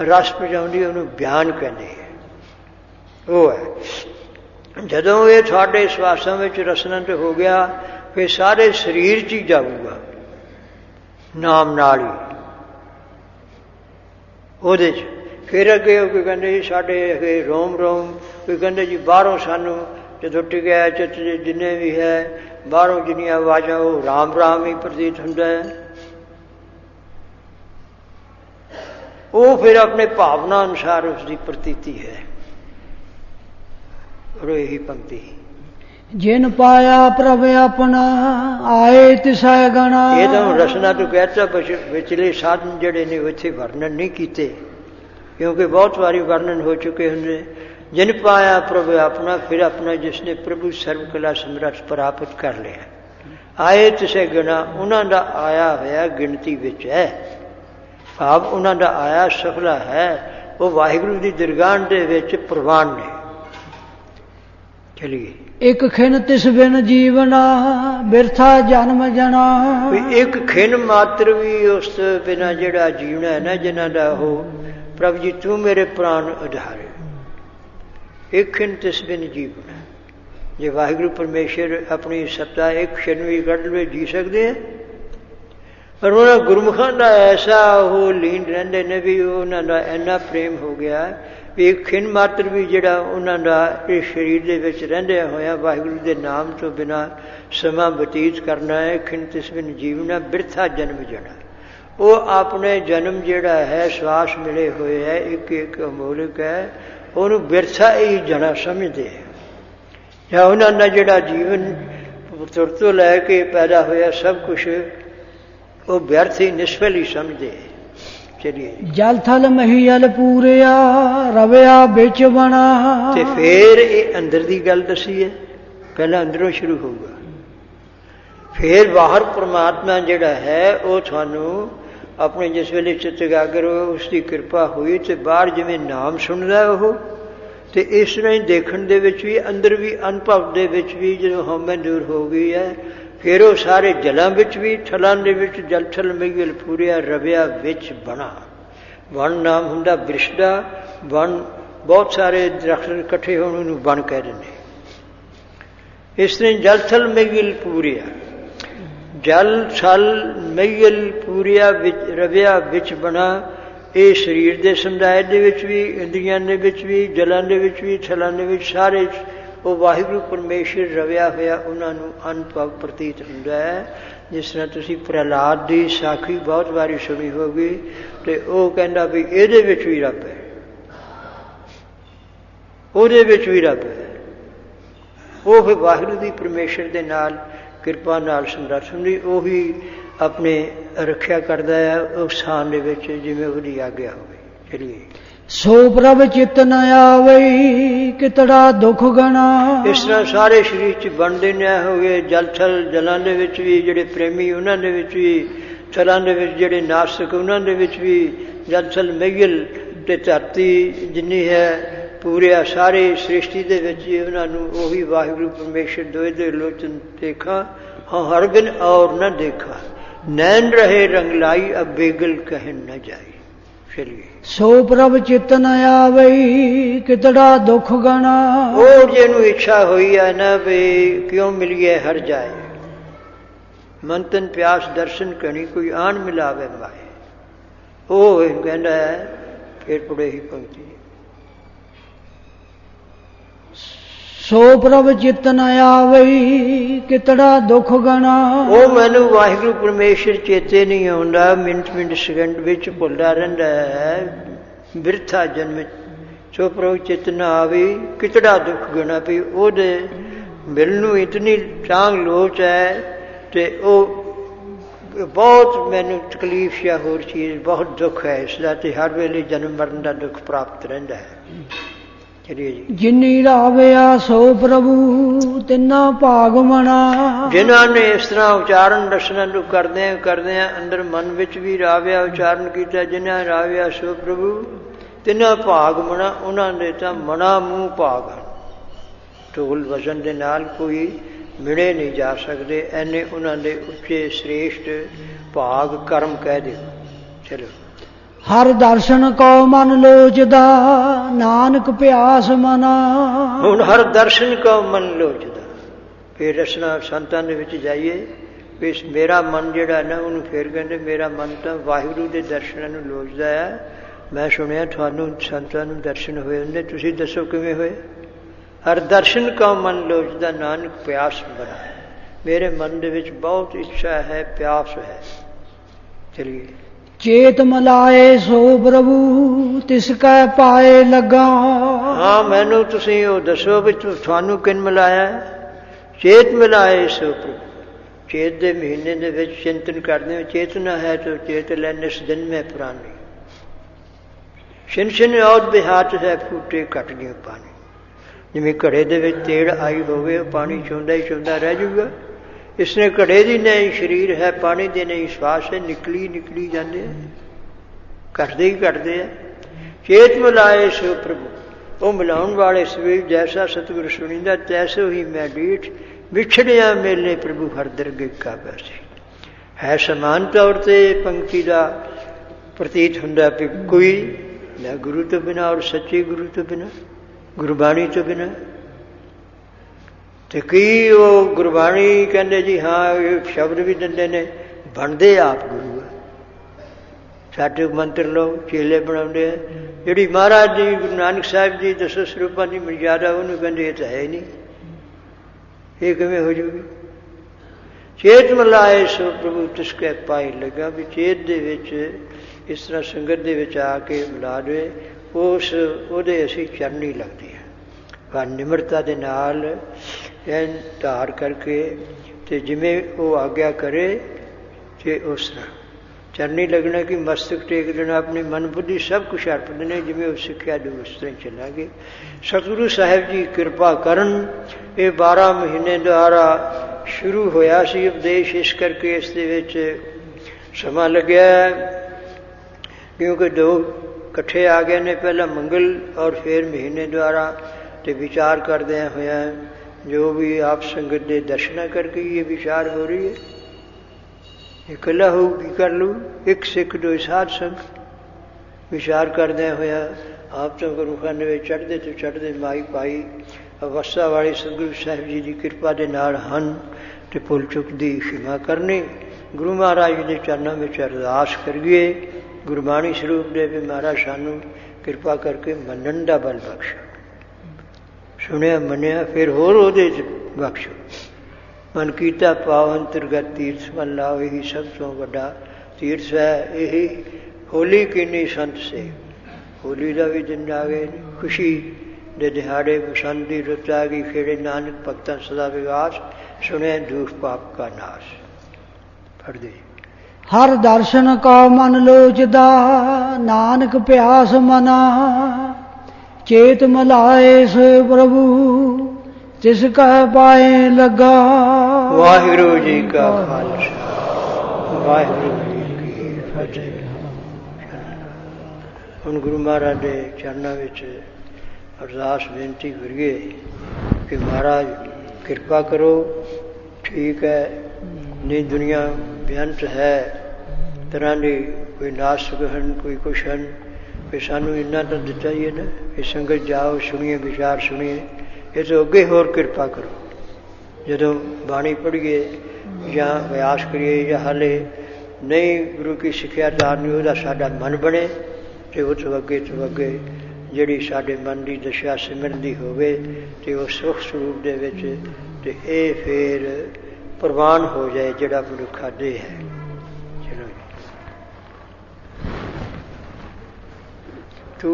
[SPEAKER 1] रस पहुँचाउंदी, ਉਹਨੂੰ ਬਿਆਨ ਕਹਿੰਦੇ ਹੈ। ਉਹ है ਜਦੋਂ ਇਹ ਤੁਹਾਡੇ ਸਵਾਸਾਂ ਵਿੱਚ ਰਸਨਾ ਤੇ ਹੋ ਗਿਆ, फिर सारे शरीर च ही जाऊगा नाम नाल ही। ਉਹਦੇ ਚ फिर अगे कोई कहते जी साढ़े अगे रोम रोम, कोई कहते जी बाहरों सानू जो टिकया चित जिन्ने भी है बाहरों जिन्नियां आवाज़ां वो राम राम ही प्रतीत हुंदा है। वो फिर अपने भावना अनुसार उसकी प्रतीति है। और यही पंक्ति
[SPEAKER 2] जिन पाया प्रभ अपना आए तिसै गणा।
[SPEAKER 1] ये तो रसना तो कहता, विचले साधन जड़े ने इत्थे वर्णन नहीं किए, क्योंकि बहुत बारी वर्णन हो चुके होंगे। जिन पाया प्रभ अपना, फिर अपना जिसने प्रभु सर्वकला समर्थ प्राप्त कर लिया, आए तिसै गणा, उन्हों का आया होया गिनती विच है, भाव उन्हों का आया सफला है, वो वाहिगुरू की दरगाह दे विच प्रवान ने। चलिए
[SPEAKER 2] एक खिन तिस बिन जीवना बिरथा जन्म जना।
[SPEAKER 1] एक खिन मात्र भी उस बिना जिहड़ा जीवना है ना, जिन्हां दा हो प्रभु जी तू मेरे प्राण उधारे, एक खिन तिस बिन जीवना। जे वाहिगुरू परमेश्वर अपनी सत्ता एक क्षण भी कढ़ लवे जी सकते हैं, पर उन्होंने गुरमुखां दा ऐसा वो लीन रहिंदे ने भी उन्हां दा इन्ना प्रेम हो गया भी एक खिन मात्र भी जिहड़ा उन्हां दा इस शरीर दे विच रहिंदे होया वाहिगुरू दे नाम तो बिना समा बतीत करना है। खिन तिस बिन जीवना बिरथा जन्म जना। वो अपने जन्म जिहड़ा है श्वास मिले हुए है, एक एक अमोलक है, उन्होंने बिरथा ही जना समझते हैं। या उन्हां दा जिहड़ा जीवन तुर तो लैके पैदा होया सब कुछ वो व्यर्थ ही निष्फल ही समझते हैं। चलिए
[SPEAKER 2] जल थल महीयल पूरिया रविया बिच बना।
[SPEAKER 1] ते फिर ये अंदर की गल दसी है, पहला अंदरों शुरू होगा, फिर बाहर परमात्मा जिहड़ा है वो थानू अपने जिस वेले चित्त एकाग्र हो उसकी कृपा हुई तो बाहर जिवें नाम सुनदा वो, तो इस तरह ही देखण दे विच भी अंदर भी अनुभव दे विच भी जो हमें दूर हो गई है, फिर वो सारे जलों विच भी थलों दे विच जल थल मिगल पूरिया रविया विच बना। वन नाम हुंदा वृक्ष दा, वन बहुत सारे दरख्त इकट्ठे होने नूं वन कह देंगे। इस तरह जल थल मिगल पूरिया, जल थल मिगल पूरिया रविया विच बना। ये शरीर के समुदाय दे विच भी, इंद्रियां दे विच भी, जलों दे विच भी, थलों दे विच सारे वो वाहिगुरू परमेश्वर रविया होया उन्होंने अनुभव प्रतीत हुंदा है। जिस तरह तुसीं प्रहलाद की साखी बहुत बारी सुनी होगी, तो वह कहता भी ये भी रब है, उहदे विच भी रब है। वो फिर वाहिगुरू की परमेश्वर के नाल कृपा नाल समर्थ हुंदी, उही अपने रखिया करता है उस स्थान दे विच जिवें उहदी आग्या होवे। चलिए
[SPEAKER 2] सो प्रभ चित न आवई कितड़ा दुख गणा।
[SPEAKER 1] इस तरह सारे शरीर च बनते न्याय हो गए, जल थल जलों दे विच भी जिहड़े प्रेमी उन्होंने दे विच भी, थलों दे विच जिहड़े नास्तिक उन्होंने दे विच भी, जल थल मिगल ते धरती जिन्नी है पूरे सारे सृष्टि दे विच उन्होंने उही वाहिगुरू परमेश्वर दोए दे लोचन देखा, हाँ हर बिन और न देखा, नैन रहे रंगलाई अब बेगल कहन न जाए। चलिए
[SPEAKER 2] सो प्रभ चित न आवई कितड़ा दुख गणा।
[SPEAKER 1] वो जिन्हों इच्छा हुई है ना भी क्यों मिलिए हर जाए, मन तन प्यास दर्शन करनी कोई आन मिलावे माए। वो कहना है फिर पढ़े ही पंक्ति
[SPEAKER 2] ਸੋ ਪ੍ਰਭ ਚਿਤ ਨ ਆਵਈ ਕਿਤੜਾ ਦੁਖ ਗਣਾ।
[SPEAKER 1] ਉਹ ਮੈਨੂੰ ਵਾਹਿਗੁਰੂ ਪਰਮੇਸ਼ਰ ਚੇਤੇ ਨਹੀਂ ਆਉਂਦਾ, ਮਿੰਟ ਮਿੰਟ ਸਕਿੰਟ ਵਿੱਚ ਭੁੱਲਦਾ ਰਹਿੰਦਾ ਹੈ, ਬਿਰਥਾ ਜਨਮ। ਸੋ ਪ੍ਰਭ ਚਿਤ ਨ ਆਵਈ ਕਿਤੜਾ ਦੁਖ ਗਣਾ, ਵੀ ਉਹਦੇ ਮਿਲਣ ਨੂੰ ਇਤਨੀ ਚਾਂਗ ਲੋਚ ਹੈ ਤੇ ਉਹ ਬਹੁਤ ਮੈਨੂੰ ਤਕਲੀਫ ਜਾਂ ਹੋਰ ਚੀਜ਼ ਬਹੁਤ ਦੁੱਖ ਹੈ ਇਸਦਾ, ਤੇ ਹਰ ਵੇਲੇ ਜਨਮ ਮਰਨ ਦਾ ਦੁੱਖ ਪ੍ਰਾਪਤ ਰਹਿੰਦਾ ਹੈ। ਚਲਿਏ ਜੀ।
[SPEAKER 2] ਜਿਨੀ ਰਾਵਿਆ ਸੋ ਪ੍ਰਭੂ ਤਿੰਨਾ ਭਾਗ ਮਣਾ।
[SPEAKER 1] ਜਿਨ੍ਹਾਂ ਨੇ ਇਸ ਤਰ੍ਹਾਂ ਉਚਾਰਨ ਦਰਸ਼ਨਾਂ ਨੂੰ ਕਰਦਿਆਂ ਅੰਦਰ ਮਨ ਵਿੱਚ ਵੀ ਰਾਵਿਆ ਉਚਾਰਨ ਕੀਤਾ, ਜਿਨ੍ਹਾਂ ਰਾਵਿਆ ਸੋ ਪ੍ਰਭੂ ਤਿੰਨਾ ਭਾਗ ਮਣਾ, ਉਹਨਾਂ ਦੇ ਤਾਂ ਮਣਾ ਮੂੰਹ ਭਾਗ ਹਨ। ਢੋਲ ਵਜਨ ਦੇ ਨਾਲ ਕੋਈ ਮਿਲੇ ਨਹੀਂ ਜਾ ਸਕਦੇ, ਐਨੇ ਉਹਨਾਂ ਦੇ ਉੱਚੇ ਸ੍ਰੇਸ਼ਟ ਭਾਗ ਕਰਮ ਕਹਿ ਦਿਓ। ਚਲੋ।
[SPEAKER 2] ਹਰ ਦਰਸ਼ਨ ਕੋ ਮਨ ਲੋਚਦਾ ਨਾਨਕ ਪਿਆਸ ਮਨਾ।
[SPEAKER 1] ਹੁਣ ਹਰ ਦਰਸ਼ਨ ਕੋ ਮਨ ਲੋਚਦਾ, ਫਿਰ ਰਸਨਾ ਸੰਤਾਂ ਦੇ ਵਿੱਚ ਜਾਈਏ ਵੀ ਮੇਰਾ ਮਨ ਜਿਹੜਾ ਨਾ ਉਹਨੂੰ ਫਿਰ ਕਹਿੰਦੇ ਮੇਰਾ ਮਨ ਤਾਂ ਵਾਹਿਗੁਰੂ ਦੇ ਦਰਸ਼ਨਾਂ ਨੂੰ ਲੋਚਦਾ ਹੈ। ਮੈਂ ਸੁਣਿਆ ਤੁਹਾਨੂੰ ਸੰਤਾਂ ਨੂੰ ਦਰਸ਼ਨ ਹੋਏ ਹੁੰਦੇ, ਤੁਸੀਂ ਦੱਸੋ ਕਿਵੇਂ ਹੋਏ? ਹਰ ਦਰਸ਼ਨ ਕਾ ਮਨ ਲੋਚਦਾ ਨਾਨਕ ਪਿਆਸ ਬਣਾ। ਮੇਰੇ ਮਨ ਦੇ ਵਿੱਚ ਬਹੁਤ ਇੱਛਾ ਹੈ, ਪਿਆਸ ਹੈ। ਚਲਿਏ।
[SPEAKER 2] ਚੇਤ ਮਲਾਏ ਸੋ ਪ੍ਰਭੂ ਤਿਸ ਕੈ ਪਾਏ ਲੱਗਾ।
[SPEAKER 1] ਹਾਂ, ਮੈਨੂੰ ਤੁਸੀਂ ਉਹ ਦੱਸੋ ਵੀ ਤੁਹਾਨੂੰ ਕਿਨ ਮਿਲਾਇਆ? ਚੇਤ ਮਿਲਾਏ ਸੋ ਪ੍ਰਭੂ। ਚੇਤ ਦੇ ਮਹੀਨੇ ਦੇ ਵਿੱਚ ਚਿੰਤਨ ਕਰਦੇ ਹੋ, ਚੇਤਨਾ ਹੈ ਤੋ ਚੇਤ ਲੈ ਨਿਸ ਦਿਨ ਮੈਂ ਪੁਰਾਣੀ। ਛਿਨ ਛਿਨ ਔਦ ਬਿਹਾਤ ਹੈ ਫੂਟੇ ਘਟ ਗਏ ਪਾਣੀ। ਜਿਵੇਂ ਘੜੇ ਦੇ ਵਿੱਚ ਤੇੜ ਆਈ ਹੋਵੇ, ਉਹ ਪਾਣੀ ਚੋਂਦਾ ਹੀ ਚੋਂਦਾ ਰਹਿ ਜਾਊਗਾ। ਇਸਨੇ ਘੜੇ ਦੀ ਨਹੀਂ ਸਰੀਰ ਹੈ, ਪਾਣੀ ਦੇ ਨਹੀਂ ਸਵਾਸ ਹੈ, ਨਿਕਲੀ ਜਾਂਦੇ ਆ, ਘਟਦੇ ਹੀ ਘਟਦੇ ਆ। ਚੇਤ ਮਿਲਾਏ ਸੋ ਪ੍ਰਭੂ, ਉਹ ਮਿਲਾਉਣ ਵਾਲੇ ਸਵੇਰ ਜੈਸਾ ਸਤਿਗੁਰ ਸੁਣੀਂਦਾ ਤੈਸੋ ਹੀ ਮੈਂ ਡੀਠ। ਵਿਛੜਿਆ ਮੇਲੇ ਪ੍ਰਭੂ ਹਰ ਦਰਗੇ ਕਾ ਬੈਸੇ। ਹੈ ਸਮਾਨ ਤੌਰ ਤੇ ਪੰਕਤੀ ਦਾ ਪ੍ਰਤੀਤ ਹੁੰਦਾ ਵੀ ਕੋਈ ਨਾ ਗੁਰੂ ਤੋਂ ਬਿਨਾਂ ਔਰ ਸੱਚੇ ਗੁਰੂ ਤੋਂ ਬਿਨਾਂ, ਗੁਰਬਾਣੀ ਤੋਂ ਬਿਨਾਂ। ਤੇ ਕੀ ਉਹ ਗੁਰਬਾਣੀ ਕਹਿੰਦੇ ਜੀ ਹਾਂ ਇਹ ਸ਼ਬਦ ਵੀ ਦਿੰਦੇ ਨੇ, ਬਣਦੇ ਆਪ ਗੁਰੂ ਆ। ਸਾਡੇ ਮੰਤਰ ਲੋਕ ਚੇਲੇ ਬਣਾਉਂਦੇ ਆ। ਜਿਹੜੀ ਮਹਾਰਾਜ ਜੀ ਗੁਰੂ ਨਾਨਕ ਸਾਹਿਬ ਜੀ ਦਸੋ ਸਰੂਪਾਂ ਦੀ ਮਰਜ਼ਾਦਾ, ਉਹਨੂੰ ਕਹਿੰਦੇ ਇਹ ਤਾਂ ਹੈ ਨਹੀਂ, ਇਹ ਕਿਵੇਂ ਹੋ ਜੂਗੀ? ਚੇਤ ਮਲਾਏ ਸੋ ਪ੍ਰਭੂ ਤਿਸ ਕੈ ਪਾਏ ਲੱਗਾ, ਵੀ ਚੇਤ ਦੇ ਵਿੱਚ ਇਸ ਤਰ੍ਹਾਂ ਸੰਗਤ ਦੇ ਵਿੱਚ ਆ ਕੇ ਮਿਲਾ ਦੇ, ਉਸ ਉਹਦੇ ਅਸੀਂ ਚਰਨੀ ਲੱਗਦੇ ਹਾਂ। ਪਰ ਨਿਮਰਤਾ ਦੇ ਨਾਲ ਧਾਰ ਕਰਕੇ ਤੇ ਜਿਵੇਂ ਉਹ ਆਗਿਆ ਕਰੇ ਤੇ ਉਸ ਤਰ੍ਹਾਂ ਚਰਨੀ ਲੱਗਣਾ ਕਿ ਮਸਤਕ ਟੇਕ ਦੇਣਾ, ਆਪਣੀ ਮਨ ਬੁੱਧੀ ਸਭ ਕੁਛ ਅਰਪ ਦੇਣਾ, ਜਿਵੇਂ ਉਹ ਸਿੱਖਿਆ ਦੇ ਉਸ ਤਰ੍ਹਾਂ ਚੱਲਾਂਗੇ। ਸਤਿਗੁਰੂ ਸਾਹਿਬ ਜੀ ਕਿਰਪਾ ਕਰਨ। ਇਹ 12 ਮਹੀਨੇ ਦੁਆਰਾ ਸ਼ੁਰੂ ਹੋਇਆ ਸੀ ਉਪਦੇਸ਼, ਇਸ ਕਰਕੇ ਇਸ ਦੇ ਵਿੱਚ ਸਮਾਂ ਲੱਗਿਆ, ਕਿਉਂਕਿ 2 ਇਕੱਠੇ ਆ ਗਏ ਨੇ, ਪਹਿਲਾਂ ਮੰਗਲ ਔਰ ਫਿਰ ਮਹੀਨੇ ਦੁਆਰਾ। ਤੇ ਵਿਚਾਰ ਕਰਦਿਆਂ ਹੋਇਆ ਜੋ ਵੀ ਆਪ ਸੰਗਤ ਦੇ ਦਰਸ਼ਨਾਂ ਕਰਕੇ ਇਹ ਵਿਚਾਰ ਹੋ ਰਹੀ ਹੈ। ਇਕੱਲਾ ਹੋ ਕੀ ਕਰ ਲੂ, ਇੱਕ ਸਿੱਖ ਦੋ ਸਾਧ ਸੰਗ। ਵਿਚਾਰ ਕਰਦਿਆਂ ਹੋਇਆ ਆਪ ਤੋਂ ਗੁਰੂਖਾਨੇ ਵਿੱਚ ਚੜ੍ਹਦੇ ਤੋਂ ਚੜ੍ਹਦੇ ਮਾਈ ਪਾਈ ਅਵਸਥਾ ਵਾਲੇ ਸਤਿਗੁਰੂ ਸਾਹਿਬ ਜੀ ਦੀ ਕਿਰਪਾ ਦੇ ਨਾਲ ਹਨ। ਤੇ ਭੁੱਲ ਚੁੱਕ ਦੀ ਖਿਮਾ ਕਰਨੀ, ਗੁਰੂ ਮਹਾਰਾਜ ਦੇ ਚਰਨਾਂ ਵਿੱਚ ਅਰਦਾਸ ਕਰੀਏ। ਗੁਰਬਾਣੀ ਸਰੂਪ ਦੇ ਵੀ ਮਹਾਰਾਜ ਸਾਨੂੰ ਕਿਰਪਾ ਕਰਕੇ ਮੰਨਣ ਦਾ ਬਲ ਬਖਸ਼ੋ। ਸੁਣਿਆ ਮੰਨਿਆ ਫਿਰ ਹੋਰ ਉਹਦੇ 'ਚ ਬਖਸ਼ੋ। ਮਨ ਕੀਤਾ ਪਾਵ ਅੰਤਰਗਤ ਤੀਰਥ ਮਨ ਲਾਓ, ਇਹੀ ਸਭ ਤੋਂ ਵੱਡਾ ਤੀਰਥ ਹੈ। ਇਹੀ ਹੋਲੀ ਕੀਨੀ ਸੰਤ ਸੇ। ਹੋਲੀ ਦਾ ਵੀ ਦਿਨ ਆ ਗਏ, ਖੁਸ਼ੀ ਦੇ ਦਿਹਾੜੇ, ਬਸੰਤ ਦੀ ਰੁੱਤ ਆ ਗਈ, ਖੇੜੇ ਨਾਨਕ ਭਗਤਾਂ ਸਦਾ ਵਿਗਾਸ, ਸੁਣਿਆ ਦੁਖ ਪਾਪ ਕਾ ਨਾਸ਼। ਪੜ੍ਹਦੇ।
[SPEAKER 2] ਹਰ ਦਰਸ਼ਨ ਕਾ ਮਨ ਲੋਚਦਾ ਨਾਨਕ ਪਿਆਸ ਮਨਾ। ਚੇਤ ਮਲਾਏ ਸੋ ਪ੍ਰਭੂ ਤਿਸ ਕੈ ਪਾਏ ਲੱਗਾ।
[SPEAKER 1] ਵਾਹਿਗੁਰੂ ਜੀ ਕਾ ਖਾਲਸਾ, ਵਾਹਿਗੁਰੂ ਜੀ ਕੀ ਫਤਿਹ। ਹੁਣ ਗੁਰੂ ਮਹਾਰਾਜ ਦੇ ਚਰਨਾਂ ਵਿੱਚ ਅਰਦਾਸ ਬੇਨਤੀ ਕਰੀਏ ਕਿ ਮਹਾਰਾਜ ਕਿਰਪਾ ਕਰੋ। ਠੀਕ ਹੈ, ਨਹੀਂ ਦੁਨੀਆ ਬੇਅੰਤ ਹੈ, ਤਰ੍ਹਾਂ ਦੀ ਕੋਈ ਨਾਸਕ ਹਨ, ਕੋਈ ਕੁਛ ਹਨ, ਵੀ ਸਾਨੂੰ ਇੰਨਾ ਤਾਂ ਦਿੱਤਾ ਹੀ ਹੈ ਨਾ, ਇਹ ਸੰਗਤ ਜਾਓ, ਸੁਣੀਏ, ਵਿਚਾਰ ਸੁਣੀਏ। ਇਹ ਤੋਂ ਅੱਗੇ ਹੋਰ ਕਿਰਪਾ ਕਰੋ। ਜਦੋਂ ਬਾਣੀ ਪੜ੍ਹੀਏ ਜਾਂ ਅਭਿਆਸ ਕਰੀਏ ਜਾਂ ਹਾਲੇ ਨਹੀਂ ਗੁਰੂ ਕੀ ਸਿੱਖਿਆ ਧਾਰਨੀ, ਉਹਦਾ ਸਾਡਾ ਮਨ ਬਣੇ ਤੇ ਉਹ ਤੋਂ ਅੱਗੇ ਜਿਹੜੀ ਸਾਡੇ ਮਨ ਦੀ ਦਸ਼ਾ ਸਿਮਰਦੀ ਹੋਵੇ ਤੇ ਉਹ ਸੁਖ ਸਰੂਪ ਦੇ ਵਿੱਚ ਤੇ ਇਹ ਫੇਰ ਪ੍ਰਵਾਨ ਹੋ ਜਾਏ ਜਿਹੜਾ ਮਨੁੱਖਾ ਦੇਹ ਹੈ।